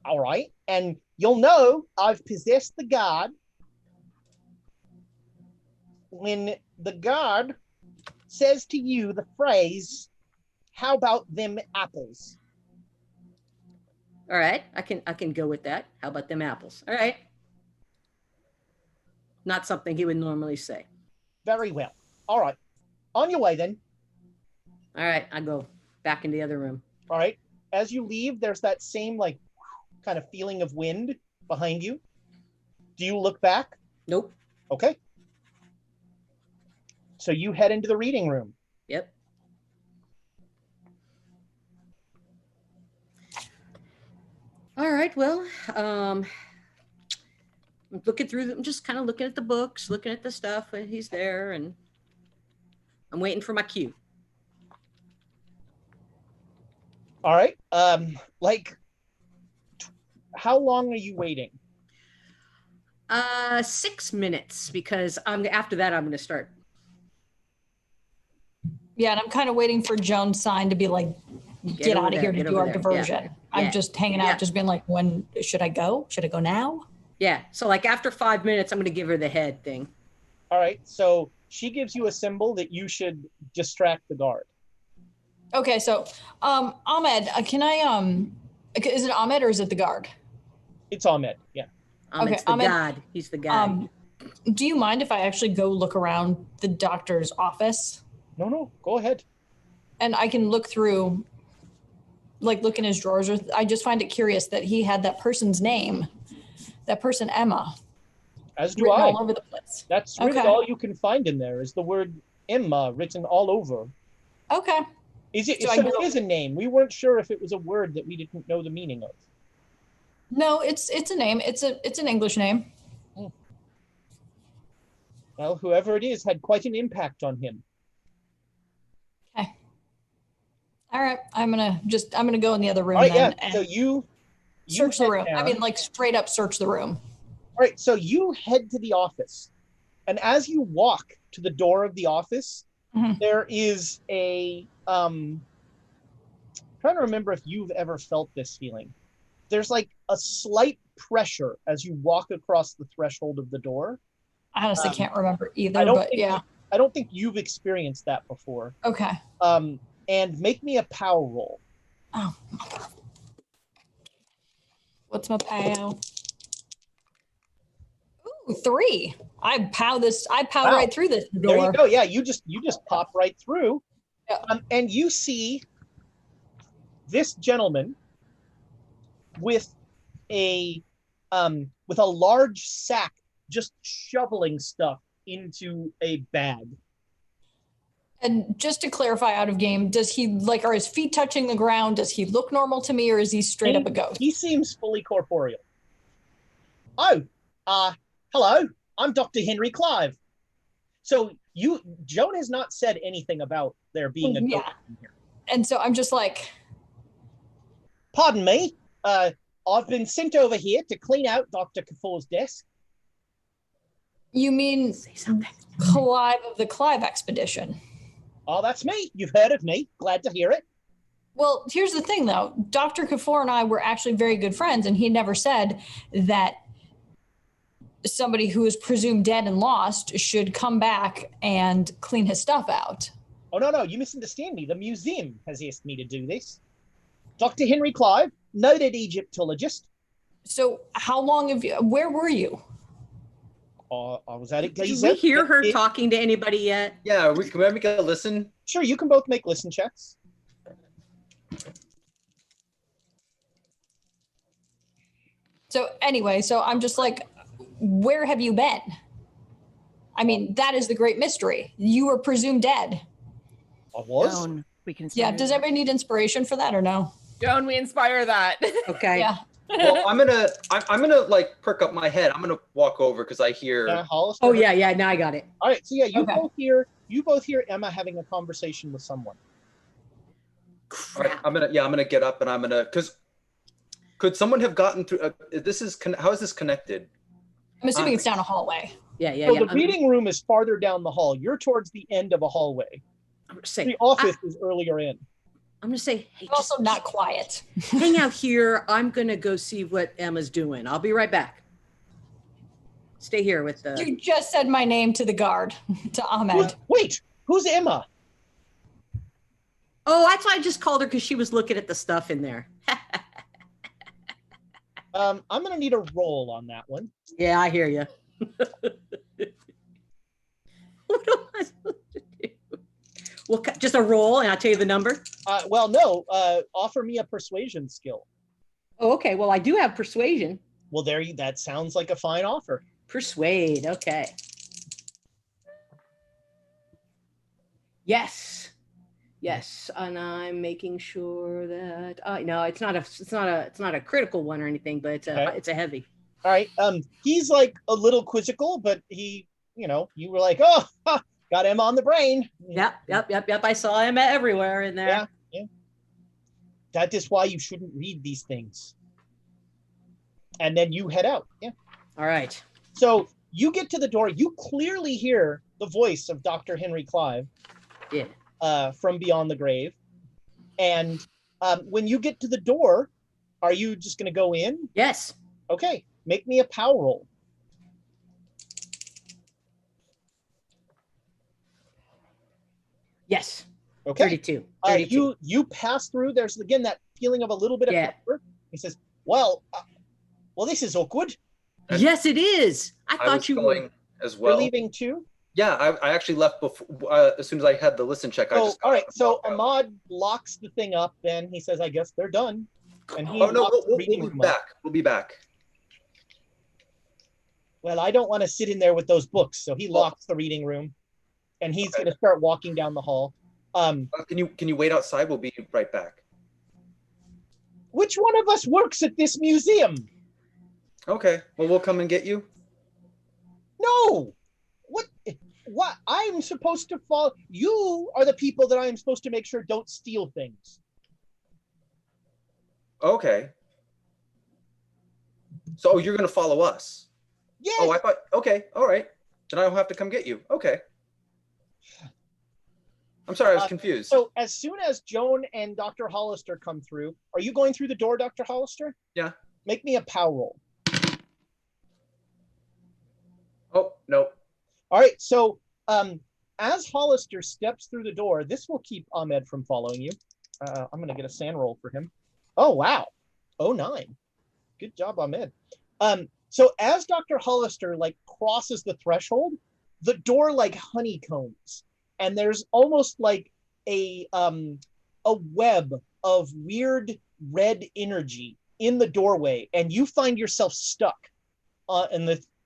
All right. And you'll know I've possessed the guard when the guard says to you the phrase, "How about them apples?" All right, I can go with that. How about them apples? All right. Not something he would normally say. Very well. All right. On your way then. All right, I go back in the other room. All right. As you leave, there's that same kind of feeling of wind behind you. Do you look back? Nope. Okay. So you head into the reading room. Yep. All right, well, I'm looking through them, just kind of looking at the books, looking at the stuff, and he's there, and I'm waiting for my cue. All right. How long are you waiting? 6 minutes, because after that I'm going to start. Yeah, and I'm kind of waiting for Joan's sign to be like, get over out of there, here to get do over our there. diversion. Yeah. I'm just hanging out, just being like, when should I go? Should I go now? Yeah. So like after 5 minutes, I'm going to give her the head thing. All right. So she gives you a symbol that you should distract the guard. Okay. So, Ahmed, can I, is it Ahmed or is it the guard? It's Ahmed. Yeah. It's the Ahmed, god. He's the guy. Do you mind if I actually go look around the doctor's office? No, go ahead. And I can look through, like look in his drawers. Or I just find it curious that he had that person's name, that person Emma, As do written I. all over the place. That's really all you can find in there is the word Emma written all over. Okay. Is it? So So it is a name. We weren't sure if it was a word that we didn't know the meaning of. No, it's a name. It's an English name. Well, whoever it is had quite an impact on him. Okay. All right. I'm gonna go in the other room. All right, then yeah. and So you search the head room. I down. mean, like straight up search the room. All right, so you head to the office, and as you walk to the door of the office, there is a trying to remember if you've ever felt this feeling. There's like a slight pressure as you walk across the threshold of the door. I honestly can't remember either, I but yeah. I don't think you've experienced that before. Okay. And make me a power roll. Oh. What's my pow? Ooh, 3. I pow Wow. right through this door. There you go. Yeah, you just pop right through. Yeah. And you see this gentleman with a large sack just shoveling stuff into a bag. And just to clarify out of game, does he are his feet touching the ground? Does he look normal to me, or is he straight up a ghost? He seems fully corporeal. Oh, hello. I'm Dr. Henry Clive. So Joan has not said anything about there being a ghost in here. And so I'm just like, pardon me. I've been sent over here to clean out Dr. Kafour's desk. You mean Clive of the Clive expedition? Oh, that's me. You've heard of me. Glad to hear it. Well, here's the thing, though. Dr. Kafour and I were actually very good friends, and he never said that somebody who is presumed dead and lost should come back and clean his stuff out. Oh, no, you misunderstand me. The museum has asked me to do this. Dr. Henry Clive, noted Egyptologist. So how long have you, where were you? I was at it. Did we hear her talking to anybody yet? Yeah, can we make a listen? Sure, you can both make listen checks. So anyway, so I'm just like, where have you been? I mean, that is the great mystery. You were presumed dead. I was? Joan, we can Yeah, does everybody need inspiration for that or no? Joan, we inspire that. Okay. Yeah. Well, I'm gonna like perk up my head. I'm gonna walk over because I hear. Hollister? Oh yeah. Now I got it. All right, so yeah, you Okay. both hear Emma having a conversation with someone. All right, I'm gonna get up and I'm gonna could someone have gotten through? How is this connected? I'm assuming it's down a hallway. Yeah. So the reading room is farther down the hall. You're towards the end of a hallway. I'm gonna say, The office is earlier in. I'm gonna say, hey, Also not quiet. hang out here. I'm gonna go see what Emma's doing. I'll be right back. Stay here with the. You just said my name to the guard, to Ahmed. Wait, who's Emma? Oh, that's why I just called her because she was looking at the stuff in there. I'm gonna need a roll on that one. Yeah, I hear you. What am I supposed to do? Well, just a roll, and I'll tell you the number. Well, no. Offer me a persuasion skill. Oh, okay. Well, I do have persuasion. Well, that sounds like a fine offer. Persuade. Okay. Yes. And I'm making sure that no, it's not a critical one or anything, but it's a heavy. All right. He's like a little quizzical, but he, you were like, oh, got Emma on the brain. Yep. I saw Emma everywhere in there. Yeah. That is why you shouldn't read these things. And then you head out. Yeah. All right. So you get to the door. You clearly hear the voice of Dr. Henry Clive. Yeah. From beyond the grave. And When you get to the door, are you just going to go in? Yes. Okay, make me a power roll. Yes. Okay. 32. 32. You pass through. There's again that feeling of a little bit of pressure. He says, "Well, this is awkward." Yes, it is. I thought you were going as well. You're leaving too? Yeah, I actually left before as soon as I had the listen check. All right. So Ahmad locks the thing up. Then he says, "I guess they're done." And he no, we'll be back. We'll be back. Well, I don't want to sit in there with those books, so he locks the reading room, and he's going to start walking down the hall. Can you wait outside? We'll be right back. Which one of us works at this museum? Okay. Well, we'll come and get you. No. What? I'm supposed to follow. You are the people that I'm supposed to make sure don't steal things. Okay. So you're going to follow us? Yes. Oh, I thought. Okay. All right. Then I don't have to come get you. Okay. I'm sorry, I was confused. So as soon as Joan and Dr. Hollister come through, are you going through the door, Dr. Hollister? Yeah. Make me a power roll. Oh, no. All right. So as Hollister steps through the door, this will keep Ahmed from following you. I'm going to get a sand roll for him. Oh, wow. 09. Good job, Ahmed. So as Dr. Hollister crosses the threshold, the door honeycombs. And there's almost like a web of weird red energy in the doorway, and you find yourself stuck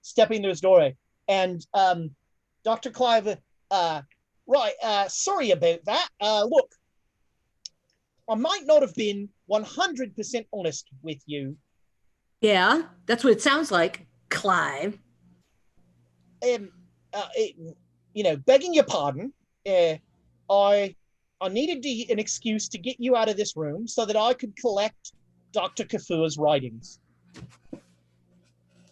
stepping into this doorway. And Dr. Clive, sorry about that. Look, I might not have been 100% honest with you. Yeah, that's what it sounds like, Clive. Begging your pardon. I needed an excuse to get you out of this room so that I could collect Dr. Kafua's writings.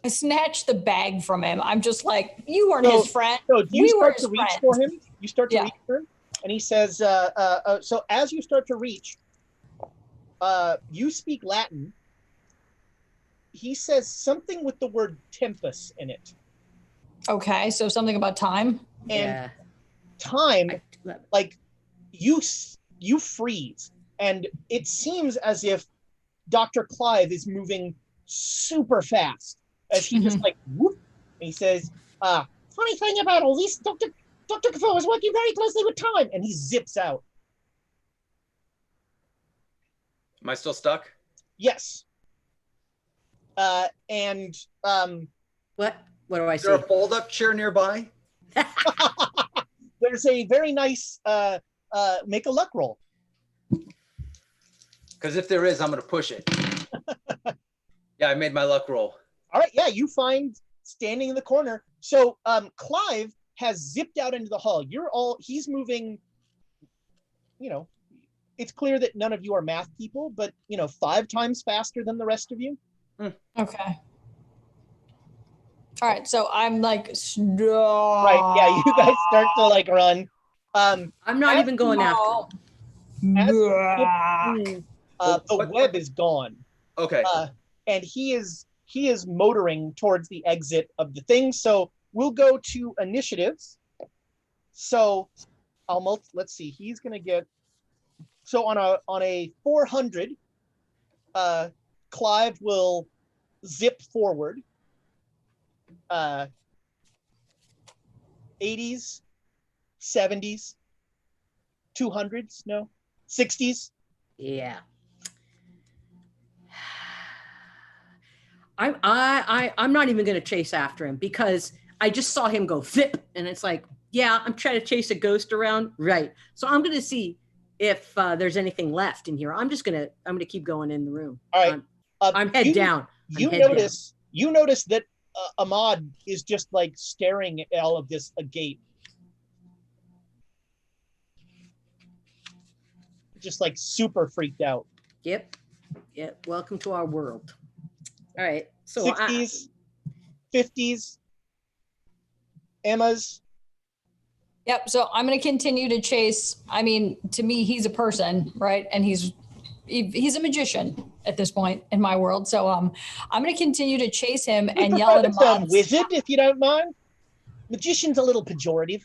I snatched the bag from him. I'm just like, you weren't his friend. So do you start to reach friends. for him? You start to reach for him? And he says, so as you start to reach, you speak Latin. He says something with the word tempus in it. Okay, so something about time? And time, you freeze, and it seems as if Dr. Clive is moving super fast as he just whoop, and he says, funny thing about all this, Dr. Kafua is working very closely with time, and he zips out. Am I still stuck? Yes. What do I Is see? there a fold-up chair nearby? There's a very nice make a luck roll. Because if there is, I'm going to push it. Yeah, I made my luck roll. All right, yeah, you find standing in the corner. So Clive has zipped out into the hall. He's moving, it's clear that none of you are math people, but 5 times faster than the rest of you. Okay. All right, so I'm right, yeah, you guys start to run. I'm not even going after him. The web is gone. Okay. And he is motoring towards the exit of the thing. So we'll go to initiatives. So let's see, he's gonna get, so on a 400, Clive will zip forward. 80s, 70s, 200s, no, 60s. Yeah. I'm not even going to chase after him because I just saw him go zip, and it's like, yeah, I'm trying to chase a ghost around, right? So I'm going to see if there's anything left in here. I'm going to keep going in the room. All right. I'm head down. You notice that Ahmad is just staring at all of this agape. Just super freaked out. Yep. Welcome to our world. All right. So 60s, 50s, Emma's. Yep. So I'm going to continue to chase. I mean, to me, he's a person, right? And he's he's a magician at this point in my world. So I'm going to continue to chase him We and yell prefer at the him. term wizard, if you don't mind. Magician's a little pejorative.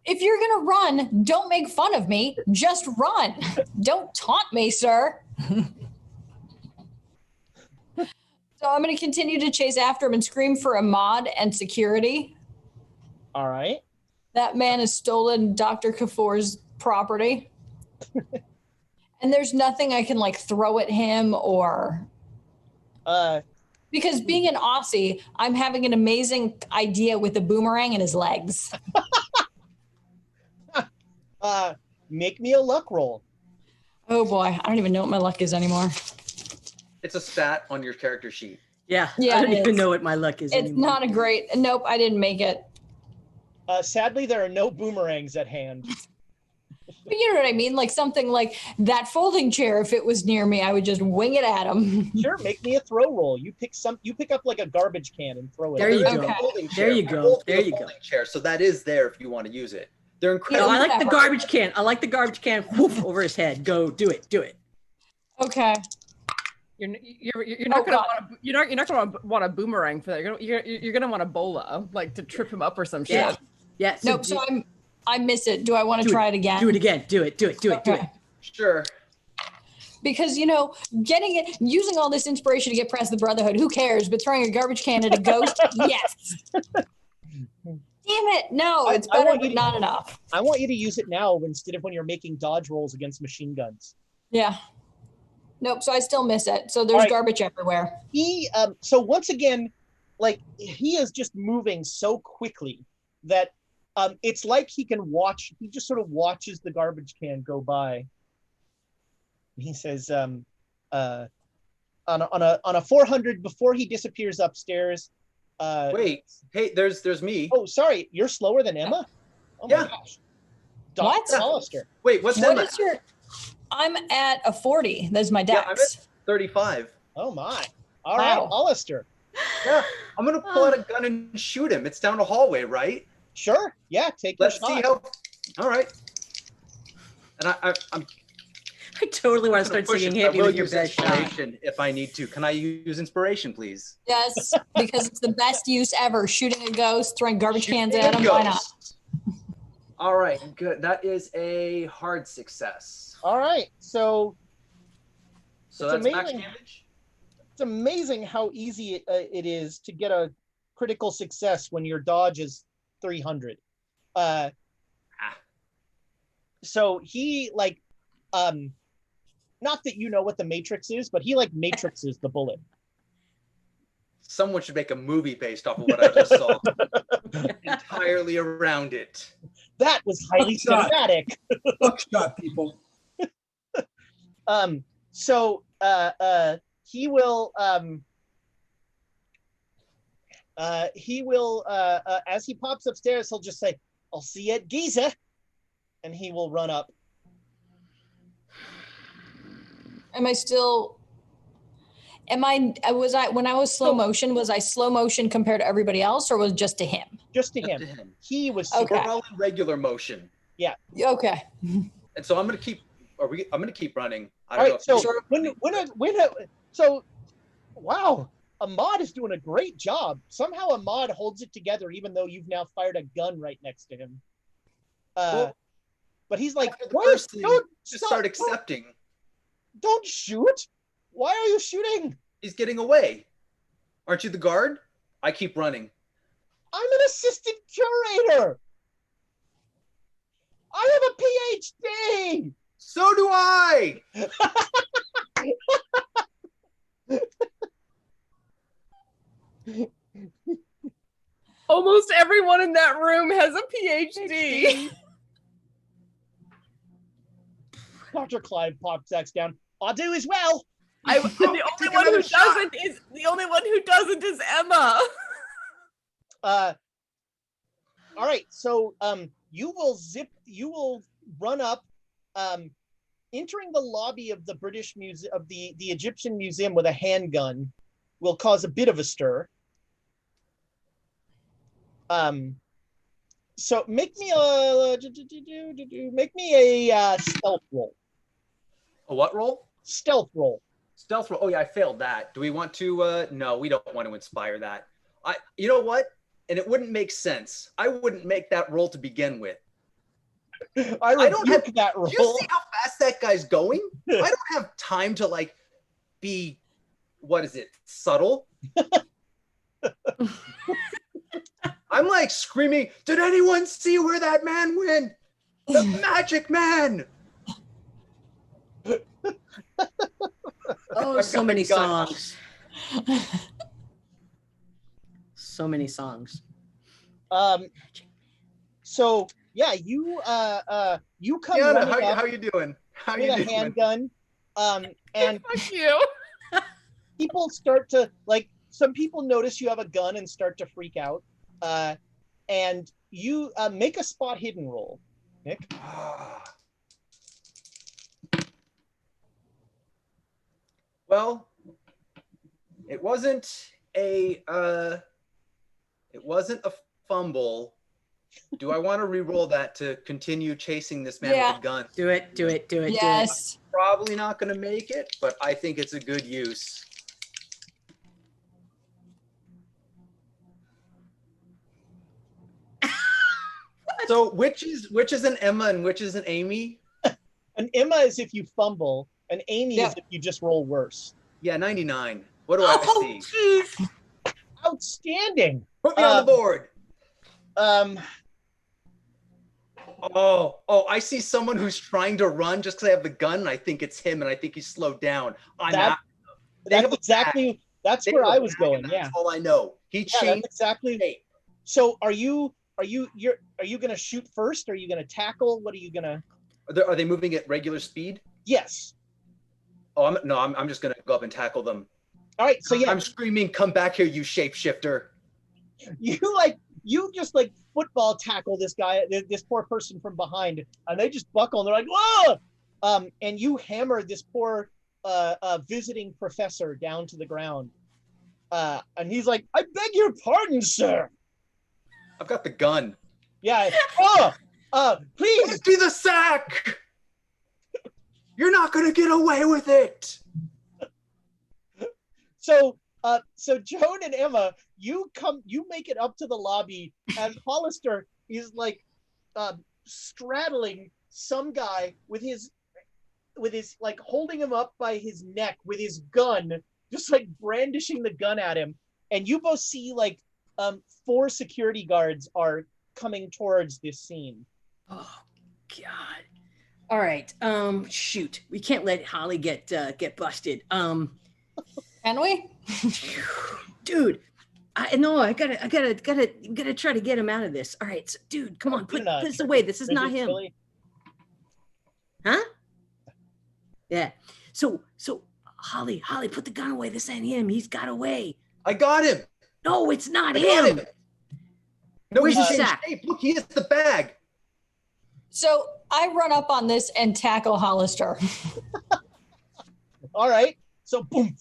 If you're going to run, don't make fun of me. Just run. Don't taunt me, sir. So I'm going to continue to chase after him and scream for Ahmad and security. All right. That man has stolen Dr. Kafour's property. And there's nothing I can like throw at him or... Because being an Aussie, I'm having an amazing idea with a boomerang in his legs. Make me a luck roll. Oh boy, I don't even know what my luck is anymore. It's a stat on your character sheet. Yeah, Yeah, I don't it even is. know what my luck is It's anymore. not a great... Nope, I didn't make it. Sadly, there are no boomerangs at hand. But you know what I mean? Like something like that folding chair, if it was near me, I would just wing it at him. Sure, make me a throw roll. You pick up like a garbage can and throw it. There you There is go. a folding There chair. you go. Both There have a you go. folding chair, so that is there if you want to use it. They're No, incredible. I like the Whatever. garbage can. I like the garbage can. Woof, over his head. Go, do it, do it. Okay. You're not Oh, gonna God. want you're not gonna want a boomerang for that. You're gonna want a bola, like to trip him up or some shit. Yeah. Yeah. Nope, so I miss it. Do I want to do try it again? Do it again. Do it. Do it. Do it. Do it. Okay. Sure. Because, you know, using all this inspiration to get past the Brotherhood, who cares? But throwing a garbage can at a ghost, yes. Damn it. No, it's I better, want you but to- not enough. I want you to use it now instead of when you're making dodge rolls against machine guns. Yeah. Nope, so I still miss it. So there's All right. garbage everywhere. So once again, like he is just moving so quickly that it's like he just sort of watches the garbage can go by. He says, on a 400 before he disappears upstairs. Wait. Hey, there's me. Oh, sorry, you're slower than Emma? Oh my Yeah. gosh. What? Dr. Hollister. Wait, what's What Emma? is your... I'm at a 40. That's my Yeah, I'm dex. at 35. Oh my. All right, Wow. Hollister. Yeah, I'm gonna pull out a gun and shoot him. It's down a hallway, right? Sure. Yeah, take Let's your see shot. how. All right. And I'm I totally want to gonna start push singing it. "Hit I Me will with Your use Best Shot." inspiration if I need to. Can I use inspiration, please? Yes, because it's the best use ever. Shooting a ghost, throwing garbage cans Shooting at a him. Why not? ghost. All right, good. That is a hard success. All right. So So It's that's max amazing. damage. it's amazing how easy it is to get a critical success when your dodge is 300. So he not that you know what the Matrix is, but he matrixes the bullet. Someone should make a movie based off of what I just saw. Entirely around it. That was highly Shot. cinematic. Buckshot, people. So he will as he pops upstairs, he'll just say, "I'll see you at Giza," and he will run up. When I was slow motion, was I slow motion compared to everybody else, or was it just to him? Just to Up him. to him. He was Okay. We're all in regular motion. Okay. And so I'm gonna keep running. I All don't right, know so wow, Ahmad is doing a great job. Somehow Ahmad holds it together, even though you've now fired a gun right next to him. Well, But he's like, after the "What? first thing, Don't just stop, start accepting. don't shoot! Why are you shooting? He's getting away. Aren't you the guard? I keep running. I'm an assistant curator. I have a PhD." So do I. Almost everyone in that room has a PhD. Dr. Clive pops X down. "I do as well." The only one who doesn't is Emma. All right, so you will run up, entering the lobby of the British Museum, of the Egyptian Museum, with a handgun will cause a bit of a stir. So make me a stealth roll. A what roll? stealth roll. Stealth roll. Oh yeah, I failed that. Do we want to? No, we don't want to inspire that. You know what? And it wouldn't make sense. I wouldn't make that roll to begin with. I don't have that roll. Do you see how fast that guy's going? I don't have time to like be, what is it, subtle? I'm like screaming, did anyone see where that man went? The magic man! Oh, so many songs. So many songs. So yeah, you come Yana, running up how you doing? How with you a doing? handgun, and Fuck you. people start to like. Some people notice you have a gun and start to freak out, and you make a spot hidden roll, Nick. Well, it wasn't a fumble. Do I want to re-roll that to continue chasing this man with a gun? Do it. Yes. Probably not going to make it, but I think it's a good use. So which is an Emma and which is an Amy? An Emma is if you fumble, an Amy Yeah. is if you just roll worse. Yeah, 99. What do I see? Jeez. Outstanding. Put me on the board. Um, Oh, I see someone who's trying to run just because I have the gun, and I think it's him, and I think he's slowed down. I'm That- not. They have that's a exactly that's They where have a I was bag, going. and Yeah, That's all I know. He yeah, that's changed exactly. shape. So are you gonna shoot first? Are you gonna tackle? What are you gonna? Are they moving at regular speed? Yes. Oh, I'm just gonna go up and tackle them. All right. So yeah, I'm screaming, "Come back here, you shapeshifter!" you just like football tackle this guy, this poor person from behind, and they just buckle and they're like, whoa! And you hammer this poor visiting professor down to the ground. And he's like, I beg your pardon, sir. I've got the gun. Yeah. Please. Empty the sack. You're not gonna get away with it. So Joan and Emma, you make it up to the lobby as Hollister is like straddling some guy with his like holding him up by his neck with his gun, just like brandishing the gun at him. And you both see like 4 security guards are coming towards this scene. Oh God. All right. Shoot. We can't let Holly get busted. Can we? Dude, I gotta try to get him out of this. All right, so, dude, come on, put this away. This is not him. Really? Huh? Yeah. So Holly, put the gun away. This ain't him. He's got away. I got him. No, it's not I got him. No, Where's he's the changed sack? shape. Look, he has the bag. So I run up on this and tackle Hollister. All right. So boom.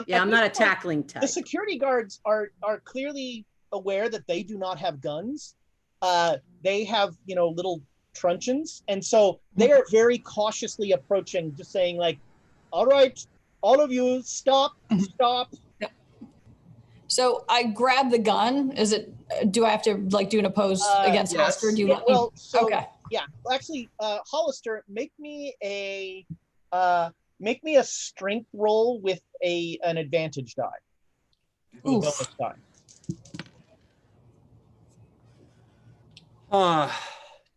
Yeah, at I'm this not a point, tackling type. The security guards are clearly aware that they do not have guns. They have, little truncheons. And so they are very cautiously approaching, just saying like, all right, all of you stop. So I grab the gun. Do I have to like do an oppose against yes. Hollister? Do you Yeah, well, so, okay. yeah, actually, Hollister, make me a strength roll with an advantage die. Oof. Bonus die.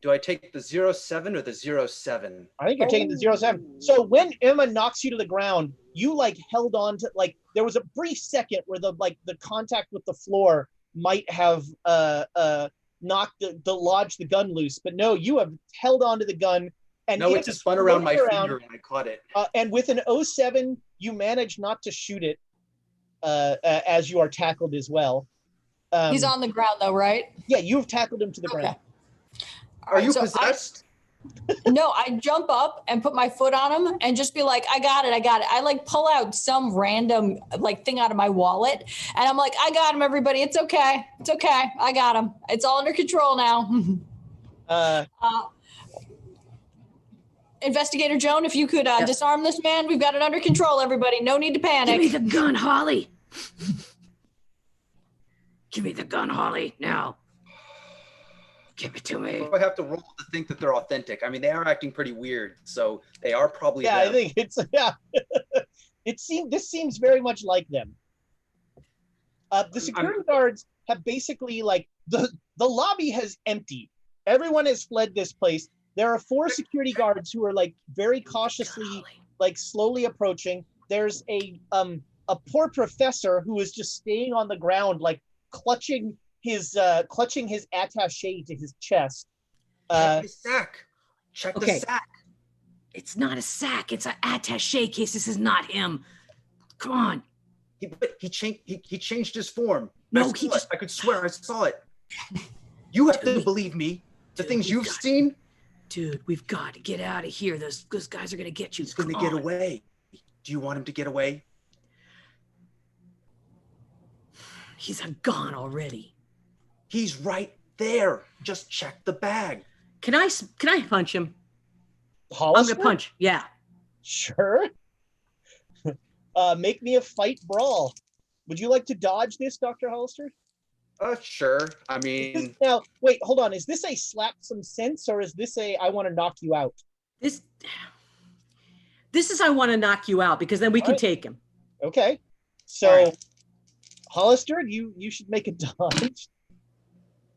Do I take the 07 or the 07? I think you're taking the 07. So when Emma knocks you to the ground, you like held on to like there was a brief second where the contact with the floor might have knocked lodged the gun loose, but no, you have held on to the gun. And No, it just spun around my finger and I caught it. And with an 07, you manage not to shoot it as you are tackled as well. He's on the ground though, right? Yeah, you've tackled him to the ground. Are you so possessed? No, I jump up and put my foot on him and just be like, I got it. I like pull out some random like thing out of my wallet. And I'm like, I got him, everybody. It's okay. I got him. It's all under control now. Investigator Joan, if you could disarm this man, we've got it under control, everybody. No need to panic. Give me the gun, Holly. Give me the gun, Holly, now. Give it to me. I have to roll to think that they're authentic. I mean, they are acting pretty weird, so they are probably them. I think it's this seems very much like them. The security guards have basically like the lobby has emptied. Everyone has fled this place. There are 4 security guards who are like very cautiously, like slowly approaching. There's a poor professor who is just staying on the ground, like clutching his attaché to his chest. Check the sack. Check the sack. It's not a sack. It's an attaché case. This is not him. Come on. He changed his form. No, I could swear I saw it. You have to believe me. The things you've seen. Dude, we've got to get out of here. Those guys are going to get you. He's going to get away. Do you want him to get away? He's gone already. He's right there. Just check the bag. Can I punch him? Hollister? I'm going to punch. Yeah. Sure. Make me a fight brawl. Would you like to dodge this, Dr. Hollister? Sure. I mean... Now, wait, hold on. Is this a slap some sense, or is this a I want to knock you out? This is I want to knock you out, because then we can take him. Okay. So, Hollister, you should make a dodge.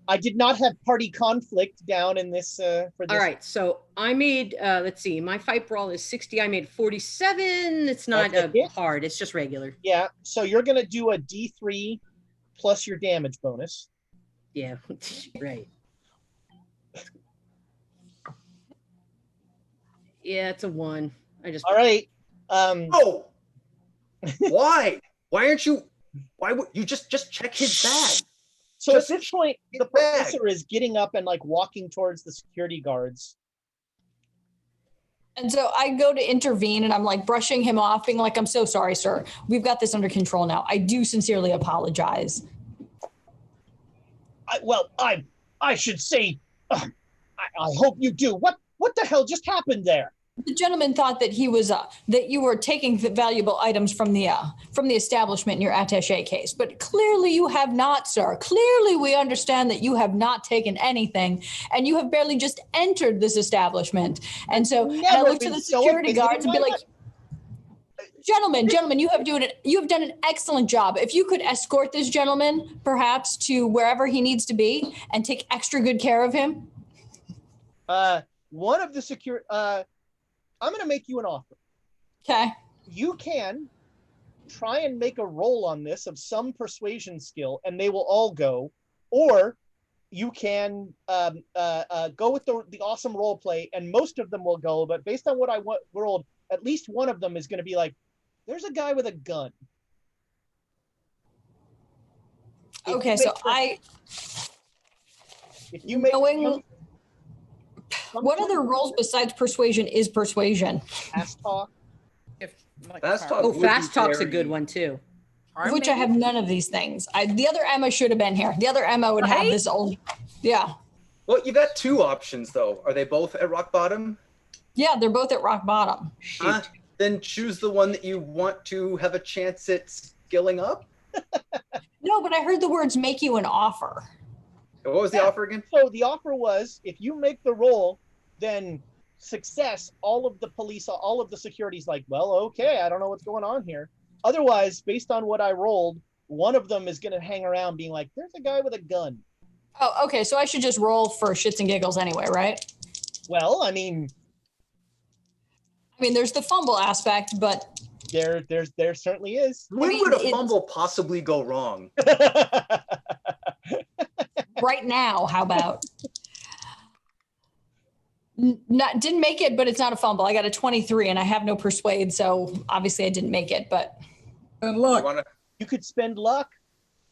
I did not have party conflict down in this for this. All right, so I made let's see, my fight brawl is 60. I made 47. It's not hard, it's just regular. Yeah, so you're gonna do a D3 plus your damage bonus. Yeah, right. Yeah, it's a 1. All right. Oh. Why would you just check his bag? So at this point, the professor is getting up and like walking towards the security guards. And so I go to intervene and I'm like brushing him off, being like, I'm so sorry, sir. We've got this under control now. I do sincerely apologize. I should say, I hope you do. What the hell just happened there? The gentleman thought that he was that you were taking the valuable items from the establishment in your attaché case, but clearly you have not, sir. Clearly, we understand that you have not taken anything, and you have barely just entered this establishment. And so I look to the security guards and be like, "Gentlemen, you have done an excellent job. If you could escort this gentleman, perhaps to wherever he needs to be, and take extra good care of him." One of the security. I'm going to make you an offer. Okay. You can try and make a roll on this of some persuasion skill, and they will all go. Or you can go with the awesome role play, and most of them will go. But based on what I rolled, at least one of them is going to be like, "There's a guy with a gun." Okay, so if you make what other roles besides persuasion is persuasion? Fast talk. Fast talk. Oh, fast talk's a good one too. Which I have none of these things. The other Emma should have been here. The other Emma would have this old. Yeah. Well, you got 2 options though. Are they both at rock bottom? Yeah, they're both at rock bottom. Then choose the one that you want to have a chance at skilling up. No, but I heard the words "make you an offer." What was the offer again? So the offer was, if you make the roll, then success, all of the security's like, well, okay, I don't know what's going on here. Otherwise, based on what I rolled, one of them is going to hang around being like, there's a guy with a gun. Oh, okay. So I should just roll for shits and giggles anyway, right? Well, I mean, there's the fumble aspect, but there certainly is. When would a fumble possibly go wrong? Right now, how about? Didn't make it, but it's not a fumble. I got a 23 and I have no persuade, so obviously I didn't make it, but. And luck. You could spend luck.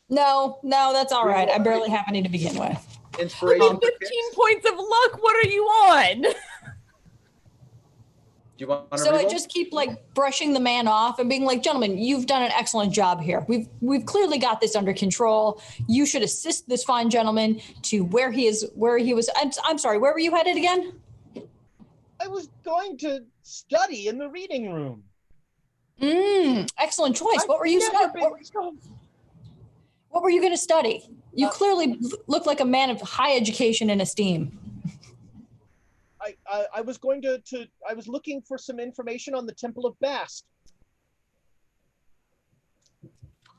No, that's all right. I barely have any to begin with. Inspiration. 15 points of luck. What are you on? Do you want to So I just keep like brushing the man off and being like, "Gentlemen, you've done an excellent job here. We've clearly got this under control. You should assist this fine gentleman to where he was. I'm sorry, where were you headed again? I was going to study in the reading room. Excellent choice. What were you going to study? You clearly look like a man of high education and esteem. I was going to I was looking for some information on the Temple of Bast.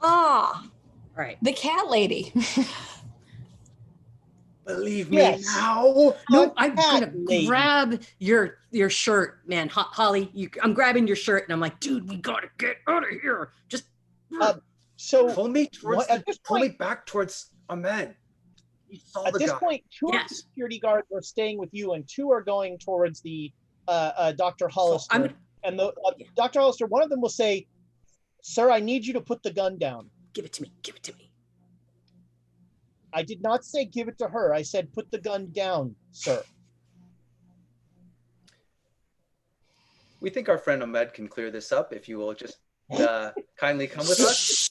Ah, Right. the cat lady. Believe me Yes. now. No, I'm gonna lady. grab your shirt, man. Holly, I'm grabbing your shirt, and I'm like, dude, we gotta get out of here. Just So Pull me at this point, back towards Ahmed. You saw at the this guy. point, two of the security guards are staying with you, and two are going towards the Dr. Hollister. And the Dr. Hollister, one of them will say, "Sir, I need you to put the gun down." Give it to me. Give it to me. I did not say give it to her. I said put the gun down, sir. We think our friend Ahmed can clear this up if you will just kindly come with us.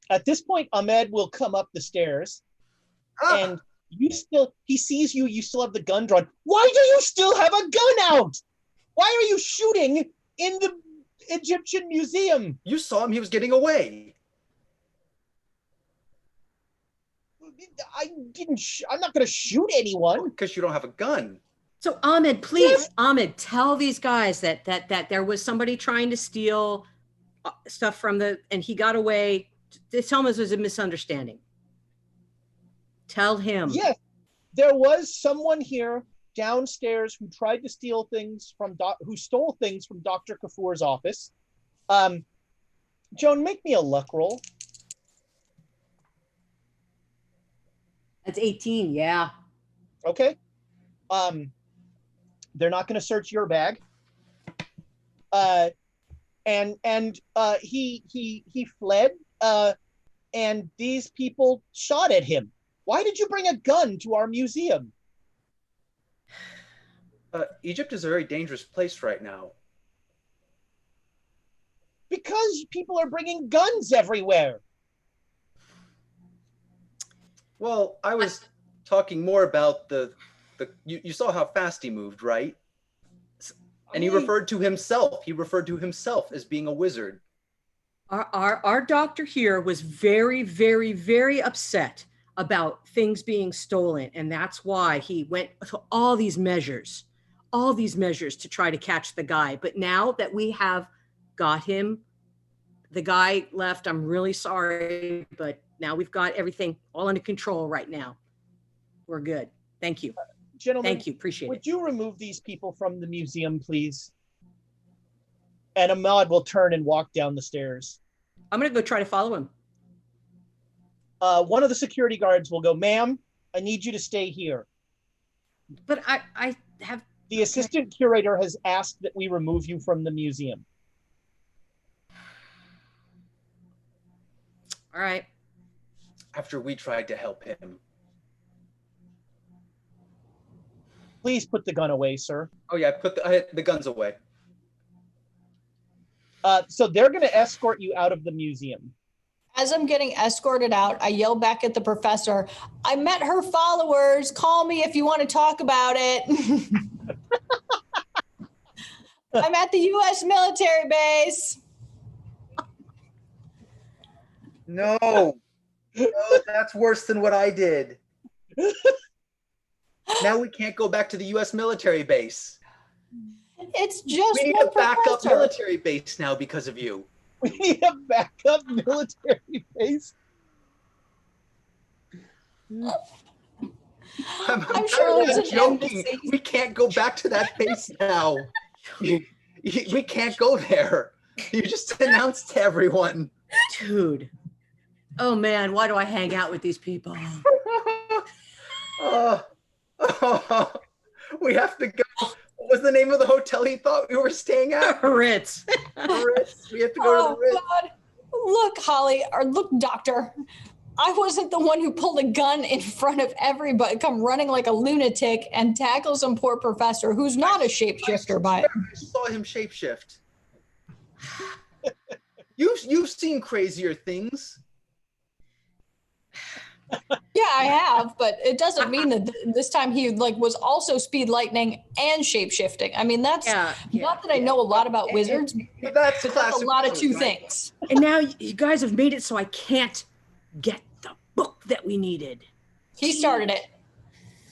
At this point, Ahmed will come up the stairs, and he sees you. You still have the gun drawn. Why do you still have a gun out? Why are you shooting in the Egyptian museum? You saw him. He was getting away. I'm not going to shoot anyone. Because you don't have a gun. So Ahmed, please, Ahmed, tell these guys that there was somebody trying to steal stuff from and he got away. Tell him it was a misunderstanding. Tell him. Yes, there was someone here downstairs who tried to steal things who stole things from Dr. Kafur's office. Joan, make me a luck roll. That's 18, yeah. Okay. They're not going to search your bag. He fled. And these people shot at him. Why did you bring a gun to our museum? Egypt is a very dangerous place right now. Because people are bringing guns everywhere. Well, I was talking more about you saw how fast he moved, right? And he referred to himself. He referred to himself as being a wizard. Our doctor here was very, very, very upset about things being stolen. And that's why he went to all these measures to try to catch the guy. But now that we have got him, the guy left. I'm really sorry, but now we've got everything all under control right now. We're good. Thank you. Gentlemen, thank you. Appreciate it. Would you remove these people from the museum, please? And Ahmad will turn and walk down the stairs. I'm going to go try to follow him. One of the security guards will go, "Ma'am, I need you to stay here." But I have... The assistant curator has asked that we remove you from the museum. All right. After we tried to help him. Please put the gun away, sir. Oh yeah, I had the guns away. So they're going to escort you out of the museum. As I'm getting escorted out, I yell back at the professor, "I met her followers. Call me if you want to talk about it." I'm at the U.S. military base. No, that's worse than what I did. Now we can't go back to the U.S. military base. It's just we need a backup military base now because of you. We need a backup military base. I'm sure there's an joking. embassy. We can't go back to that base now. We can't go there. You just announced to everyone. Dude. Oh man, why do I hang out with these people? We have to go. What was the name of the hotel he thought we were staying at? Ritz. Ritz. We have to go to the Ritz. God. Look, Holly, or look, Doctor. I wasn't the one who pulled a gun in front of everybody, come running like a lunatic and tackle some poor professor who's not a shapeshifter, but I saw him shapeshift. You've seen crazier things. Yeah, I have, but it doesn't mean that this time he like was also speed lightning and shape shifting. I mean, that's not that I know a lot about wizards, But that's but that's a classic lot of wizard, two right? things. And now you guys have made it so I can't get the book that we needed. He started it.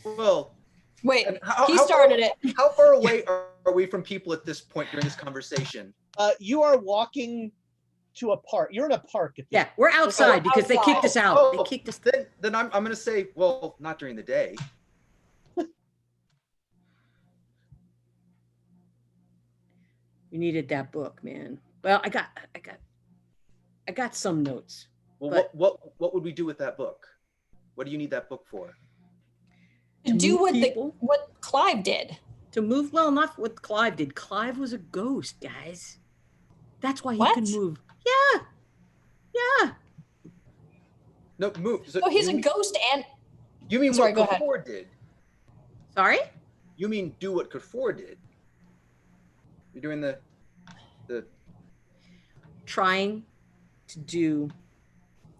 Well, Wait, and he started it. How far away are we from people at this point during this conversation? You are walking to a park. You're in a park. At this Yeah, we're outside because they kicked us out. Oh, They kicked us. Then I'm going to say, well, not during the day. You needed that book, man. Well, I got some notes. Well, but what would we do with that book? What do you need that book for? To do what Clive did. To move, well, not what Clive did. Clive was a ghost, guys. That's why he What? can move. Yeah. No, move. So Oh, he's a ghost and You mean Sorry, what go ahead. Kafur did? Sorry? You mean do what Kafur did? You're doing the Trying to do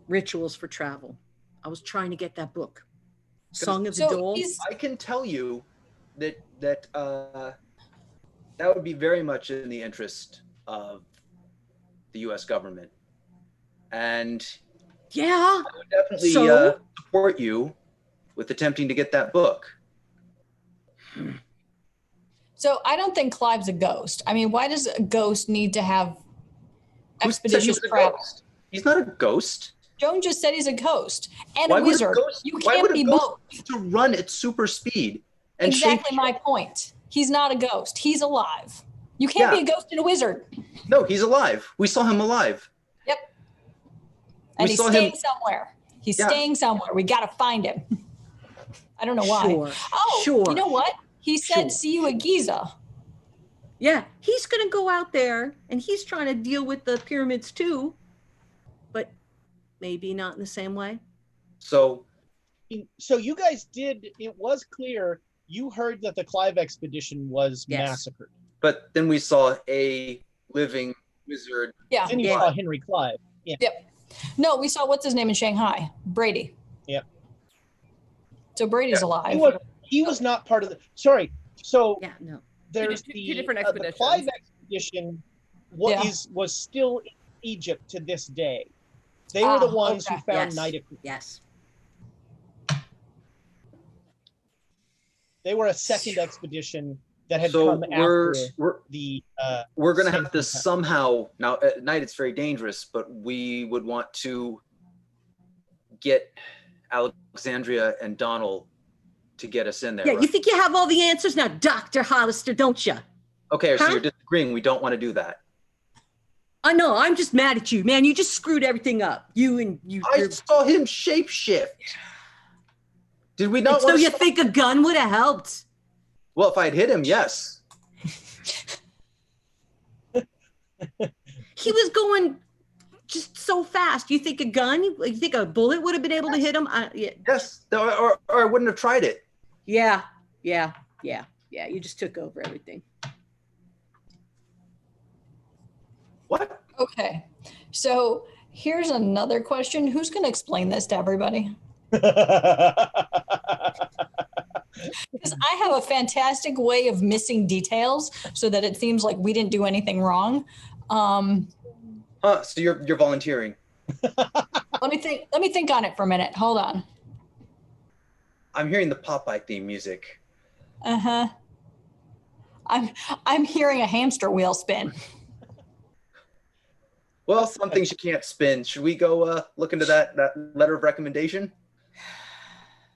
rituals for travel. I was trying to get that book. Song of the Dole. I can tell you that that would be very much in the interest of the U.S. government, and Yeah. I would definitely support you with attempting to get that book. So I don't think Clive's a ghost. I mean, why does a ghost need to have Who said he expeditious was a travel? ghost? He's not a ghost. Joan just said he's a ghost and Why a would wizard. ghost- You why can't would a be ghost both. need to run at super speed and Exactly shape- my point. He's not a ghost. He's alive. You can't be a ghost and a wizard. No, he's alive. We saw him alive. Yep. And We he's saw staying him- somewhere. He's Yeah. staying somewhere. We got to find him. I don't know why. Sure. Oh, Sure. you know what? He said, Sure. see you at Giza. Yeah, he's going to go out there and he's trying to deal with the pyramids too, but maybe not in the same way. So you guys did. It was clear. You heard that the Clive expedition was Yes. massacred. but then we saw a living wizard. Yeah. Then you Yeah. saw Henry Clive. Yeah. Yep. No, we saw what's his name in Shanghai? Brady. Yep. So Brady's alive. He was not part of the. Sorry. So Yeah, no. there's Two different the expeditions. Clive expedition was still in Egypt to this day. They were the ones who okay. found Yes. Nidacre. Yes. They were a second expedition that had So come we're after the. we're going to have Same to thing. somehow, now at night it's very dangerous, but we would want to get Alexandria and Donald to get us in there. Yeah, right? you think you have all the answers now, Dr. Hollister, don't you? Okay, so Huh? you're disagreeing. We don't want to do that. I know, I'm just mad at you, man. You just screwed everything up. I saw him shapeshift. Did we not So want to you think a gun would have helped? Well, if I had hit him, yes. He was going just so fast. You think a gun? You think a bullet would have been able to hit him? Yeah. Yes, or I wouldn't have tried it. Yeah. You just took over everything. What? Okay. So here's another question. Who's going to explain this to everybody? Because I have a fantastic way of missing details so that it seems like we didn't do anything wrong. So you're volunteering. Let me think on it for a minute. Hold on. I'm hearing the Popeye theme music. Uh-huh. I'm hearing a hamster wheel spin. Well, some things you can't spin. Should we go look into that letter of recommendation?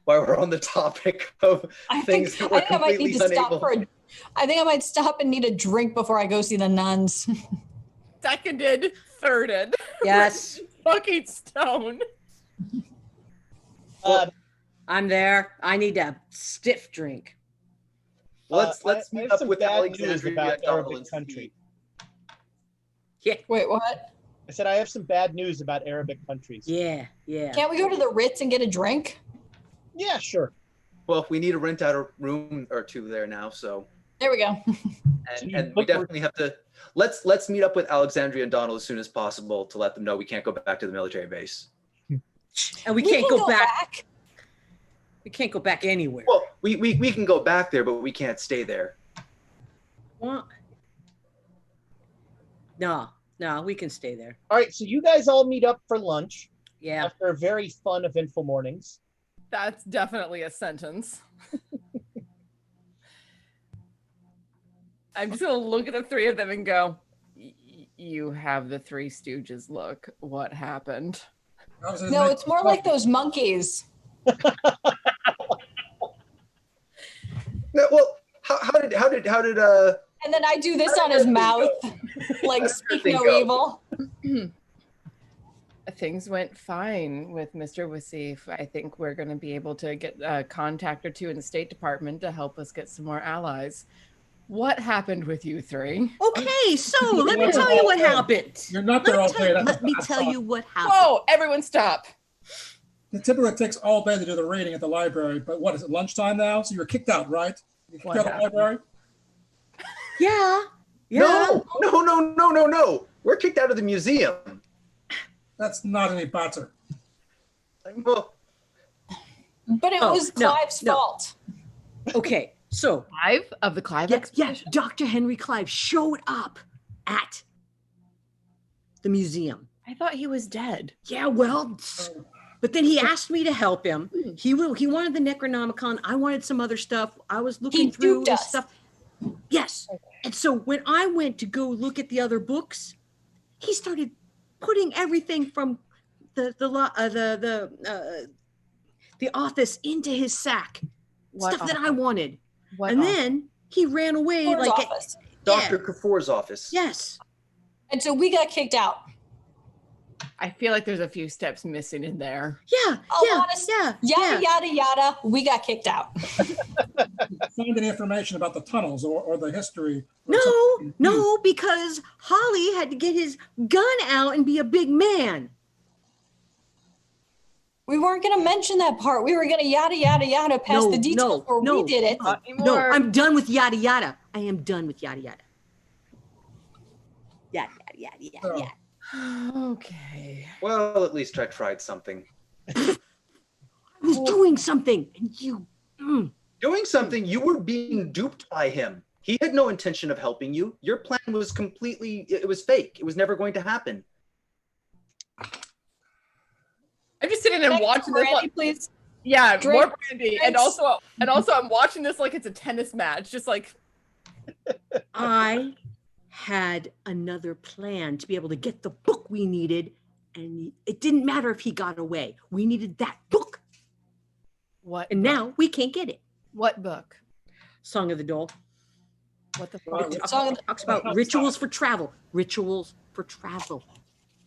While we're on the topic of things that we're I might need completely to stop unable. I think I might stop and need a drink before I go see the nuns. Seconded, thirded. Yes, Fucking stone. I'm there. I need a stiff drink. Let's I meet have up some with bad news Alexandria about Donald Arabic and country. Yeah, Wait, what? I said I have some bad news about Arabic countries. yeah. Can't we go to the Ritz and get a drink? Yeah, sure. Well, we need to rent out a room or two there now, so There we go. and we definitely have to let's meet up with Alexandria and Donald as soon as possible to let them know we can't go back to the military base. And we can't go back. We can't go back anywhere. Well, we can go back there, but we can't stay there. What? No, we can stay there. All right, so you guys all meet up for lunch. Yeah. After a very fun, eventful mornings. That's definitely a sentence. I'm just gonna look at the three of them and go, you have the Three Stooges look. What happened? No, it's more like those monkeys. No, well, how did And then I do this on his mouth, like speak no evil. Things went fine with Mr. Wasif. I think we're going to be able to get a contact or two in the State Department to help us get some more allies. What happened with you three? Okay, so let me tell you what happened. You're not there all day. Let me tell you what happened. Whoa, everyone stop. It typically takes all day to do the reading at the library, but what is it, lunchtime now? So you're kicked out, right? You kicked out of the library? Yeah. No. We're kicked out of the museum. That's not any better. Well, But it was Clive's fault. Okay, so Clive of the Clive expedition? Dr. Henry Clive showed up at the museum. I thought he was dead. Yeah, well, but then he asked me to help him. He wanted the Necronomicon. I wanted some other stuff. I was looking through his stuff. Yes. And so when I went to go look at the other books, he started putting everything from the office into his sack. Stuff that I wanted. Then he ran away Dr. Kafour's office. Yes. And so we got kicked out. I feel like there's a few steps missing in there. Yeah. Yada, yada. We got kicked out. Find any information about the tunnels or the history? No, because Holly had to get his gun out and be a big man. We weren't going to mention that part. We were going to yada, yada, yada past the details where we did it. No, I'm done with yada, yada. I am done with yada, yada. Yada, yada, yada, yada. Okay. Well, at least I tried something. I was doing something, and you... Doing something? You were being duped by him. He had no intention of helping you. Your plan was it was fake. It was never going to happen. I'm just sitting there watching this. Brandy, please. Yeah, more brandy. And also I'm watching this like it's a tennis match. Just like... I had another plan to be able to get the book we needed, and it didn't matter if he got away. We needed that book. What? And now we can't get it. What book? Song of the Dole. What the fuck? It talks about rituals for travel. Rituals for travel.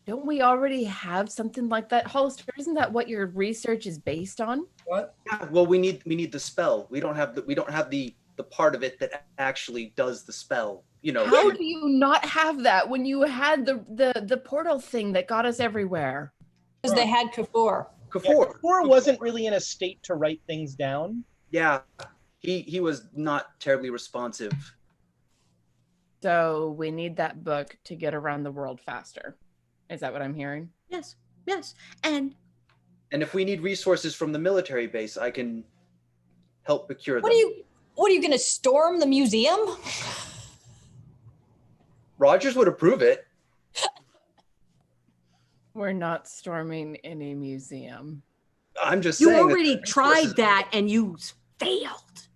Don't we already have something like that? Hollister, isn't that what your research is based on? What? Yeah, well, we need the spell. We don't have the part of it that actually does the spell. You know. How do you not have that when you had the portal thing that got us everywhere? Because they had Kafour. Kafour wasn't really in a state to write things down. Yeah, he was not terribly responsive. So we need that book to get around the world faster. Is that what I'm hearing? Yes. And if we need resources from the military base, I can help procure them. What are you going to storm the museum? Rogers would approve it. We're not storming any museum. I'm just saying. You already tried that and you failed.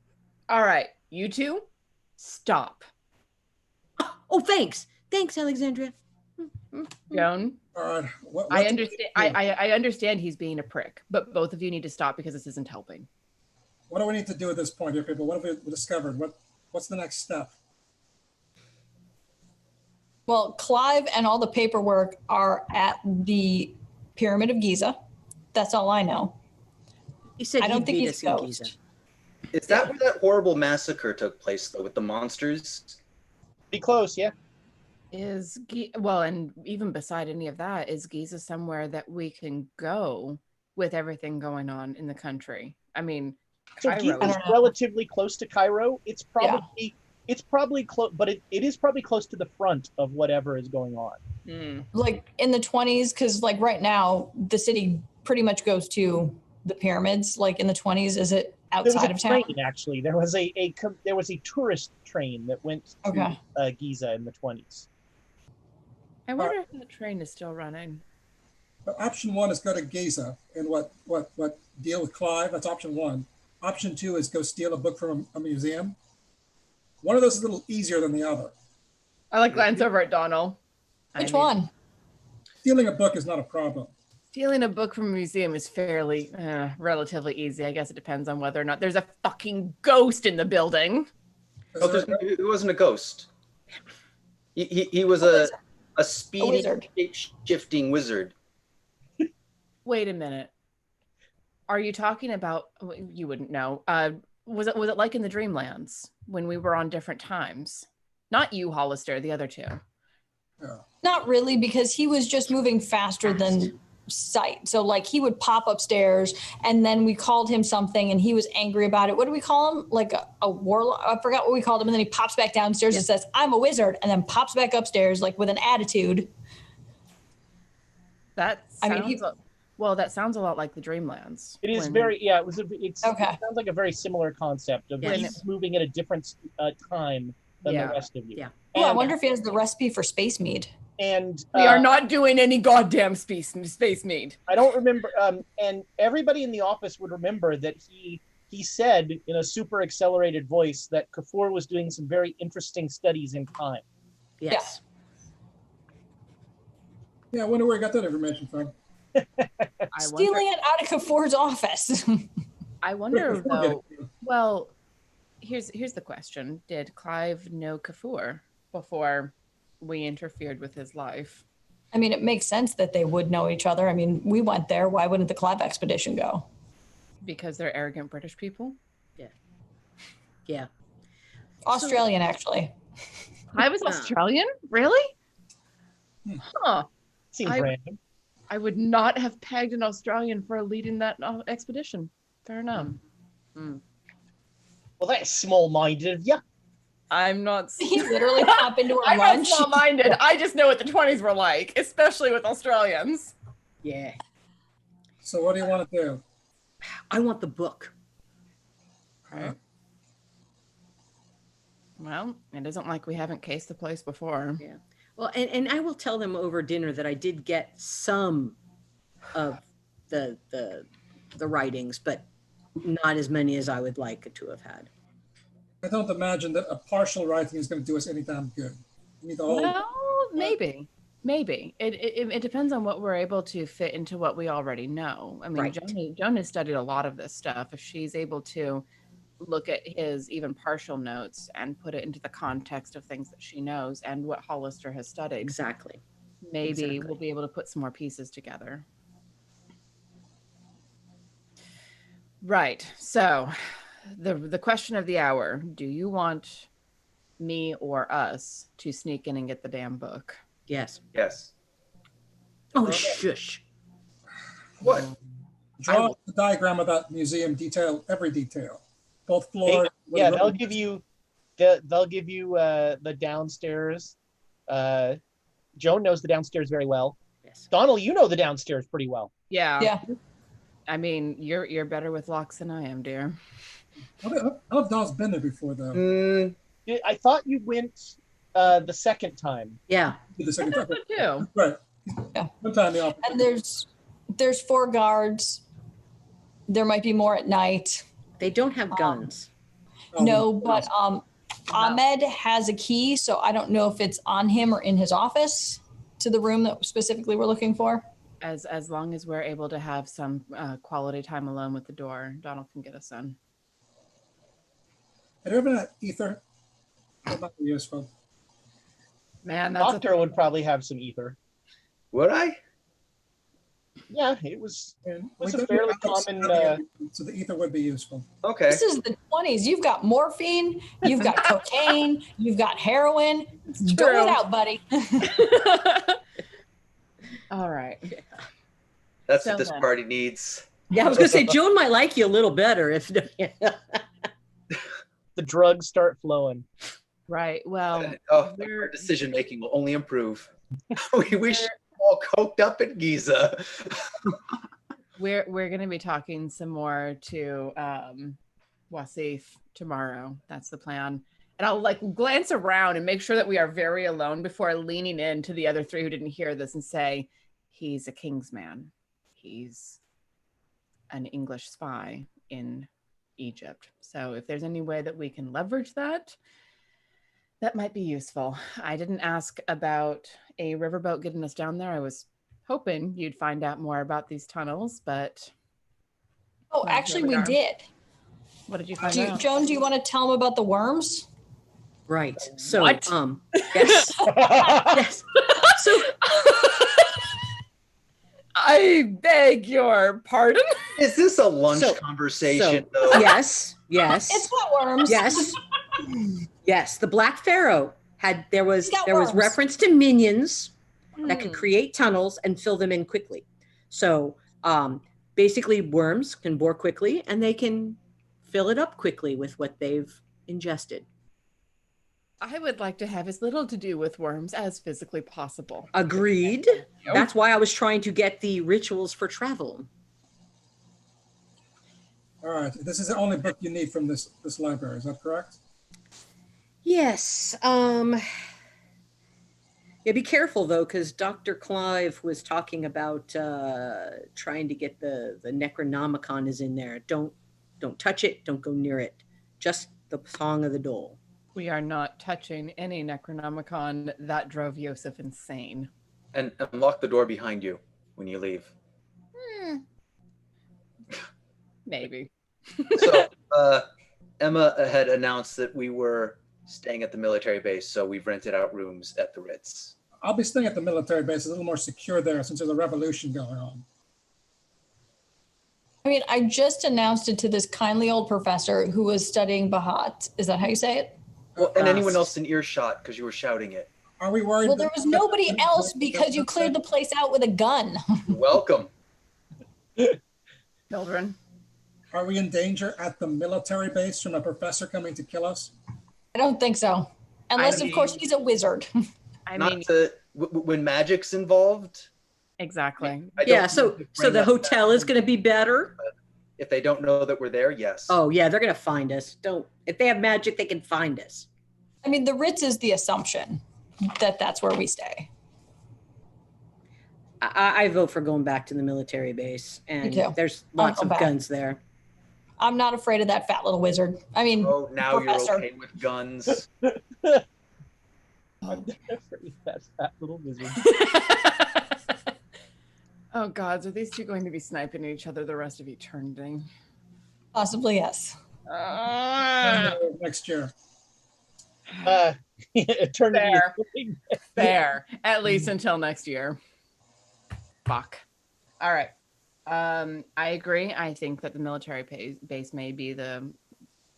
All right, you two, stop. Oh, thanks. Thanks, Alexandria. Joan, I understand. I understand he's being a prick, but both of you need to stop because this isn't helping. What do we need to do at this point here, people? What have we discovered? What's the next step? Well, Clive and all the paperwork are at the Pyramid of Giza. That's all I know. He said I don't think he's in Giza. Is that where that horrible massacre took place, though, with the monsters? Be close, yeah. And even beside any of that, is Giza somewhere that we can go with everything going on in the country? I mean, so Giza is relatively close to Cairo. It's probably close, but it is probably close to the front of whatever is going on. Like in the 20s, because like right now the city pretty much goes to the pyramids, like in the 20s? Is it There was outside a of town? train, actually. There was a tourist train that went Okay. to Giza in the 20s. I wonder if the train is still running. But option 1 is go to Giza and what deal with Clive. That's option 1. Option 2 is go steal a book from a museum. One of those is a little easier than the other. I like glance over at Donald. Which one? Stealing a book is not a problem. Stealing a book from a museum is fairly, relatively easy. I guess it depends on whether or not there's a fucking ghost in the building. Oh, it wasn't a ghost. He was a speedy, shape-shifting wizard. Wait a minute. Are you talking about? You wouldn't know. Was it like in the Dreamlands when we were on different times? Not you, Hollister. The other two. Yeah. Not really, because he was just moving faster than sight. So like he would pop upstairs and then we called him something and he was angry about it. What do we call him? Like a warlock? I forgot what we called him. And then he pops back downstairs and says, I'm a wizard. And then pops back upstairs like with an attitude. That sounds that sounds a lot like the Dreamlands. It is it sounds like a very similar concept of he's moving at a different time than the rest of you. Yeah. Oh, I wonder if he has the recipe for space mead. And we are not doing any goddamn space mead. I don't remember. And everybody in the office would remember that he said in a super accelerated voice that Kafur was doing some very interesting studies in time. Yes. Yeah, I wonder where he got that information from. Stealing it out of Kafur's office. I wonder though. Well, here's the question: did Clive know Kafur before we interfered with his life? I mean, it makes sense that they would know each other. I mean, we went there. Why wouldn't the Clive expedition go? Because they're arrogant British people. Yeah. Australian, actually. I was Australian? Really? Huh. Seems random. I would not have pegged an Australian for leading that expedition. Fair enough. Well, that's small-minded of you. I'm not. He literally pop into a I'm lunch. not small-minded. I just know what the 20s were like, especially with Australians. Yeah. So what do you want to do? I want the book. Well, it isn't like we haven't cased the place before. Yeah. Well, and I will tell them over dinner that I did get some of the writings, but not as many as I would like to have had. I don't imagine that a partial writing is going to do us any damn good. You need the whole. Well, maybe. It depends on what we're able to fit into what we already know. I mean, Right. Joan has studied a lot of this stuff. If she's able to look at his even partial notes and put it into the context of things that she knows and what Hollister has studied, Exactly. maybe we'll be able to put some more pieces together. Right. So the question of the hour, do you want me or us to sneak in and get the damn book? Yes. Yes. Oh, shush. What? Draw the diagram of that museum, every detail, both floors. Yeah, they'll give you the downstairs. Joan knows the downstairs very well. Yes. Donald, you know the downstairs pretty well. Yeah. I mean, you're better with locks than I am, dear. I don't know if Donald's been there before, though. I thought you went the second time. Yeah. The second time. Too. Right. Yeah. One time the office. And there's 4 guards. There might be more at night. They don't have guns. No, but Ahmed has a key, so I don't know if it's on him or in his office to the room that specifically we're looking for. As long as we're able to have some quality time alone with the door, Donald can get us in. Have you ever had ether? That might be useful. Man, that's Doctor would probably have some ether. Would I? Yeah, it was And a we did fairly look up common. earlier, so the ether would be useful. Okay. This is the 20s. You've got morphine, you've got cocaine, you've got heroin. Go true. it out, buddy. all right. That's So what this then- party needs. Yeah, I was going to say, Joan might like you a little better if. The drugs start flowing. Right. Well, Our decision making will only improve. we should all coked up in Giza. We're gonna be talking some more to Wasif tomorrow. That's the plan. And I'll like glance around and make sure that we are very alone before leaning in to the other three who didn't hear this and say, he's a king's man. He's an English spy in Egypt. So if there's any way that we can leverage that, that might be useful. I didn't ask about a riverboat getting us down there. I was hoping you'd find out more about these tunnels, but... Oh, well, actually, here we are. did. What did you find out? Joan, do you want to tell them about the worms? Right. So, What? yes. Yes. So, I beg your pardon? Is this a lunch So- conversation, so, though? yes. Yes. It's got worms. Yes. Yes. The Black Pharaoh there was got worms. reference to minions that could create tunnels and fill them in quickly. So basically worms can bore quickly and they can fill it up quickly with what they've ingested. I would like to have as little to do with worms as physically possible. Agreed. That's why I was trying to get the rituals for travel. All right. This is the only book you need from this library. Is that correct? Yes. Yeah, be careful though, because Dr. Clive was talking about trying to get the Necronomicon is in there. Don't touch it. Don't go near it. Just the Song of the Dole. We are not touching any Necronomicon. That drove Yosef insane. And lock the door behind you when you leave. Maybe. So Emma had announced that we were staying at the military base, so we've rented out rooms at the Ritz. I'll be staying at the military base. It's a little more secure there since there's a revolution going on. I mean, I just announced it to this kindly old professor who was studying Bahat. Is that how you say it? Well, and anyone else in earshot because you were shouting it. Are we worried? Well, there was nobody else because you cleared the place out with a gun. You're welcome. Children. Are we in danger at the military base from a professor coming to kill us? I don't think so. Unless, of course, he's a wizard. I Not mean, to when magic's involved. exactly. I don't Yeah, need so to so bring the that hotel back. is going to be better. If they don't know that we're there, yes. Oh yeah, they're going to find us. If they have magic, they can find us. I mean, the Ritz is the assumption that that's where we stay. I vote for going back to the military base, and too. there's I'll lots go of back. guns there. I'm not afraid of that fat little wizard. I mean, Oh, now professor. you're okay with guns. I'm afraid that fat little wizard. Oh God, are these two going to be sniping at each other the rest of eternity? Possibly, yes. Next year. Eternity. Fair. Fair. At least until next year. Fuck. All right. I agree. I think that the military base may be the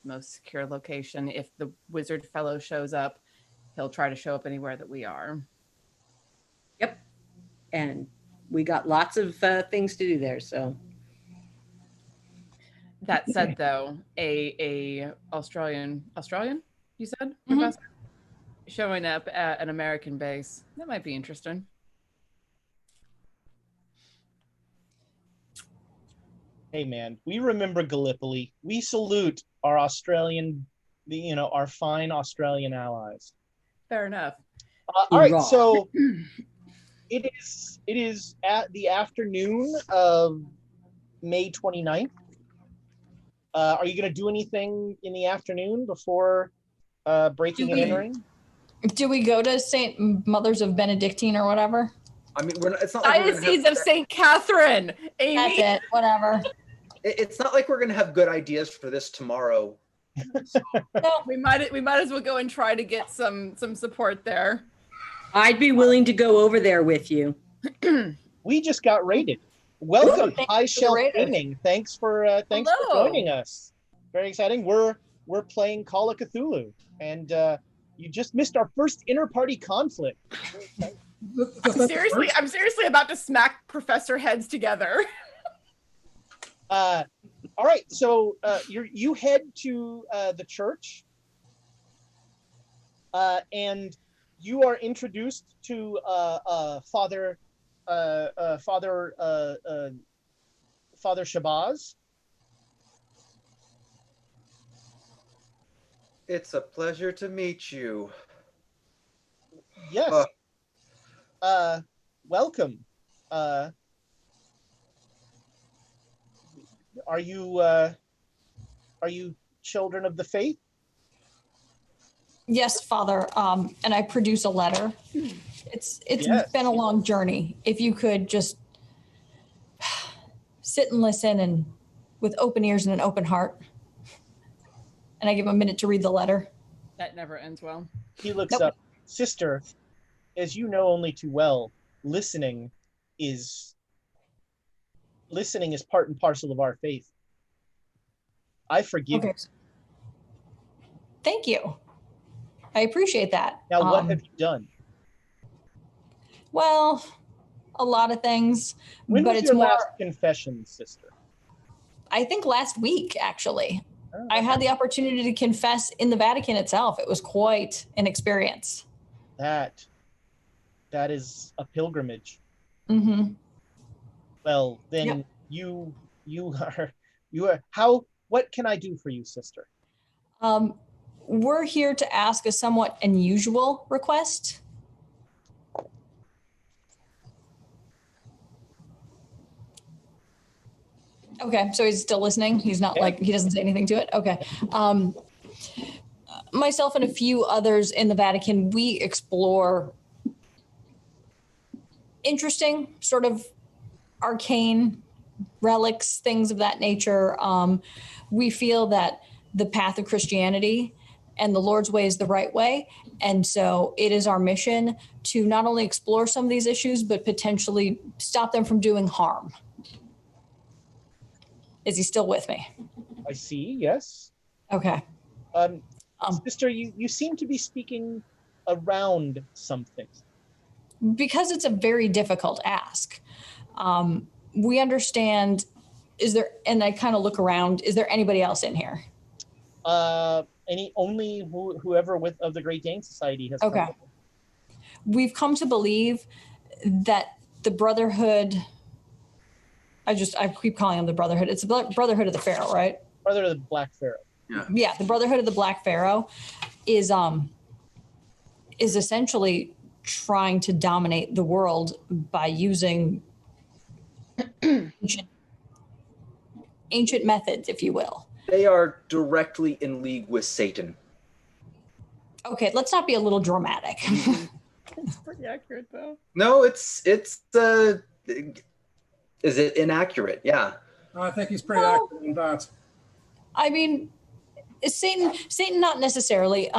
most secure location. If the wizard fellow shows up, he'll try to show up anywhere that we are. Yep, and we got lots of things to do there. So That said, though, a Australian, you said, Mhm. professor, showing up at an American base, that might be interesting. Hey man, we remember Gallipoli. We salute our Australian, our fine Australian allies. Fair enough. All right, Hoorah. so it is at the afternoon of May 29th. Are you going to do anything in the afternoon before breaking and entering? Do we go to St. Mothers of Benedictine or whatever? I mean, it's not like we're gonna Diocese have, of St. Catherine, Amy. That's it. Whatever. it's not like we're going to have good ideas for this tomorrow. No, We might as well go and try to get some support there. I'd be willing to go over there with you. We just got raided. Welcome, Thanks High for the Shelf raiding. Gaming. Thanks for Hello. joining us. Very exciting. We're playing Call of Cthulhu, and you just missed our first inter-party conflict. I'm seriously about to smack professor heads together. All right, so you head to the church, and you are introduced to Father Father Shabazz. It's a pleasure to meet you. Yes. Welcome. Are you children of the faith? Yes, Father. And I produce a letter. It's Yes. been a long journey. If you could just sit and listen and with open ears and an open heart. And I give him a minute to read the letter. That never ends well. He looks Nope. up. Sister, as you know only too well, listening is part and parcel of our faith. I forgive you. Thank you. I appreciate that. Now, what have you done? Well, a lot of things, When but was it's your more, last confession, sister? I think last week, actually. Oh, I had the opportunity to confess in the Vatican itself. It was quite an experience. that is a pilgrimage. Mm-hmm. Well, then Yep. you are what can I do for you, sister? We're here to ask a somewhat unusual request. Okay, so he's still listening. He's not like, he doesn't say anything to it. Okay. Myself and a few others in the Vatican, we explore interesting, sort of arcane relics, things of that nature. We feel that the path of Christianity and the Lord's way is the right way. And so it is our mission to not only explore some of these issues, but potentially stop them from doing harm. Is he still with me? I see, yes. Okay. Sister, you seem to be speaking around something. Because it's a very difficult ask. We understand, and I kind of look around, is there anybody else in here? Whoever of the Great Dane Society has Okay. come. We've come to believe that the Brotherhood, I keep calling them the Brotherhood. It's the Brotherhood of the Pharaoh, right? Brother of the Black Pharaoh. Yeah, the Brotherhood of the Black Pharaoh is essentially trying to dominate the world by using ancient methods, if you will. They are directly in league with Satan. Okay, let's not be a little dramatic. It's pretty accurate, though. No, it's is it inaccurate? Yeah. I think he's pretty accurate in that. I mean, Satan, not necessarily.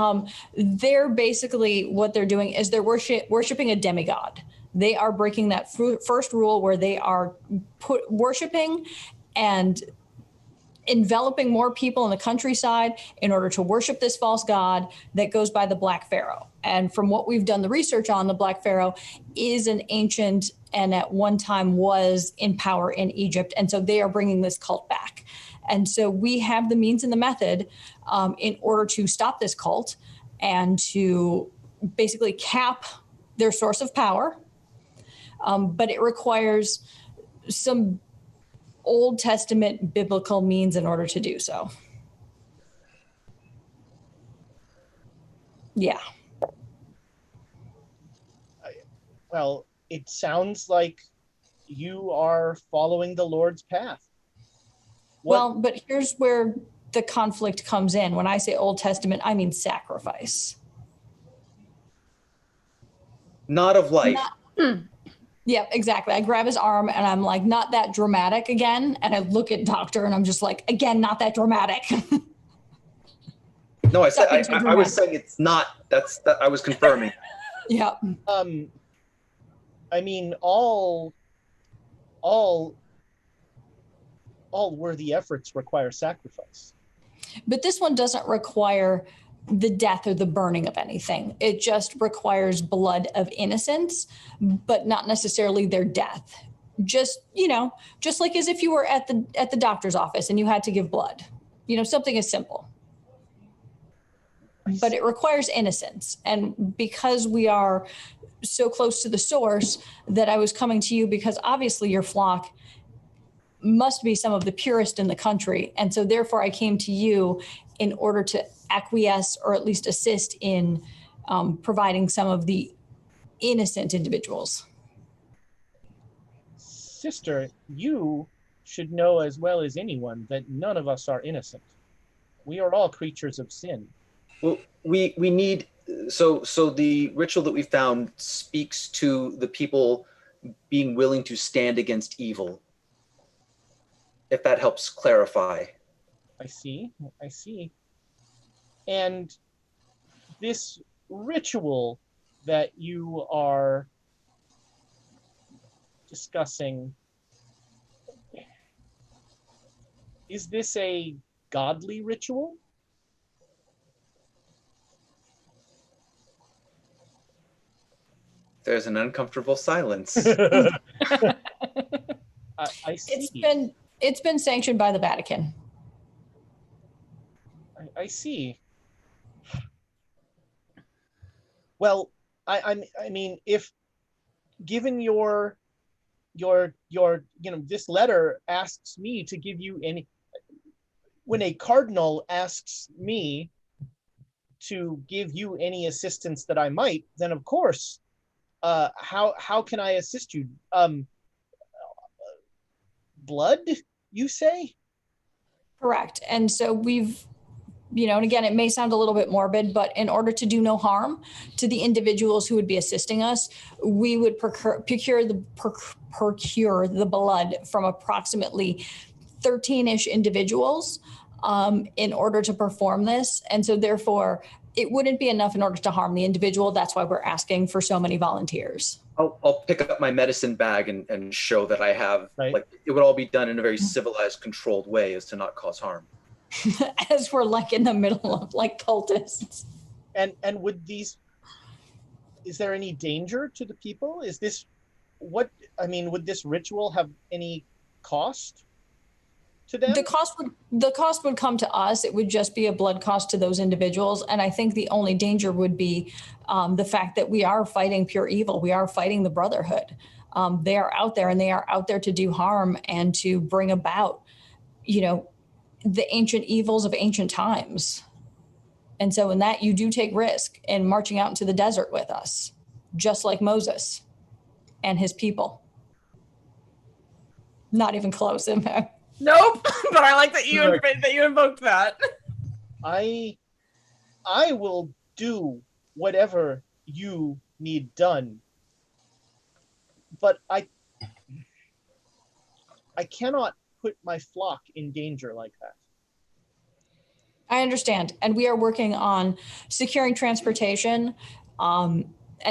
They're basically, what they're doing is they're worshiping a demigod. They are breaking that first rule where they are worshiping and enveloping more people in the countryside in order to worship this false god that goes by the Black Pharaoh. And from what we've done the research on, the Black Pharaoh is an ancient and at one time was in power in Egypt. And so they are bringing this cult back. And so we have the means and the method in order to stop this cult and to basically cap their source of power. But it requires some Old Testament biblical means in order to do so. Yeah. Well, it sounds like you are following the Lord's path. Well, but here's where the conflict comes in. When I say Old Testament, I mean sacrifice. Not of life. Yeah, exactly. I grab his arm and I'm like, not that dramatic again. And I look at Doctor and I'm just like, again, not that dramatic. No, I said I was saying it's not. I was confirming. Yeah. I mean, all worthy efforts require sacrifice. But this one doesn't require the death or the burning of anything. It just requires blood of innocence, but not necessarily their death. Just like as if you were at the doctor's office and you had to give blood. Something as simple. But it requires innocence. And because we are so close to the source, that I was coming to you because obviously your flock must be some of the purest in the country. And so therefore I came to you in order to acquiesce or at least assist in providing some of the innocent individuals. Sister, you should know as well as anyone that none of us are innocent. We are all creatures of sin. Well, we need, so the ritual that we found speaks to the people being willing to stand against evil, if that helps clarify. I see. And this ritual that you are discussing, is this a godly ritual? There's an uncomfortable silence. I see. It's been sanctioned by the Vatican. I see. Well, I mean, if given your this letter asks me to give you any, when a cardinal asks me to give you any assistance that I might, then of course, how can I assist you? Blood, you say? Correct. And so we've, and again, it may sound a little bit morbid, but in order to do no harm to the individuals who would be assisting us, we would procure the blood from approximately 13-ish individuals in order to perform this. And so therefore, it wouldn't be enough in order to harm the individual. That's why we're asking for so many volunteers. I'll pick up my medicine bag and show that I have, right. Like, it would all be done in a very civilized, controlled way as to not cause harm. As we're like in the middle of like cultists. And would these, is there any danger to the people? Is this, would this ritual have any cost to them? The cost would come to us. It would just be a blood cost to those individuals. And I think the only danger would be the fact that we are fighting pure evil. We are fighting the Brotherhood. They are out there, and they are out there to do harm and to bring about, the ancient evils of ancient times. And so in that, you do take risk in marching out into the desert with us, just like Moses and his people. Not even close, in fact. Nope, but I like that you invoked that. I will do whatever you need done, but I cannot put my flock in danger like that. I understand, and we are working on securing transportation and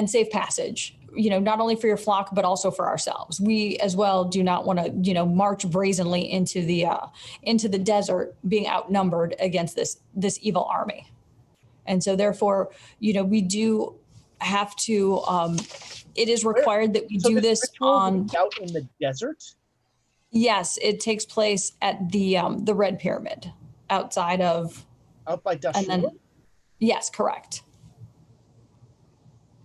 safe passage. Not only for your flock, but also for ourselves. We as well do not want to, march brazenly into the desert, being outnumbered against this evil army. And so therefore, we do have to, it is required that we do this on out in the desert. Yes, it takes place at the Red Pyramid outside of. Out by Dashur? Yes, correct.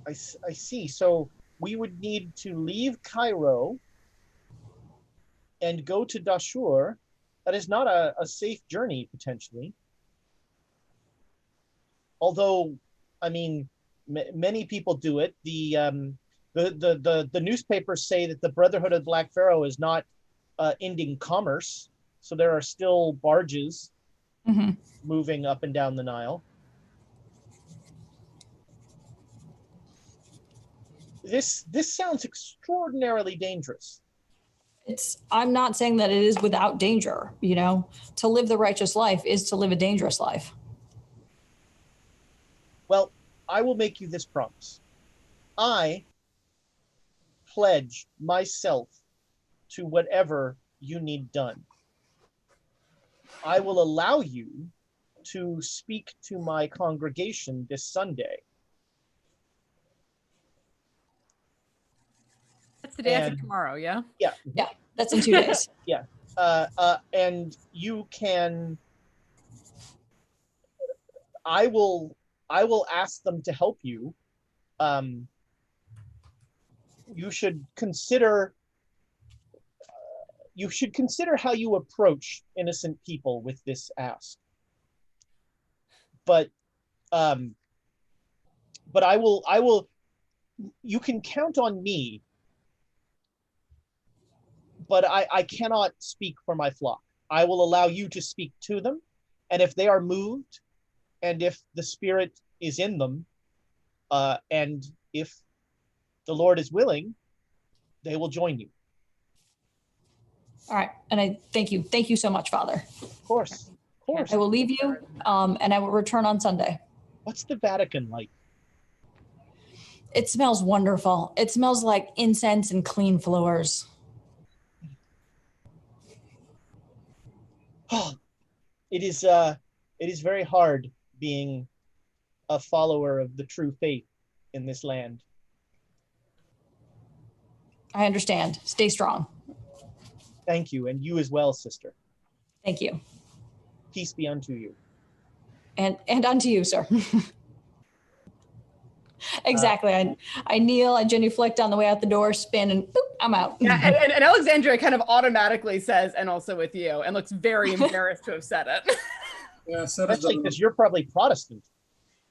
I see. So we would need to leave Cairo and go to Dashur. That is not a safe journey, potentially. Although, many people do it. The newspapers say that the Brotherhood of the Black Pharaoh is not ending commerce, so there are still barges moving up and down the Nile. This sounds extraordinarily dangerous. I'm not saying that it is without danger. To live the righteous life is to live a dangerous life. Well, I will make you this promise. I pledge myself to whatever you need done. I will allow you to speak to my congregation this Sunday. That's the day after tomorrow, yeah? Yeah. Yeah, that's in 2 days. Yeah. And you can, I will ask them to help you. You should consider you should consider how you approach innocent people with this ask. But I will, you can count on me, but I cannot speak for my flock. I will allow you to speak to them, and if they are moved, and if the Spirit is in them, and if the Lord is willing, they will join you. All right. And I thank you. Thank you so much, Father. Of course. Of course. I will leave you, and I will return on Sunday. What's the Vatican like? It smells wonderful. It smells like incense and clean floors. Oh, it is very hard being a follower of the true faith in this land. I understand. Stay strong. Thank you, and you as well, sister. Thank you. Peace be unto you. And unto you, sir. Exactly. I kneel, I genuflect on the way out the door, spin, and boop, I'm out. Yeah, and Alexandria kind of automatically says, and also with you, and looks very embarrassed to have said it. Yeah, Especially because you're probably Protestant.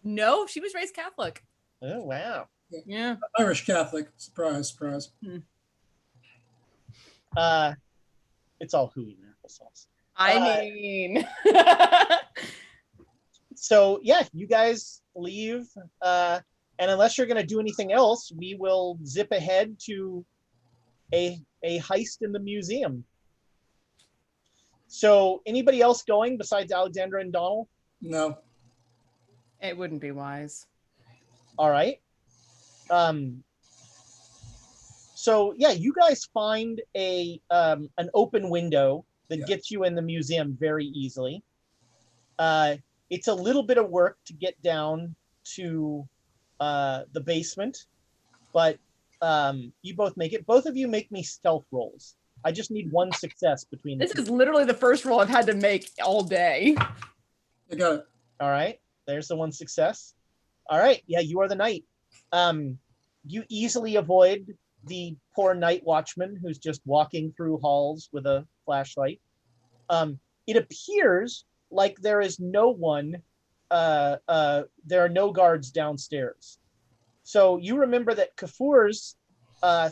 No, she was raised Catholic. Oh, wow. Yeah. Irish Catholic. Surprise, surprise. It's all hooey and applesauce. I mean. So, yeah, you guys leave. And unless you're going to do anything else, we will zip ahead to a heist in the museum. So, anybody else going besides Alexandra and Donald? No. It wouldn't be wise. All right. So yeah, you guys find an open window that gets you in the museum very easily. It's a little bit of work to get down to the basement, but you both make it. Both of you make me stealth rolls. I just need one success between This is literally the first roll I've had to make all day. I got it. All right, there's the one success. All right, yeah, you are the knight. You easily avoid the poor night watchman who's just walking through halls with a flashlight. It appears like there is no one, there are no guards downstairs. So you remember that Kafur's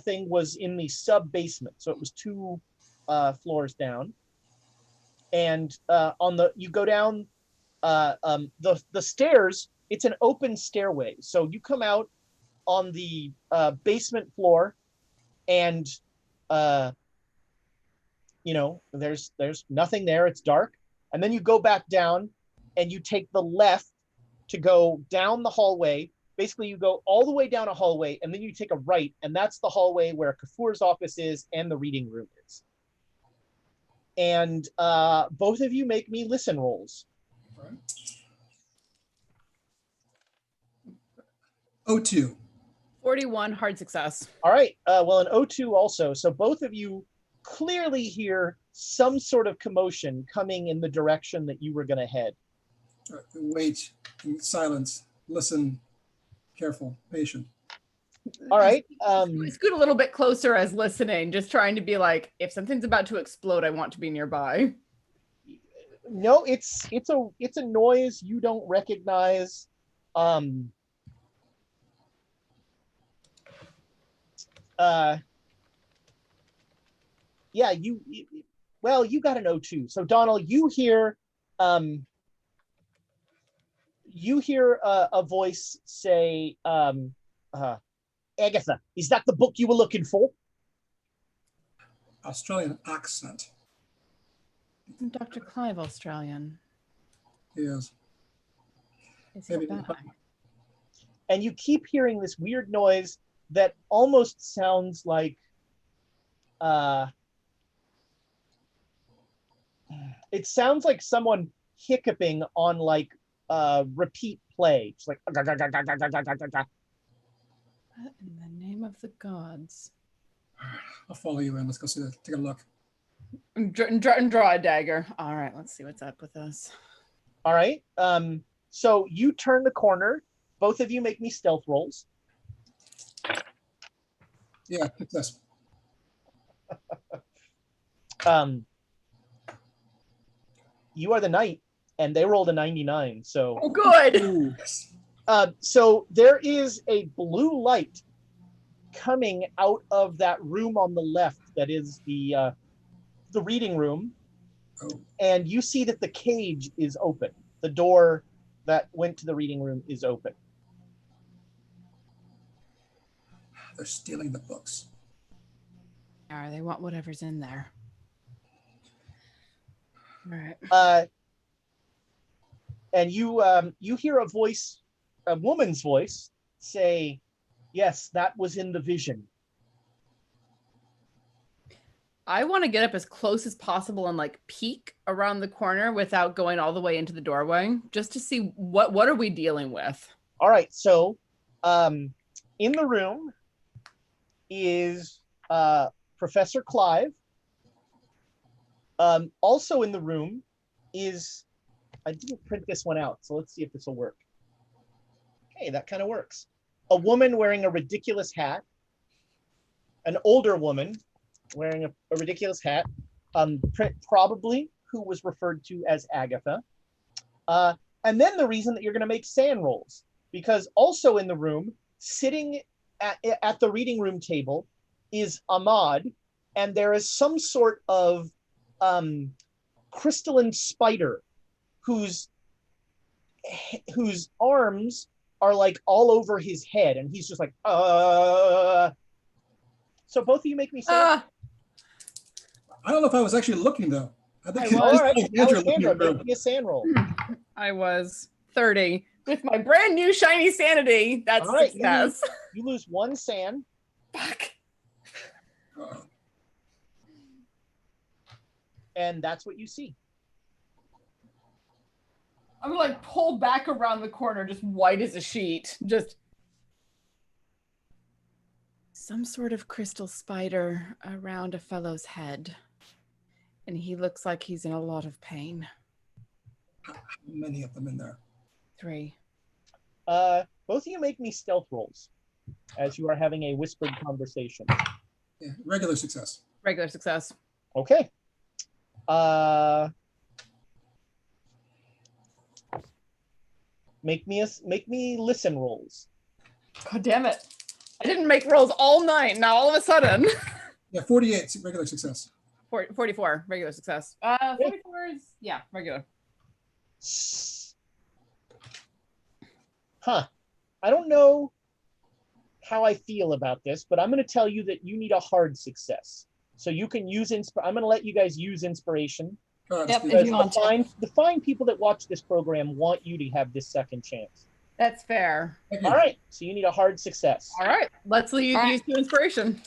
thing was in the sub-basement, so it was 2 floors down. And you go down the stairs, it's an open stairway. So you come out on the basement floor, and there's nothing there. It's dark, and then you go back down, and you take the left to go down the hallway. Basically, you go all the way down a hallway, and then you take a right, and that's the hallway where Kafur's office is and the reading room is. And both of you make me listen rolls. Right. 02. 41, hard success. All right. Well, an 02 also. So both of you clearly hear some sort of commotion coming in the direction that you were going to head. Right. Wait in silence. Listen. Careful. Patient. All right. Scoot a little bit closer as listening, just trying to be like, if something's about to explode, I want to be nearby. No, it's a noise you don't recognize. Yeah, you got an 02. So Donald, you hear a voice say, Agatha, is that the book you were looking for? Australian accent. Isn't Dr. Clive Australian? He is. Is he back? And you keep hearing this weird noise that almost sounds like it sounds like someone hiccuping on like repeat play. It's like What in the name of the gods? I'll follow you in. Let's go see that. Take a look. And draw a dagger. All right, let's see what's up with this. All right. So you turn the corner. Both of you make me stealth rolls. Yeah, success. You are the knight, and they rolled a 99. So, Oh, good. Ooh, yes. so there is a blue light coming out of that room on the left. That is the reading room, Oh, and you see that the cage is open. The door that went to the reading room is open. they're stealing the books. They want whatever's in there. All right. And you hear a voice, a woman's voice, say, "Yes, that was in the vision." I want to get up as close as possible and like peek around the corner without going all the way into the doorway, just to see what are we dealing with. All right, so in the room is Professor Clive. Also in the room is, I didn't print this one out, so let's see if this will work. Okay, that kind of works. A woman wearing a ridiculous hat, an older woman wearing a ridiculous hat, probably who was referred to as Agatha. And then the reason that you're going to make sand rolls, because also in the room, sitting at the reading room table, is Ahmad, and there is some sort of crystalline spider whose arms are like all over his head, and he's just like, So both of you make me say. I don't know if I was actually looking though. I think All right, Alexandra looking Alexandra, at the make me a sand roll. I was 30 with my brand new shiny sanity. That's All right, success. You lose one sand. Fuck. And that's what you see. I'm like pulled back around the corner, just white as a sheet. Just some sort of crystal spider around a fellow's head. And he looks like he's in a lot of pain. How many of them in there? 3. Both of you make me stealth rolls as you are having a whispered conversation. Yeah, regular success. Regular success. Okay. Make me listen rolls. God damn it. I didn't make rolls all night. Now all of a sudden. Yeah, 48 regular success. 44 regular success. 44 is regular. Huh. I don't know how I feel about this, but I'm going to tell you that you need a hard success. So you can use I'm going to let you guys use inspiration. Yep, Because if you want to. The fine people that watch this program want you to have this second chance. That's fair. All right. So you need a hard success. All right. Let's use All right. 2 inspiration.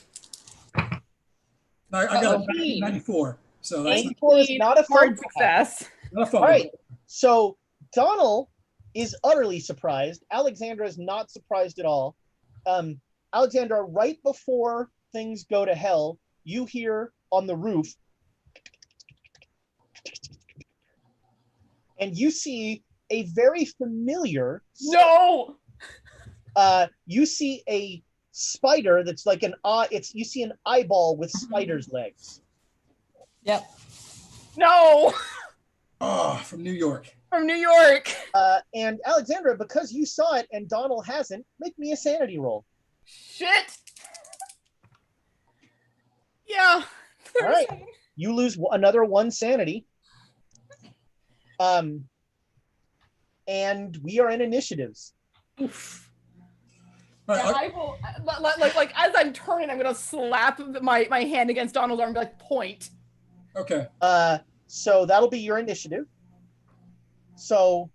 I got a 94. So that's 94 is not a hard fun success. not a fun. All right. So Donald is utterly surprised. Alexandra is not surprised at all. Alexandra, right before things go to hell, you hear on the roof, and you see a very familiar. No. You see a spider that's like you see an eyeball with spider's legs. Yep. No. Oh, from New York. From New York. And Alexandra, because you saw it and Donald hasn't, make me a sanity roll. Shit. Yeah. All right. You lose another 1 sanity. And we are in initiatives. Oof. All right, I will like as I'm turning, I'm gonna slap my hand against Donald's arm and be like, point. okay. So that'll be your initiative. So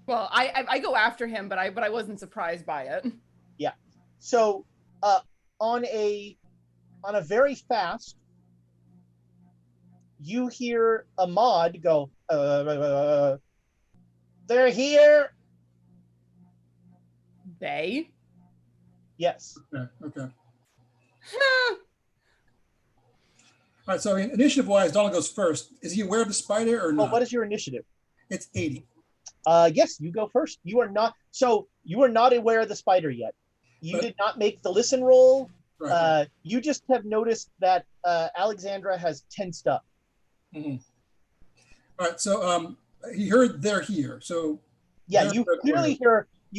Well, I go after him, but I wasn't surprised by it. yeah. So on a very fast, you hear Ahmad go, they're here. They? Yes. Okay. All right. So initiative-wise, Donald goes first. Is he aware of the spider or Well, not? what is your initiative? It's 80. Yes, you go first. You are not aware of the spider yet. You did not make the listen roll. Right. You just have noticed that Alexandra has tensed up. Mm-hmm. All right. So he heard they're here. So yeah, you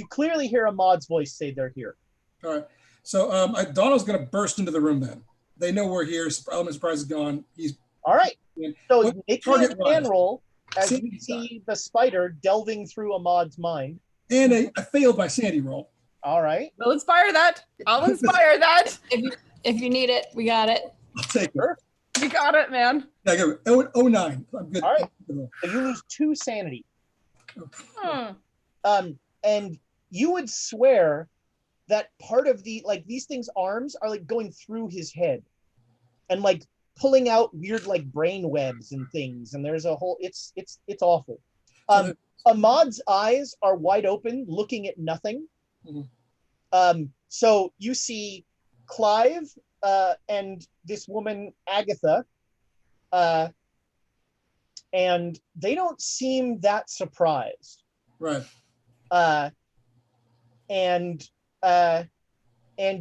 clearly hear Ahmad's voice say they're here. All right. So Donald's going to burst into the room then. They know we're here. Element of Surprise is gone. He's all right. So make me a scan wise? roll as Sandy you see the spider delving through Ahmad's mind. And I failed my Sandy roll. All right. We'll inspire that. I'll inspire that. If you need it, we got it. I'll take it. You got it, man. Yeah, I got it. 09. I'm good. All right. So you lose 2 sanity. And you would swear that part of the, like, these things' arms are like going through his head and like pulling out weird like brain webs and things. And there's a whole, it's awful. Ahmad's eyes are wide open, looking at nothing. Mm-hmm. So you see Clive and this woman, Agatha, and they don't seem that surprised. Right. And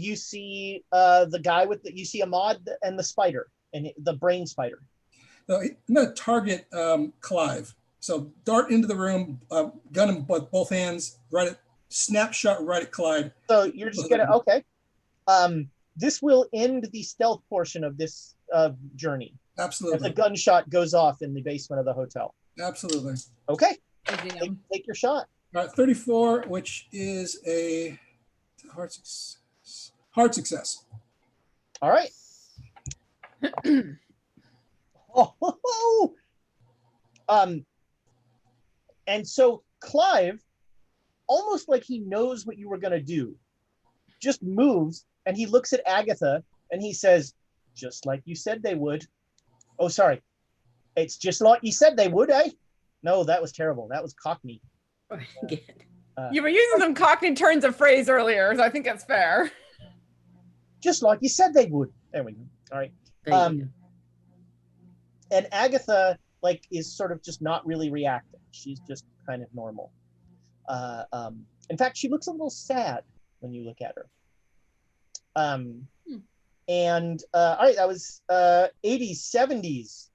you see the guy with you see Ahmad and the spider and the brain spider. So I'm going to target Clive. So dart into the room, gun him with both hands, snapshot right at Clive. So you're just gonna okay. This will end the stealth portion of this journey. Absolutely. As a gunshot goes off in the basement of the hotel. Absolutely. Okay. Take your shot. All right, 34, which is a hard success. Hard success. All right. And so Clive, almost like he knows what you were going to do, just moves and he looks at Agatha and he says, just like you said they would. Oh, sorry. It's just like you said they would, eh? No, that was terrible. That was Cockney. You were using some Cockney turns of phrase earlier, so I think that's fair. Just like you said they would. There we go. All right. And Agatha, like, is sort of just not really reacting. She's just kind of normal. In fact, she looks a little sad when you look at her. And all right, that was 80s, 70s.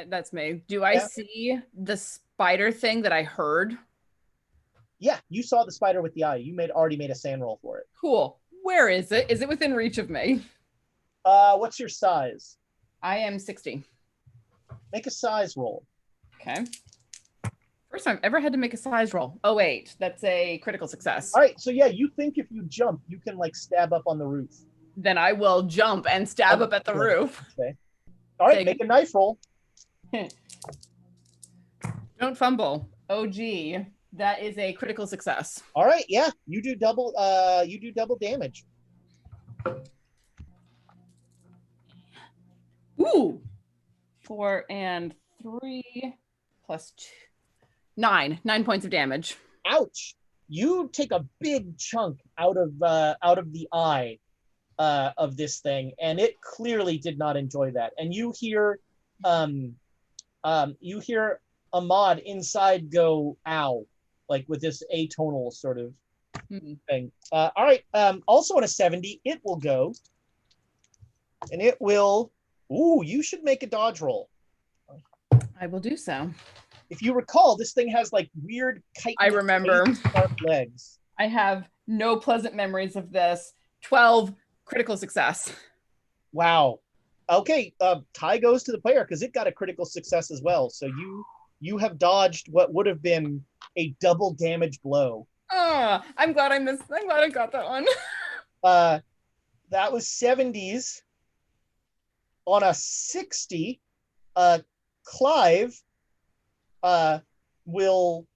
That's me. Do I see the spider thing that I heard? Yeah, you saw the spider with the eye. You already made a sand roll for it. Cool. Where is it? Is it within reach of me? What's your size? I am 60. Make a size roll. Okay. First time I've ever had to make a size roll. Oh, wait. That's a critical success. All right. So, yeah, you think if you jump, you can, like, stab up on the roof. Then I will jump and stab up at the roof. Okay. All right. Make a knife roll. Don't fumble. Oh, gee. That is a critical success. All right. Yeah. You do double damage. Ooh. 4 and 3 plus 2. 9 points of damage. Ouch. You take a big chunk out of the eye of this thing, and it clearly did not enjoy that. And you hear Ahmad inside go ow, like with this atonal sort of thing. All right. Also on a 70, it will go, and it will. Ooh, you should make a dodge roll. I will do so. If you recall, this thing has like weird kite. I remember. Sharp legs. I have no pleasant memories of this. 12 critical success. Wow. Okay, tie goes to the player because it got a critical success as well. So you have dodged what would have been a double damage blow. Oh, I'm glad I got that one. That was 70s. On a 60, Clive will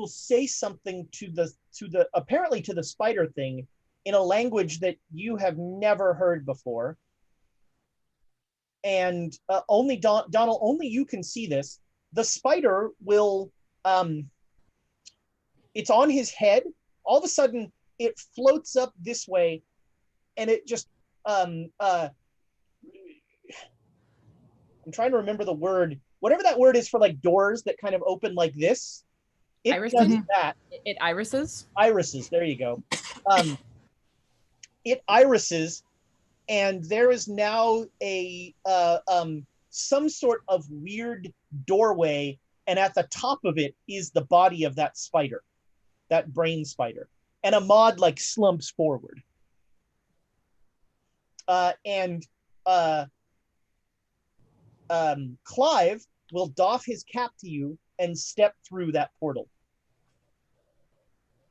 say something to the apparently to the spider thing in a language that you have never heard before. And only Donald, only you can see this. The spider will it's on his head. All of a sudden it floats up this way and it just I'm trying to remember the word, whatever that word is for like doors that kind of open like this. It Irises? does that. It irises? Irises, there you go. It irises, and there is now a some sort of weird doorway, and at the top of it is the body of that spider, that brain spider. And Ahmad like slumps forward. Clive will doff his cap to you and step through that portal.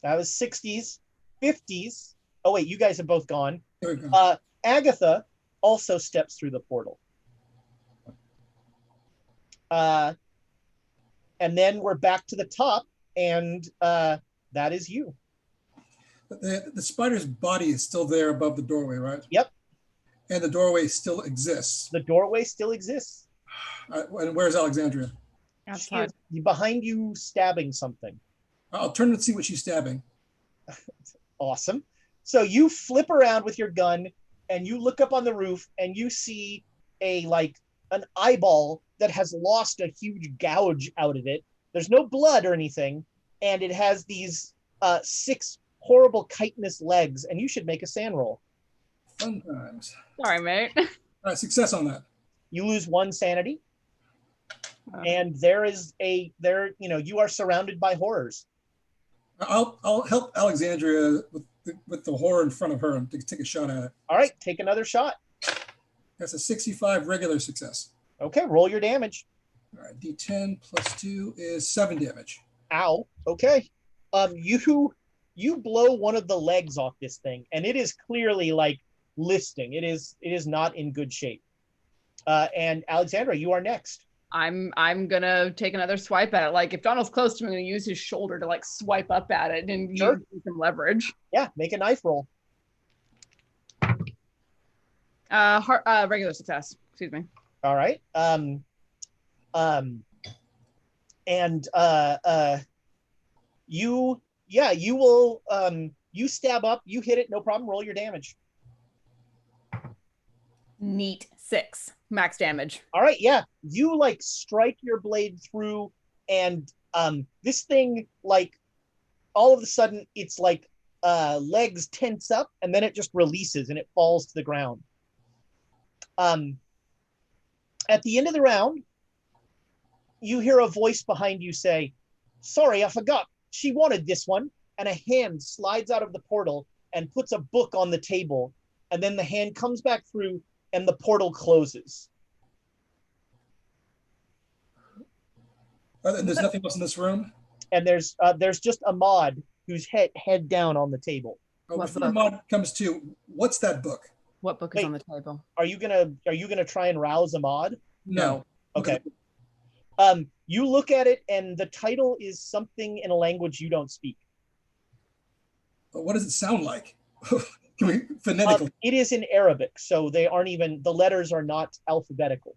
That was 60s, 50s. Oh wait, you guys have both gone. Agatha also steps through the portal. And then we're back to the top, and that is you. The spider's body is still there above the doorway, right? Yep. And the doorway still exists. The doorway still exists. And where's Alexandria? She is behind you, stabbing something. I'll turn and see what she's stabbing. Awesome. So you flip around with your gun, and you look up on the roof, and you see an eyeball that has lost a huge gouge out of it. There's no blood or anything, and it has these 6 horrible chitinous legs, and you should make a sand roll. Fun times. Sorry, mate. All right, success on that. You lose 1 sanity, and you are surrounded by horrors. I'll help Alexandria with the horror in front of her and take a shot at it. All right, take another shot. That's a 65 regular success. Okay, roll your damage. All right, D10 plus 2 is 7 damage. Ow. Okay. You blow one of the legs off this thing, and it is clearly listing. It is not in good shape. And Alexandra, you are next. I'm gonna take another swipe at it. If Donald's close to me, I'm gonna use his shoulder to swipe up at it and use some leverage. Yeah, make a knife roll. Regular success. Excuse me. All right. You will you stab up, you hit it, no problem. Roll your damage. Neat. 6 max damage. All right, yeah. You strike your blade through, and this thing all of a sudden its legs tense up, and then it just releases and it falls to the ground. At the end of the round, you hear a voice behind you say, "Sorry, I forgot. She wanted this one." And a hand slides out of the portal and puts a book on the table, and then the hand comes back through and the portal closes. And there's nothing else in this room? And there's just Ahmad who's head down on the table. Before Ahmad comes to, what's that book? What book is on the table? Are you gonna try and rouse Ahmad? No. Okay. You look at it, and the title is something in a language you don't speak. But what does it sound like? Can we phonetically? It is in Arabic, so the letters are not alphabetical.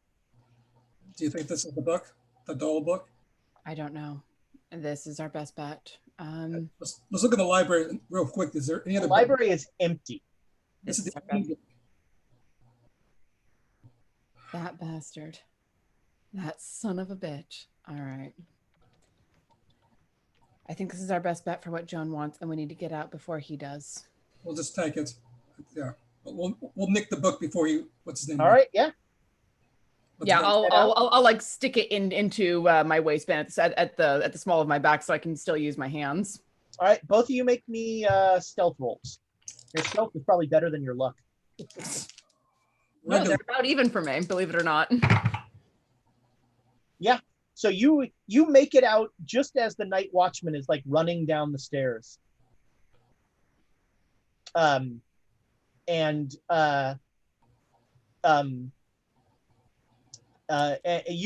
Do you think this is the book, the doll book? I don't know. This is our best bet. Let's look at the library real quick. Is there any other? The library is empty. This is the That bastard. That son of a bitch. All right. I think this is our best bet for what Joan wants, and we need to get out before he does. We'll just take it. Yeah. We'll nick the book before he, what's his name? All right, yeah. I'll stick it into my waistband at the small of my back so I can still use my hands. All right, both of you make me stealth rolls. Your stealth is probably better than your luck. No, they're about even for me, believe it or not. Yeah. So you make it out just as the night watchman is running down the stairs. You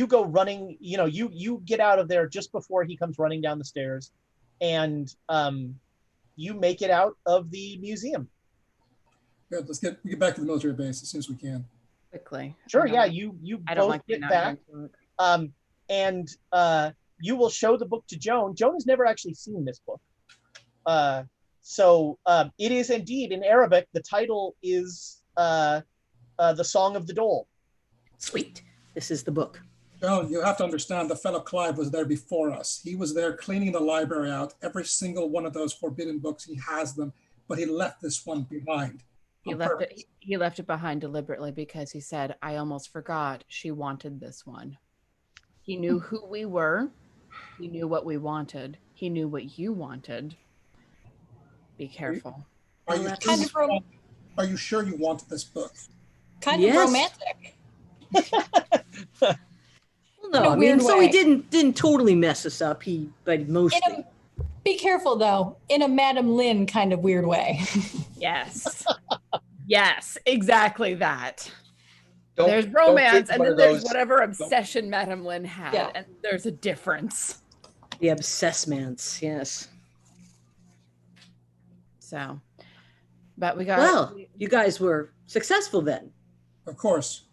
go running, you get out of there just before he comes running down the stairs, and you make it out of the museum. Good. We get back to the military base as soon as we can. Quickly. Sure. Yeah. You both get back. And you will show the book to Joan. Joan has never actually seen this book. So it is indeed in Arabic. The title is The Song of the Dole. Sweet. This is the book. Joan, you have to understand the fellow Clive was there before us. He was there cleaning the library out. Every single one of those forbidden books, he has them, but he left this one behind. He left it behind deliberately because he said, I almost forgot she wanted this one. He knew who we were. He knew what we wanted. He knew what you wanted. Be careful. Are you sure you wanted this book? Kind of romantic. Well, no, I mean, so he didn't totally mess us up. But mostly. Be careful, though, in a Madame Lynn kind of weird way. Yes. Yes, exactly that. There's romance, and then there's whatever obsession Madame Lynn had, and there's a difference. The obsessments, yes. So, but we got... Well, you guys were successful then. Of course.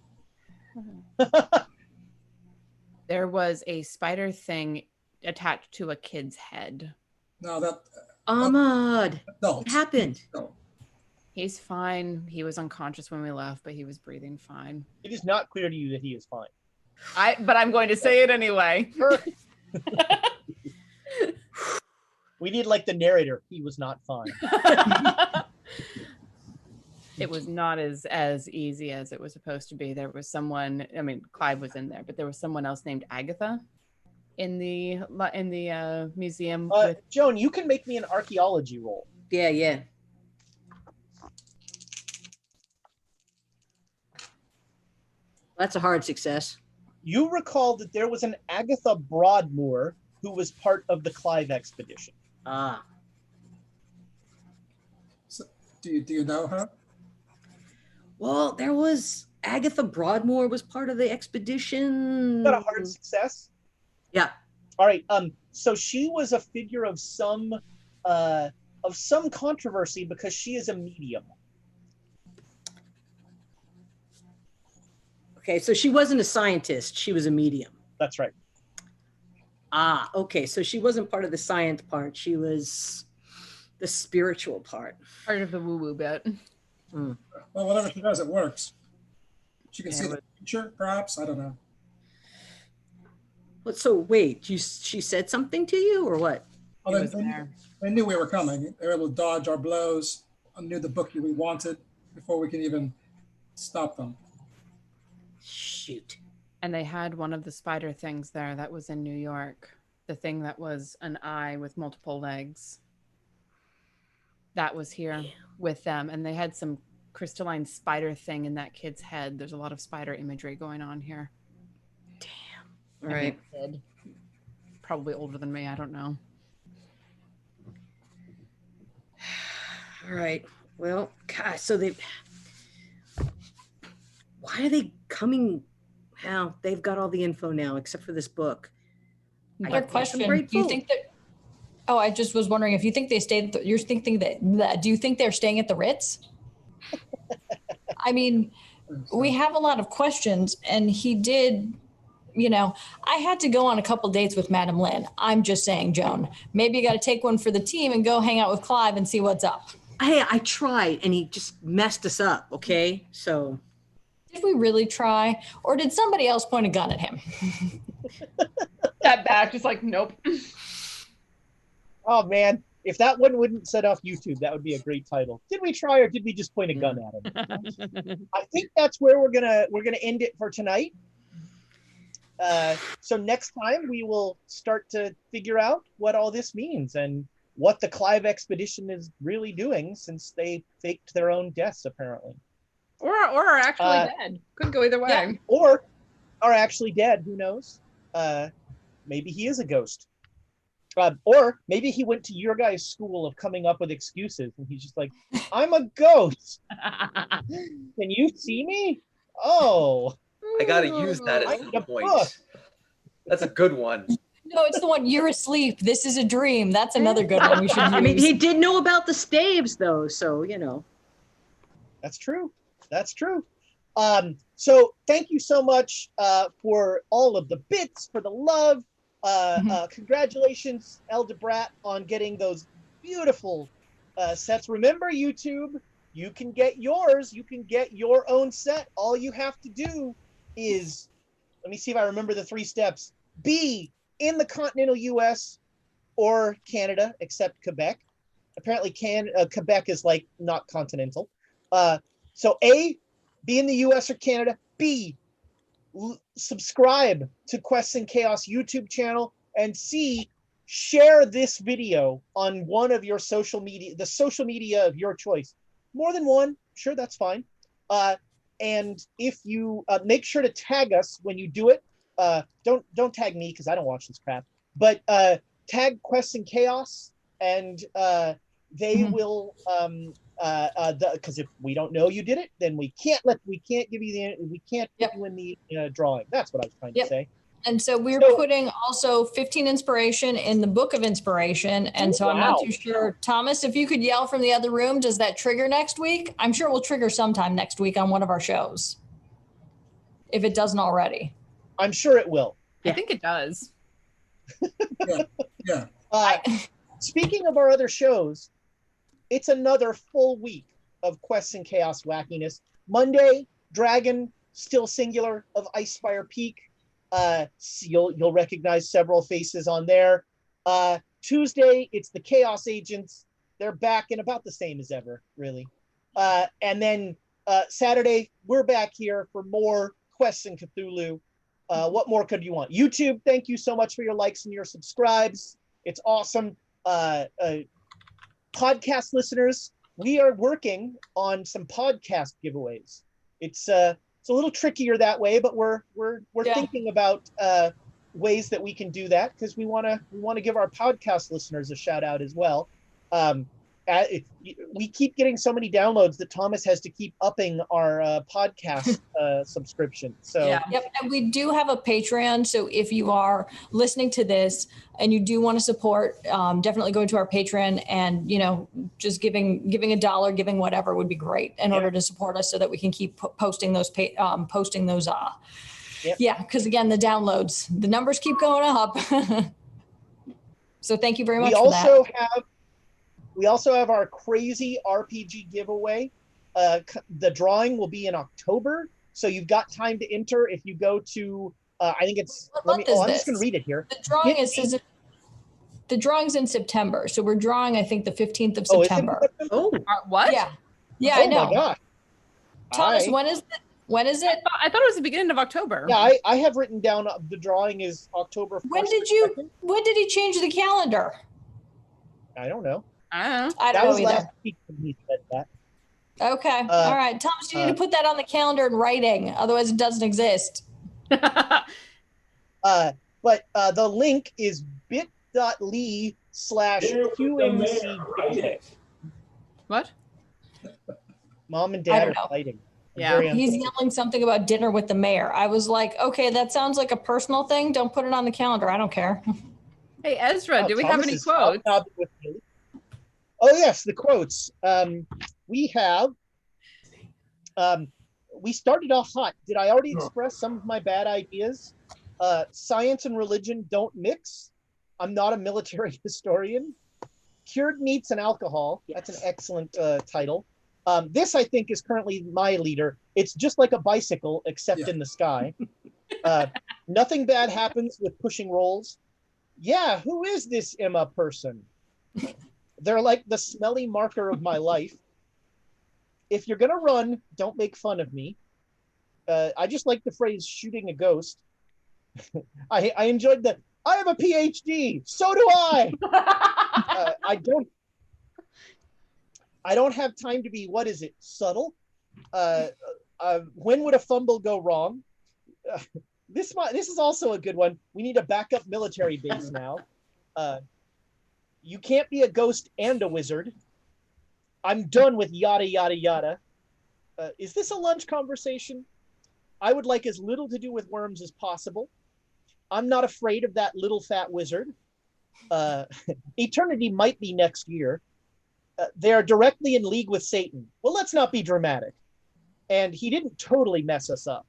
There was a spider thing attached to a kid's head. No, that... Ahmad, what happened? No. He's fine. He was unconscious when we left, but he was breathing fine. It is not clear to you that he is fine. But I'm going to say it anyway. We need like the narrator. He was not fine. It was not as easy as it was supposed to be. There was someone, I mean, Clive was in there, but there was someone else named Agatha in the museum. Joan, you can make me an archaeology roll. Yeah. That's a hard success. You recall that there was an Agatha Broadmoor who was part of the Clive expedition. Ah. So, do you know her? Well, there was Agatha Broadmoor was part of the expedition. Got a hard success? Yeah. All right. So she was a figure of some controversy because she is a medium. Okay, so she wasn't a scientist. She was a medium. That's right. Ah, okay. So she wasn't part of the science part. She was the spiritual part. Part of the woo-woo bit. Well, whatever she does, it works. She can see the future, perhaps. I don't know. So wait, she said something to you or what? Well, they knew we were coming. They were able to dodge our blows. Knew the book we wanted before we could even stop them. Shoot. And they had one of the spider things there that was in New York. The thing that was an eye with multiple legs. That was here with them. And they had some crystalline spider thing in that kid's head. There's a lot of spider imagery going on here. Damn. All right. Kid. Probably older than me. I don't know. All right. Well, gosh, so why are they coming? Well, they've got all the info now, except for this book. Another question. Do you think that? Oh, I just was wondering if you think they stayed. You're thinking that. Do you think they're staying at the Ritz? I mean, we have a lot of questions, and he did. You know, I had to go on a couple dates with Madame Lynn. I'm just saying, Joan. Maybe you got to take one for the team and go hang out with Clive and see what's up. Hey, I tried, and he just messed us up. Okay, so. Did we really try, or did somebody else point a gun at him? That back, just like, nope. Oh man, if that one wouldn't set off YouTube, that would be a great title. Did we try, or did we just point a gun at him? I think that's where we're gonna end it for tonight. So next time we will start to figure out what all this means and what the Clive expedition is really doing, since they faked their own deaths apparently. Or are actually dead. Could go either way. Yeah, or are actually dead. Who knows? Maybe he is a ghost. Or maybe he went to your guys' school of coming up with excuses, and he's just like, "I'm a ghost. Can you see me? Oh, I gotta use that at some point. That's a good one. No, it's the one, you're asleep. This is a dream. That's another good one we should use. I mean, he did know about the staves, though, so you know. That's true. That's true. So thank you so much for all of the bits, for the love. Congratulations, Eldebrat, on getting those beautiful sets. Remember, YouTube, you can get yours. You can get your own set. All you have to do is let me see if I remember the 3 steps. B, in the continental US or Canada, except Quebec. Apparently Quebec is like not continental. So A, be in the US or Canada. B, subscribe to Quests and Chaos YouTube channel. And C, share this video on one of your social media, the social media of your choice. More than one, sure, that's fine. And if you make sure to tag us when you do it, don't tag me because I don't watch this crap, but tag Quests and Chaos, and they will because if we don't know you did it, then we can't give you in the drawing. That's what I was trying to say. And so we're putting also 15 inspiration in the Book of Inspiration. And so I'm not too sure. Thomas, if you could yell from the other room, does that trigger next week? I'm sure we'll trigger sometime next week on one of our shows, if it doesn't already. I'm sure it will. I think it does. Yeah. Speaking of our other shows, it's another full week of Quests and Chaos wackiness. Monday, Dragon, still singular, of Icespire Peak. You'll recognize several faces on there. Tuesday, it's the Chaos Agents. They're back and about the same as ever, really. And then Saturday, we're back here for more Quests and Cthulhu. What more could you want? YouTube, thank you so much for your likes and your subscribes. It's awesome. Podcast listeners, we are working on some podcast giveaways. It's a little trickier that way, but we're thinking about ways that we can do that, because we want to give our podcast listeners a shout out as well. We keep getting so many downloads that Thomas has to keep upping our podcast subscription. So Yep. And we do have a Patreon. So if you are listening to this and you do want to support, definitely go to our Patreon, and just giving $1, giving whatever would be great in order to support us, so that we can keep posting those because again, the downloads, the numbers keep going up. So thank you very much for that. We also have our crazy RPG giveaway. The drawing will be in October, so you've got time to enter if you go to. I think it's. I'm just going to read it here. The drawing's in September, so we're drawing. I think the 15th of September. What? Yeah, I know. Oh my gosh, Thomas, when is it? I thought it was the beginning of October. Yeah, I have written down the drawing is October 1st. When did he change the calendar? I don't know. I don't know either. Last week when he said that. Okay. All right. Thomas, you need to put that on the calendar in writing. Otherwise, it doesn't exist. But the link is bit.ly/QMC. What? Mom and Dad are fighting. Yeah. He's yelling something about dinner with the mayor. I was like, okay, that sounds like a personal thing. Don't put it on the calendar. I don't care. Hey, Ezra, do we Thomas have any quotes? Oh, yes, the quotes. We have, we started off hot. Did I already express some of my bad ideas? Science and religion don't mix. I'm not a military historian. Cured meats and alcohol. That's an excellent title. This, I think, is currently my leader. It's just like a bicycle, except in the sky. Nothing bad happens with pushing rolls. Yeah, who is this Emma person? They're like the smelly marker of my life. If you're gonna run, don't make fun of me. I just like the phrase shooting a ghost. I enjoyed the, I have a PhD, so do I. I don't have time to be, what is it, subtle? When would a fumble go wrong? This is also a good one. We need a backup military base now. You can't be a ghost and a wizard. I'm done with yada, yada, yada. Is this a lunch conversation? I would like as little to do with worms as possible. I'm not afraid of that little fat wizard. Eternity might be next year. They are directly in league with Satan. Well, let's not be dramatic. And he didn't totally mess us up.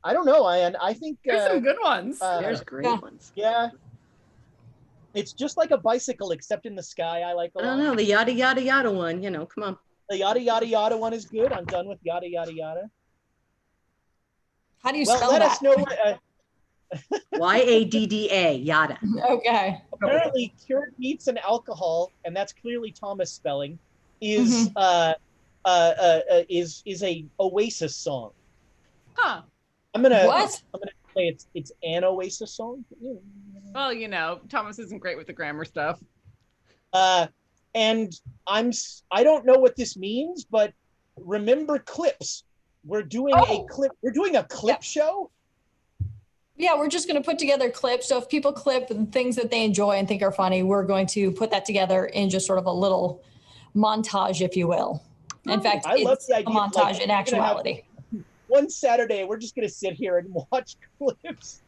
I don't know, Ian. I think there's some good ones. There's great ones. Yeah. It's just like a bicycle, except in the sky. I like a lot. I don't know, the yada yada yada one. Come on. The yada yada yada one is good. I'm done with yada yada yada. How do you Well, spell let that? us know what. YADDA, yada. Okay. Apparently, cured meats and alcohol, and that's clearly Thomas spelling, is is a Oasis song. Huh. I'm gonna What? say it's an Oasis song. Well, Thomas isn't great with the grammar stuff. And I don't know what this means, but remember clips. We're doing a clip. We're doing a clip show. Yeah, we're just going to put together clips. So if people clip things that they enjoy and think are funny, we're going to put that together in just sort of a little montage, if you will. In fact, I love the idea a montage in actuality. One Saturday, we're just going to sit here and watch clips.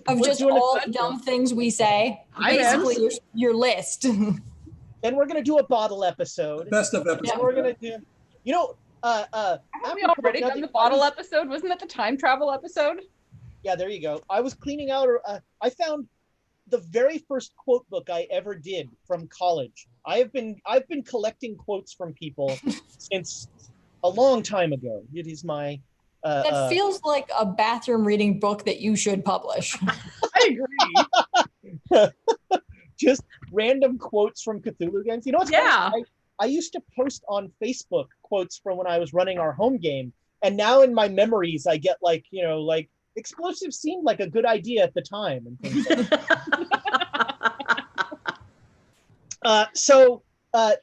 Of We're just doing all the dumb things we say. Basically, your list. Then we're going to do a bottle episode. Best of episodes. And we're going to do, Haven't we already done the bottle episode? Wasn't that the time travel episode? Yeah, there you go. I was cleaning out, I found the very first quote book I ever did from college. I've been collecting quotes from people since a long time ago. It is my that feels like a bathroom reading book that you should publish. I agree. Just random quotes from Cthulhu games. You know what's funny? I used to post on Facebook quotes from when I was running our home game, and now in my memories I get like explosives seemed like a good idea at the time and things like that. So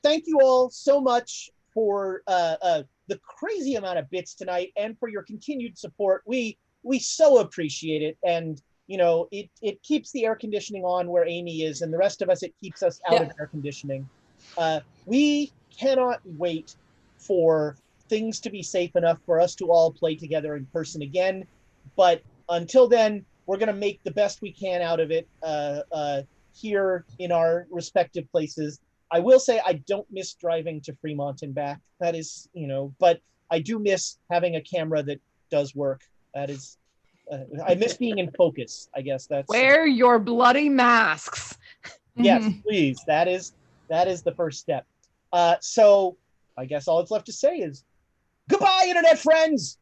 thank you all so much for the crazy amount of bits tonight and for your continued support. We so appreciate it, and it keeps the air conditioning on where Amy is, and the rest of us, it keeps us out of air conditioning. We cannot wait for things to be safe enough for us to all play together in person again. But until then, we're going to make the best we can out of it here in our respective places. I will say I don't miss driving to Fremont and back. That is, but I do miss having a camera that does work. That is, I miss being in focus. I guess that's. Wear your bloody masks. Yes, please. That is the first step. So I guess all that's left to say is goodbye, internet friends.